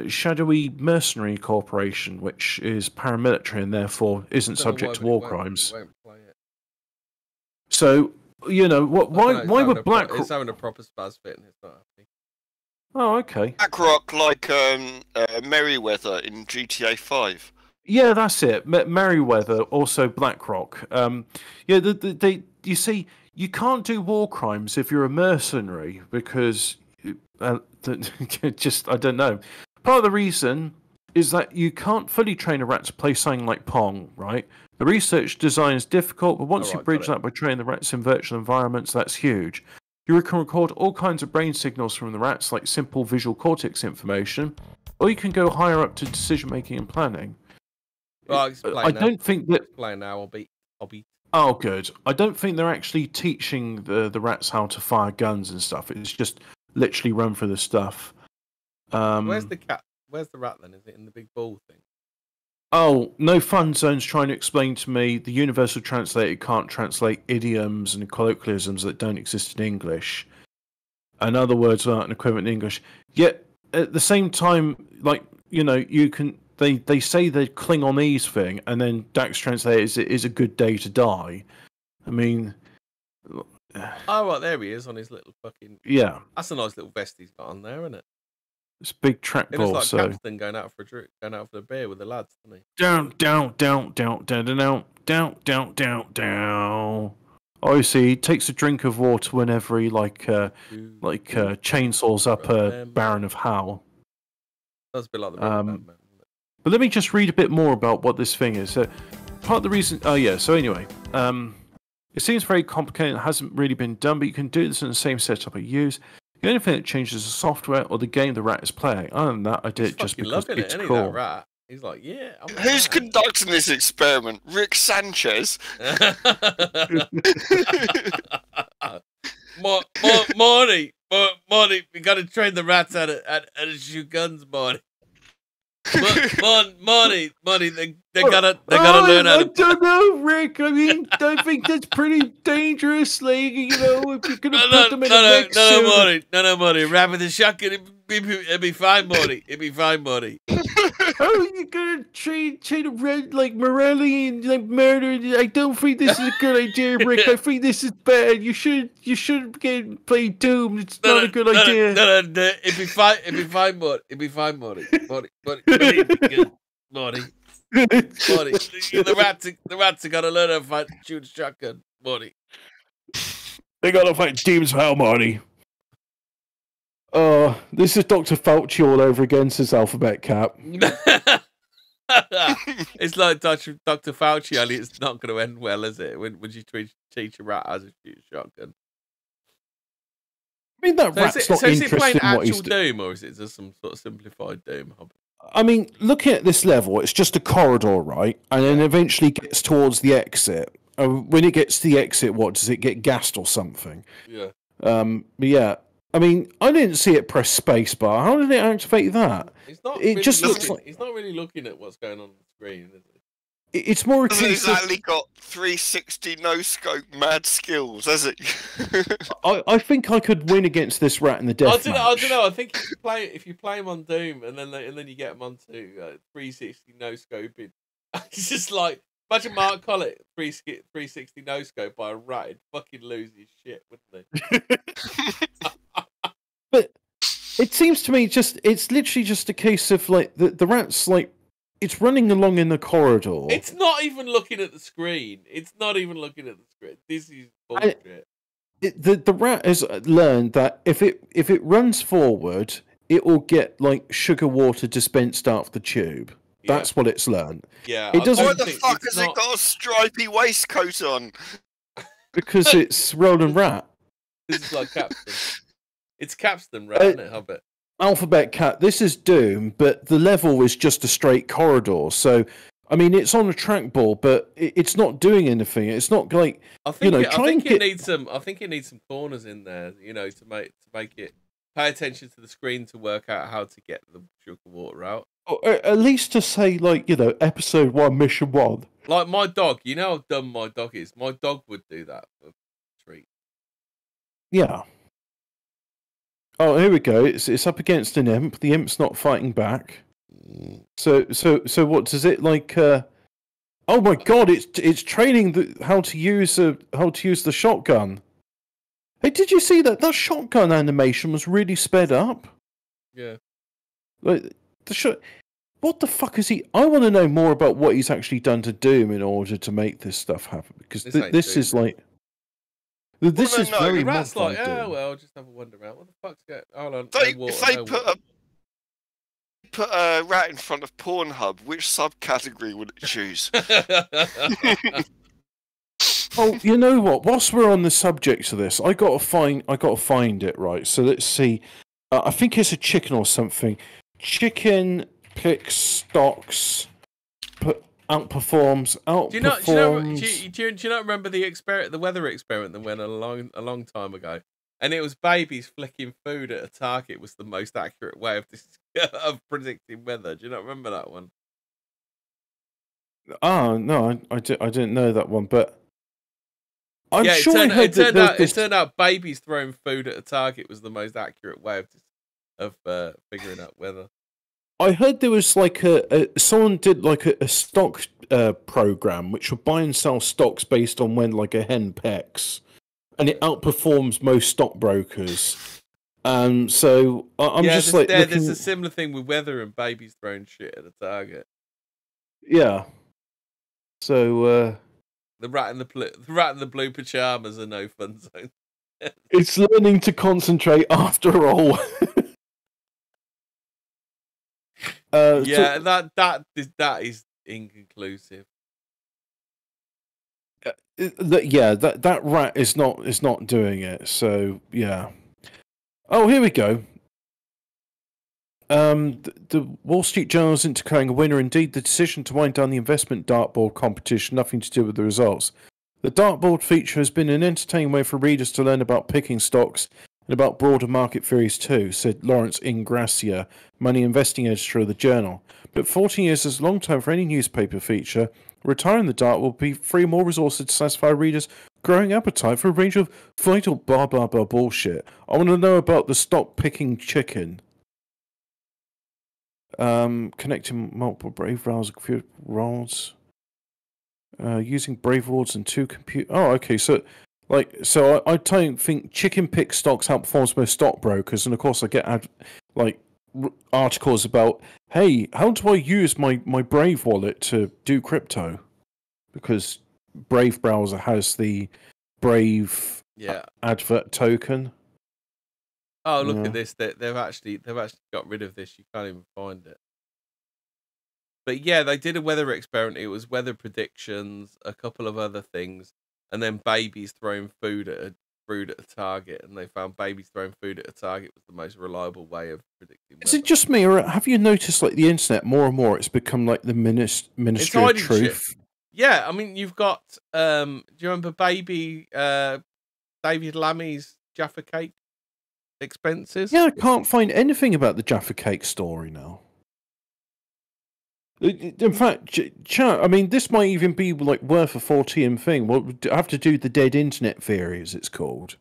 shadowy mercenary corporation, which is paramilitary and therefore isn't subject to war crimes. So, why would BlackRock... It's having a proper spaz fit and it's not happy. Oh, okay. BlackRock, like Merryweather in GTA 5. Yeah, that's it. Merryweather, also BlackRock. You see, you can't do war crimes if you're a mercenary because, I don't know. Part of the reason is that you can't fully train a rat to play something like Pong, right? The research design is difficult, but once you bridge that by training the rats in virtual environments, that's huge. You can record all kinds of brain signals from the rats, like simple visual cortex information, or you can go higher up to decision-making and planning. Well, I don't think that... Explain now, I'll be... Oh, good. I don't think they're actually teaching the rats how to fire guns and stuff. It's just literally run through the stuff. Where's the cat? Where's the rat then? Is it in the big ball thing? Oh, No Fun Zone's trying to explain to me the universal translator can't translate idioms and colloquialisms that don't exist in English. In other words, aren't an equivalent in English. Yet, at the same time, you can... They say the Klingonese thing, and then Dax translates it is a good day to die. I mean... Oh, right, there he is on his little fucking... Yeah. That's a nice little vest he's got on there, isn't it? It's a big It looks trackball. like So Capstan going out for a drink, going out for a beer with the lads, doesn't he? down, down, down, down, down, down, down, down, down, down. Oh, see, he takes a drink of water whenever he chainsaws up a Baron of Howe. That's a bit like the Rubber Band Man. But let me just read a bit more about what this thing is. Part of the reason... Oh, yeah, so anyway. It seems very complicated. It hasn't really been done, but you can do this in the same setup I use. The only thing that changes is the software or the game the rat is playing. Other than that, I did it just because it's cool. That rat. He's like, yeah. Who's conducting this experiment? Rick Sanchez? Marty, we got to train the rats how to shoot guns, Marty. Marty, they gotta learn how to. I don't know, Rick. I mean, I think that's pretty dangerous. Like, you know, if you're gonna put them in a mech suit. No, Marty. Rap with the shotgun. It'd be fine, Marty. It'd be fine, Marty. Oh, you're gonna treat a red like Morelli and like murder? I don't think this is a good idea, Rick. I think this is bad. You should play Doom. It's not a good idea. No. It'd be fine. It'd be fine, Marty. It'd be fine, Marty. Marty. The rats are gotta learn how to fight, shoot a shotgun, Marty. They gotta fight Teams Hell, Marty. This is Dr. Fauci all over again, says Alphabet Cap. It's like Dr. Fauci, only it's not going to end well, is it? When you teach a rat how to shoot a shotgun. I mean, that rat's not is it interested playing in what he's actual Doom, or is it just some sort of simplified Doom? I mean, looking at this level, it's just a corridor, right? And then eventually gets towards the exit. When it gets to the exit, what, does it get gassed or something? Yeah. Yeah. I mean, I didn't see it press spacebar. How did it activate that? It's not. It really just looks like he's not really looking at what's going on the screen, is it? It's more. Hasn't exactly got 360 no scope mad skills, has it? I think I could win against this rat in the death match. I don't know. I think if you play him on Doom and then you get him onto 360 no scoping, it's just like imagine Mark Collett 360 no scope by a rat. He'd fucking lose his shit, wouldn't he? But it seems to me it's literally just a case of like the rat's like it's running along in the corridor. It's not even looking at the screen. This is bullshit. The rat has learned that if it runs forward, it will get like sugar water dispensed out the tube. Yeah. That's what it's learned. Yeah. It doesn't. Why the fuck has it got a stripy waistcoat on? Because it's Roland Rat. This is like Capstan. It's Capstan, right? Isn't it, Hobbit? Alphabet Cat. This is Doom, but the level is just a straight corridor. So, I mean, it's on a trackball, but it's not doing anything. It's not like I think it needs some corners in there, you know, to make it pay attention to the screen to work out how to get the sugar water out. Or at least to say, like, you know, episode 1, mission 1. Like my dog, you know how dumb my dog is. My dog would do that for a treat. Yeah. Oh, here we go. It's up against an imp. The imp's not fighting back. So what does it like? Oh my god! It's training how to use the shotgun. Hey, did you see that? That shotgun animation was really sped up. Yeah. Like what the fuck is he? I want to know more about what he's actually done to Doom in order to make this stuff happen. Because this is like. This is very rat's like, oh well, just have a wander around. What the fuck's going on? If they put a rat in front of Pornhub, which subcategory would it choose? Oh, you know what? Whilst we're on the subject of this, I gotta find it, right. So let's see. I think it's a chicken or something. Chicken picks stocks, outperforms. Do you not remember the weather experiment that went a long time ago? And it was babies flicking food at a target was the most accurate way of predicting weather. Do you not remember that one? Oh no, I didn't know that one, but I'm sure it turned out babies throwing food at a target was the most accurate way of figuring out weather. I heard there was like someone did like a stock program which would buy and sell stocks based on when like a hen pecks, and it outperforms most stockbrokers. So I'm just like there's looking. a similar thing with weather and babies throwing shit at a target. Yeah. So The rat and the blue pajamas are no fun zone. it's learning to concentrate after all. Yeah, that is inconclusive. That rat is not doing it. So yeah. Oh, here we go. The Wall Street Journal isn't declaring a winner. Indeed, the decision to wind down the investment dartboard competition, nothing to do with the results. The dartboard feature has been an entertaining way for readers to learn about picking stocks and about broader market theories too, said Lawrence Ingrassia, money investing editor of the Journal. But 14 years is a long time for any newspaper feature. Retiring the dart will be free more resources to satisfy readers' growing appetite for a range of vital blah blah blah bullshit. I want to know about the stock picking chicken. Connecting multiple Brave roles. Using Brave Rewards and 2 compute. Oh, okay. So I don't think chicken pick stocks outperforms most stockbrokers, and of course I get articles about, hey, how do I use my Brave wallet to do crypto? Because Brave browser has the Brave advert token. Oh, look at this! They've actually got rid of this. You can't even find it. But yeah, they did a weather experiment. It was weather predictions, a couple of other things, and then babies throwing food at a target. And they found babies throwing food at a target was the most reliable way of predicting weather. Is it just me, or have you noticed, like, the internet more and more? It's become like the Ministry of Truth. Shit. Yeah, I mean, you've got. Do you remember baby David Lammy's Jaffa Cake expenses? Yeah, I can't find anything about the Jaffa Cake story now. In fact, chat, I mean, this might even be like worth a Fortean thing. We'll have to do the dead internet theory, as it's called.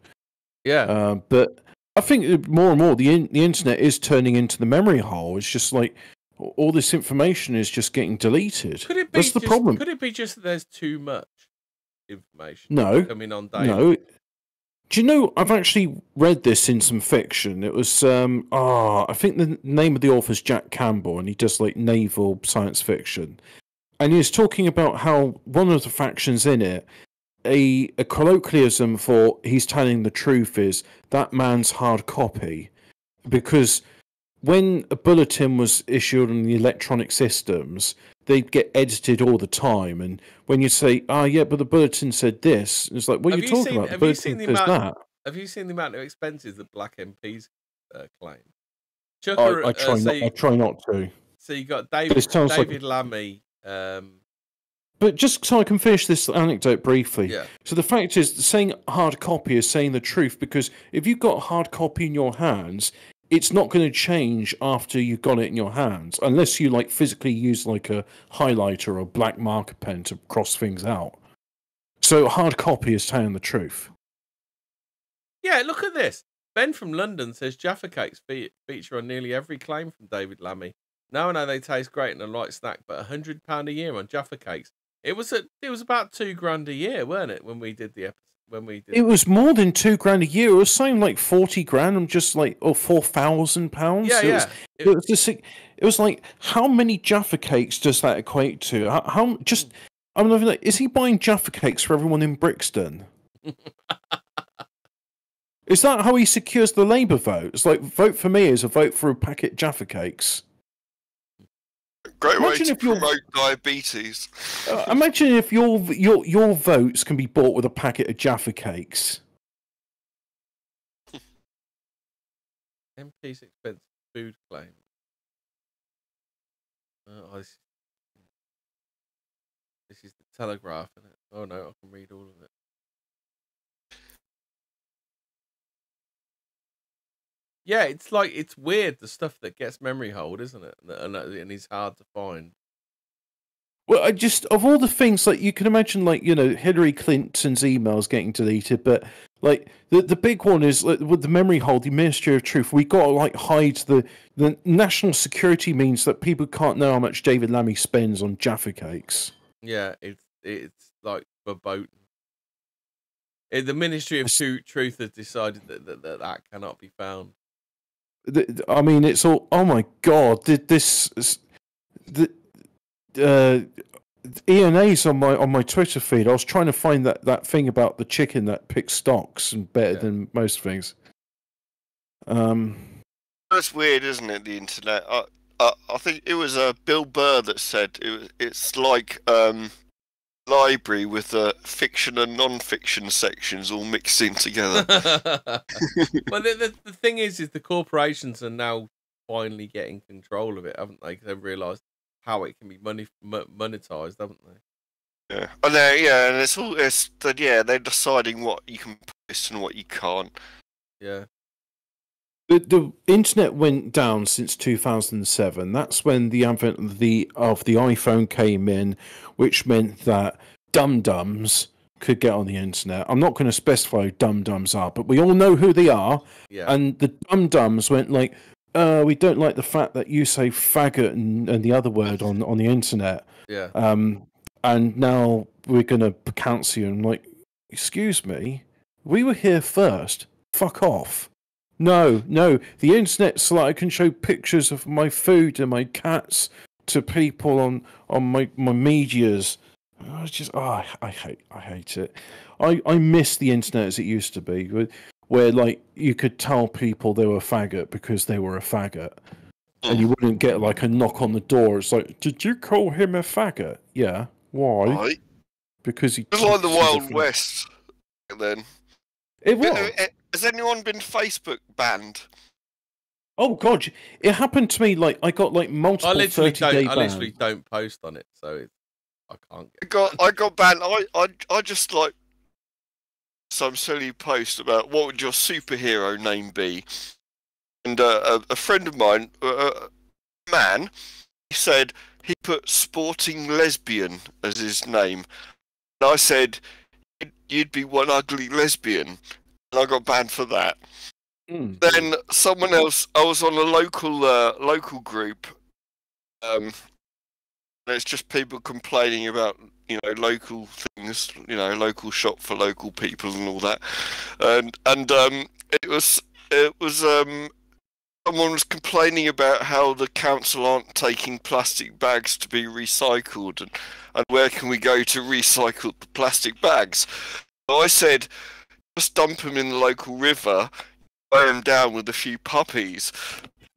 Yeah. But I think more and more the internet is turning into the memory hole. It's just like all this information is just getting deleted. That's the problem. Could it be just that there's too much information coming on daily? No. Do you know, I've actually read this in some fiction. It was, I think the name of the author's Jack Campbell, and he does like naval science fiction. And he was talking about how one of the factions in it, a colloquialism for he's telling the truth is that man's hard copy. Because when a bulletin was issued on the electronic systems, they'd get edited all the time. And when you say, but the bulletin said this, it's like, what are you talking about? The bulletin says that. Have you seen the amount of expenses that black MPs claim? I try not to. So you got David Lammy. But just so I can finish this anecdote briefly. Yeah. So the fact is, saying hard copy is saying the truth, because if you've got hard copy in your hands, it's not going to change after you've got it in your hands, unless you like physically use like a highlighter or a black marker pen to cross things out. So hard copy is telling the truth. Yeah, look at this. Ben from London says Jaffa Cakes feature on nearly every claim from David Lammy. Now I know they taste great and a light snack, but £100 a year on Jaffa Cakes. It was about $2,000 a year, weren't it, when we did the episode? It was more than $2,000 a year. It was something like 40 grand. I'm just like, £4,000. Yeah, It was like, how many Jaffa Cakes does that equate to? I'm like, is he buying Jaffa Cakes for everyone in Brixton? Is that how he secures the Labour vote? It's like, vote for me is a vote for a packet of Jaffa Cakes. Great way to promote diabetes. Imagine if your votes can be bought with a packet of Jaffa Cakes. MP's expensive food claim. This is the Telegraph, isn't it? Oh no, I can read all of it. Yeah, it's weird, the stuff that gets memory hold, isn't it? And it's hard to find. Well, of all the things, like, you can imagine, like, you know, Hillary Clinton's emails getting deleted, but like the big one is, like, with the memory hold, the Ministry of Truth. We got to like hide the national security means that people can't know how much David Lammy spends on Jaffa Cakes. Yeah, it's like verboten. The Ministry of Truth has decided that cannot be found. I mean, it's all. Oh my god! ENA's on my Twitter feed. I was trying to find that thing about the chicken that picks stocks and better than most things. That's weird, isn't it? The internet. I think it was Bill Burr that said it's like library with the fiction and non-fiction sections all mixed in together. Well, the thing is the corporations are now finally getting control of it, haven't they? Because they've realised how it can be monetized, haven't they? Yeah, and they're deciding what you can post and what you can't. Yeah. The internet went down since 2007. That's when the advent of the iPhone came in, which meant that dum-dums could get on the internet. I'm not going to specify who dum-dums are, but we all know who they are. Yeah. And the dum-dums went like, we don't like the fact that you say faggot and the other word on the internet. Yeah. And now we're going to cancel you. And like, excuse me, we were here first. Fuck off. No, the internet so that I can show pictures of my food and my cats to people on my medias. I hate it. I miss the internet as it used to be, where like you could tell people they were a faggot because they were a faggot, and you wouldn't get like a knock on the door. It's like, did you call him a faggot? Yeah. Why? Right. Because he. It was like the Wild West. Then it was. Has anyone been Facebook banned? Oh god, it happened to me. Like I got like multiple 30-day bans. I literally don't post on it, so I can't get. I got banned. I just like some silly post about what would your superhero name be, and a friend of mine, man, he said he put sporting lesbian as his name, and I said you'd be one ugly lesbian. And I got banned for that. Then someone else, I was on a local group. And it's just people complaining about local things, local shop for local people and all that. And it was someone was complaining about how the council aren't taking plastic bags to be recycled, and where can we go to recycle the plastic bags? So I said, just dump them in the local river, weigh them down with a few puppies.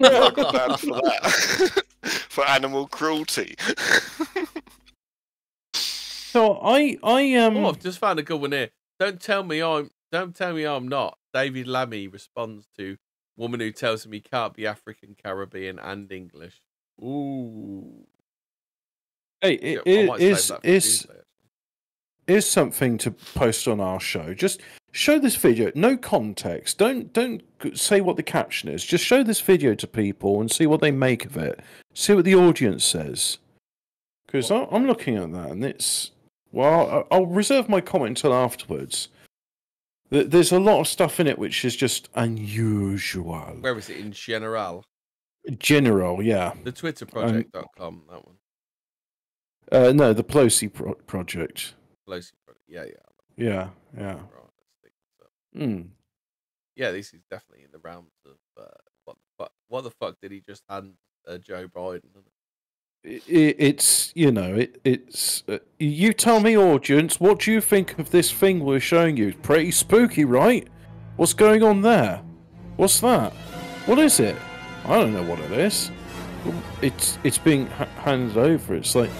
I got banned for that. For animal cruelty. So I've just found a good one here. Don't tell me I'm not. David Lammy responds to woman who tells him he can't be African, Caribbean, and English. Ooh. Hey, Here's something to post on our show. Just show this video. No context. Don't say what the caption is. Just show this video to people and see what they make of it. See what the audience says. Because I'm looking at that and it's... Well, I'll reserve my comment until afterwards. There's a lot of stuff in it which is just unusual. Where is it? In general? General, yeah. The twitterproject.com, that one. No, the Pelosi project. Pelosi project, yeah. Yeah. Right, let's think this up. Yeah, this is definitely in the realms of what the fuck did he just hand Joe Biden? It's you tell me, audience, what do you think of this thing we're showing you? Pretty spooky, right? What's going on there? What's that? What is it? I don't know what it is. It's being handed over. It's like,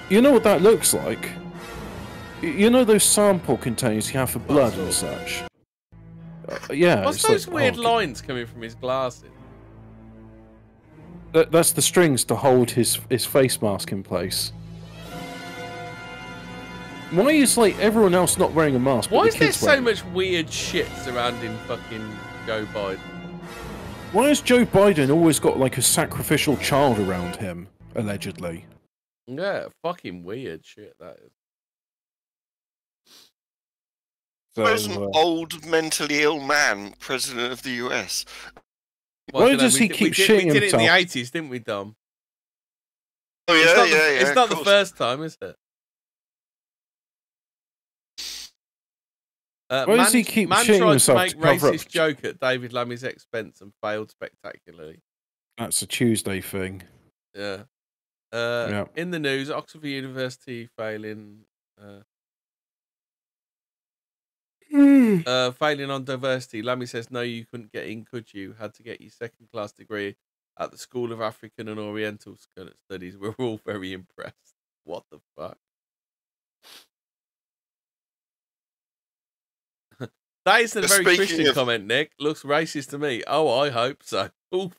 you know what that looks like? You know those sample containers you have for blood and such? Yeah. What's those weird lines coming from his glasses? That's the strings to hold his face mask in place. Why is like everyone else not wearing a mask? Why is there so much weird shit surrounding fucking Joe Biden? Why has Joe Biden always got like a sacrificial child around him, allegedly? Yeah, fucking weird shit that is. Where's an old, mentally ill man president of the US? Well, why does he keep shitting himself? We did it in the 80s, didn't we, Dom? Oh, yeah, It's not the first time, is it? Why does he keep man shitting tried to himself make to cover racist up? joke at David Lammy's expense and failed spectacularly. That's a Tuesday thing. Yeah. Yeah. In the news, Oxford University failing on diversity. Lammy says, no, you couldn't get in, could you? Had to get your second-class degree at the School of African and Oriental Studies. We're all very impressed. What the fuck? That isn't a very Christian comment, Nick. Looks racist to me. Oh, I hope so. Oof.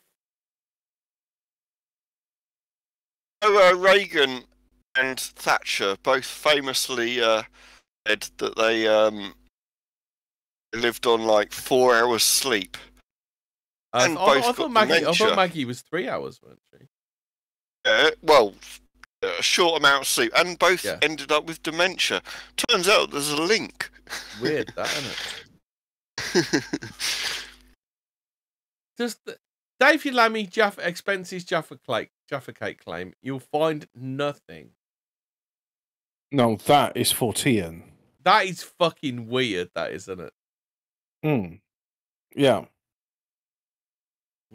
Reagan and Thatcher both famously said that they lived on like 4 hours sleep. And I thought Maggie was 3 hours, wasn't she? Well, a short amount of sleep, and both ended up with dementia. Turns out there's a link. Weird, that, isn't it? Just David Lammy expenses Jaffa Cake claim. You'll find nothing. No, that is Fortean. That is fucking weird. That isn't it? Yeah.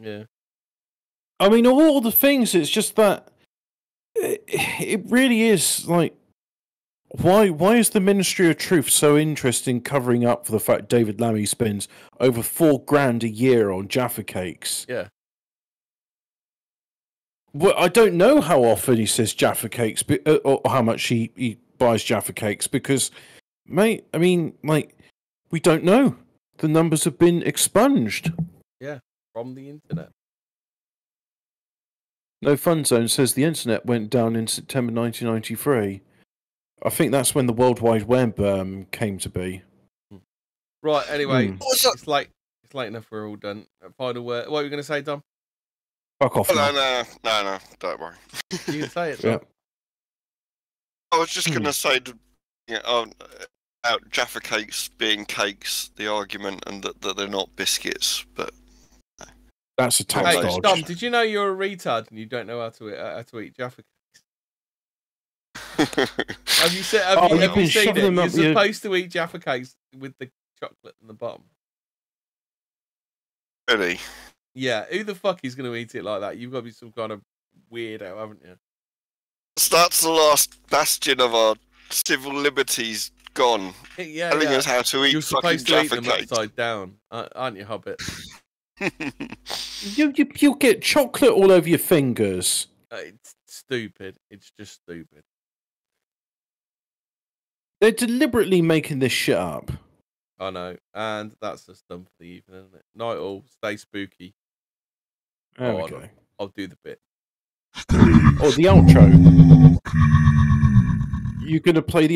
Yeah. I mean, of all the things, it's just that it really is like, why is the Ministry of Truth so interested in covering up for the fact David Lammy spends over $4,000 a year on Jaffa Cakes? Yeah. Well, I don't know how often he says Jaffa Cakes, or how much he buys Jaffa Cakes, because, mate, I mean, like, we don't know. The numbers have been expunged. Yeah, from the internet. No Fun Zone says the internet went down in September 1993. I think that's when the World Wide Web came to be. Right, anyway, it's late enough, we're all done. Final word. What were you going to say, Dom? Fuck off. No, don't worry. You can say it, Dom. Yeah. I was just going to say about Jaffa Cakes being cakes, the argument, and that they're not biscuits, but... That's a tax dodge. Dom, did you know you're a retard and you don't know how to eat Jaffa Cakes? Have you seen it? You're supposed to eat Jaffa Cakes with the chocolate in the bottom. Really? Yeah, who the fuck is going to eat it like that? You've got to be some kind of weirdo, haven't you? That's the last bastion of our civil liberties gone. Telling us how to eat fucking Jaffa Cakes. You're supposed to eat them upside down, aren't you, Hobbit? You'll get chocolate all over your fingers. It's stupid. It's just stupid. They're deliberately making this shit up. I know. And that's just done for the evening, isn't it? Night all. Stay spooky. There we go. I'll do the bit. Oh, the outro. You're going to play the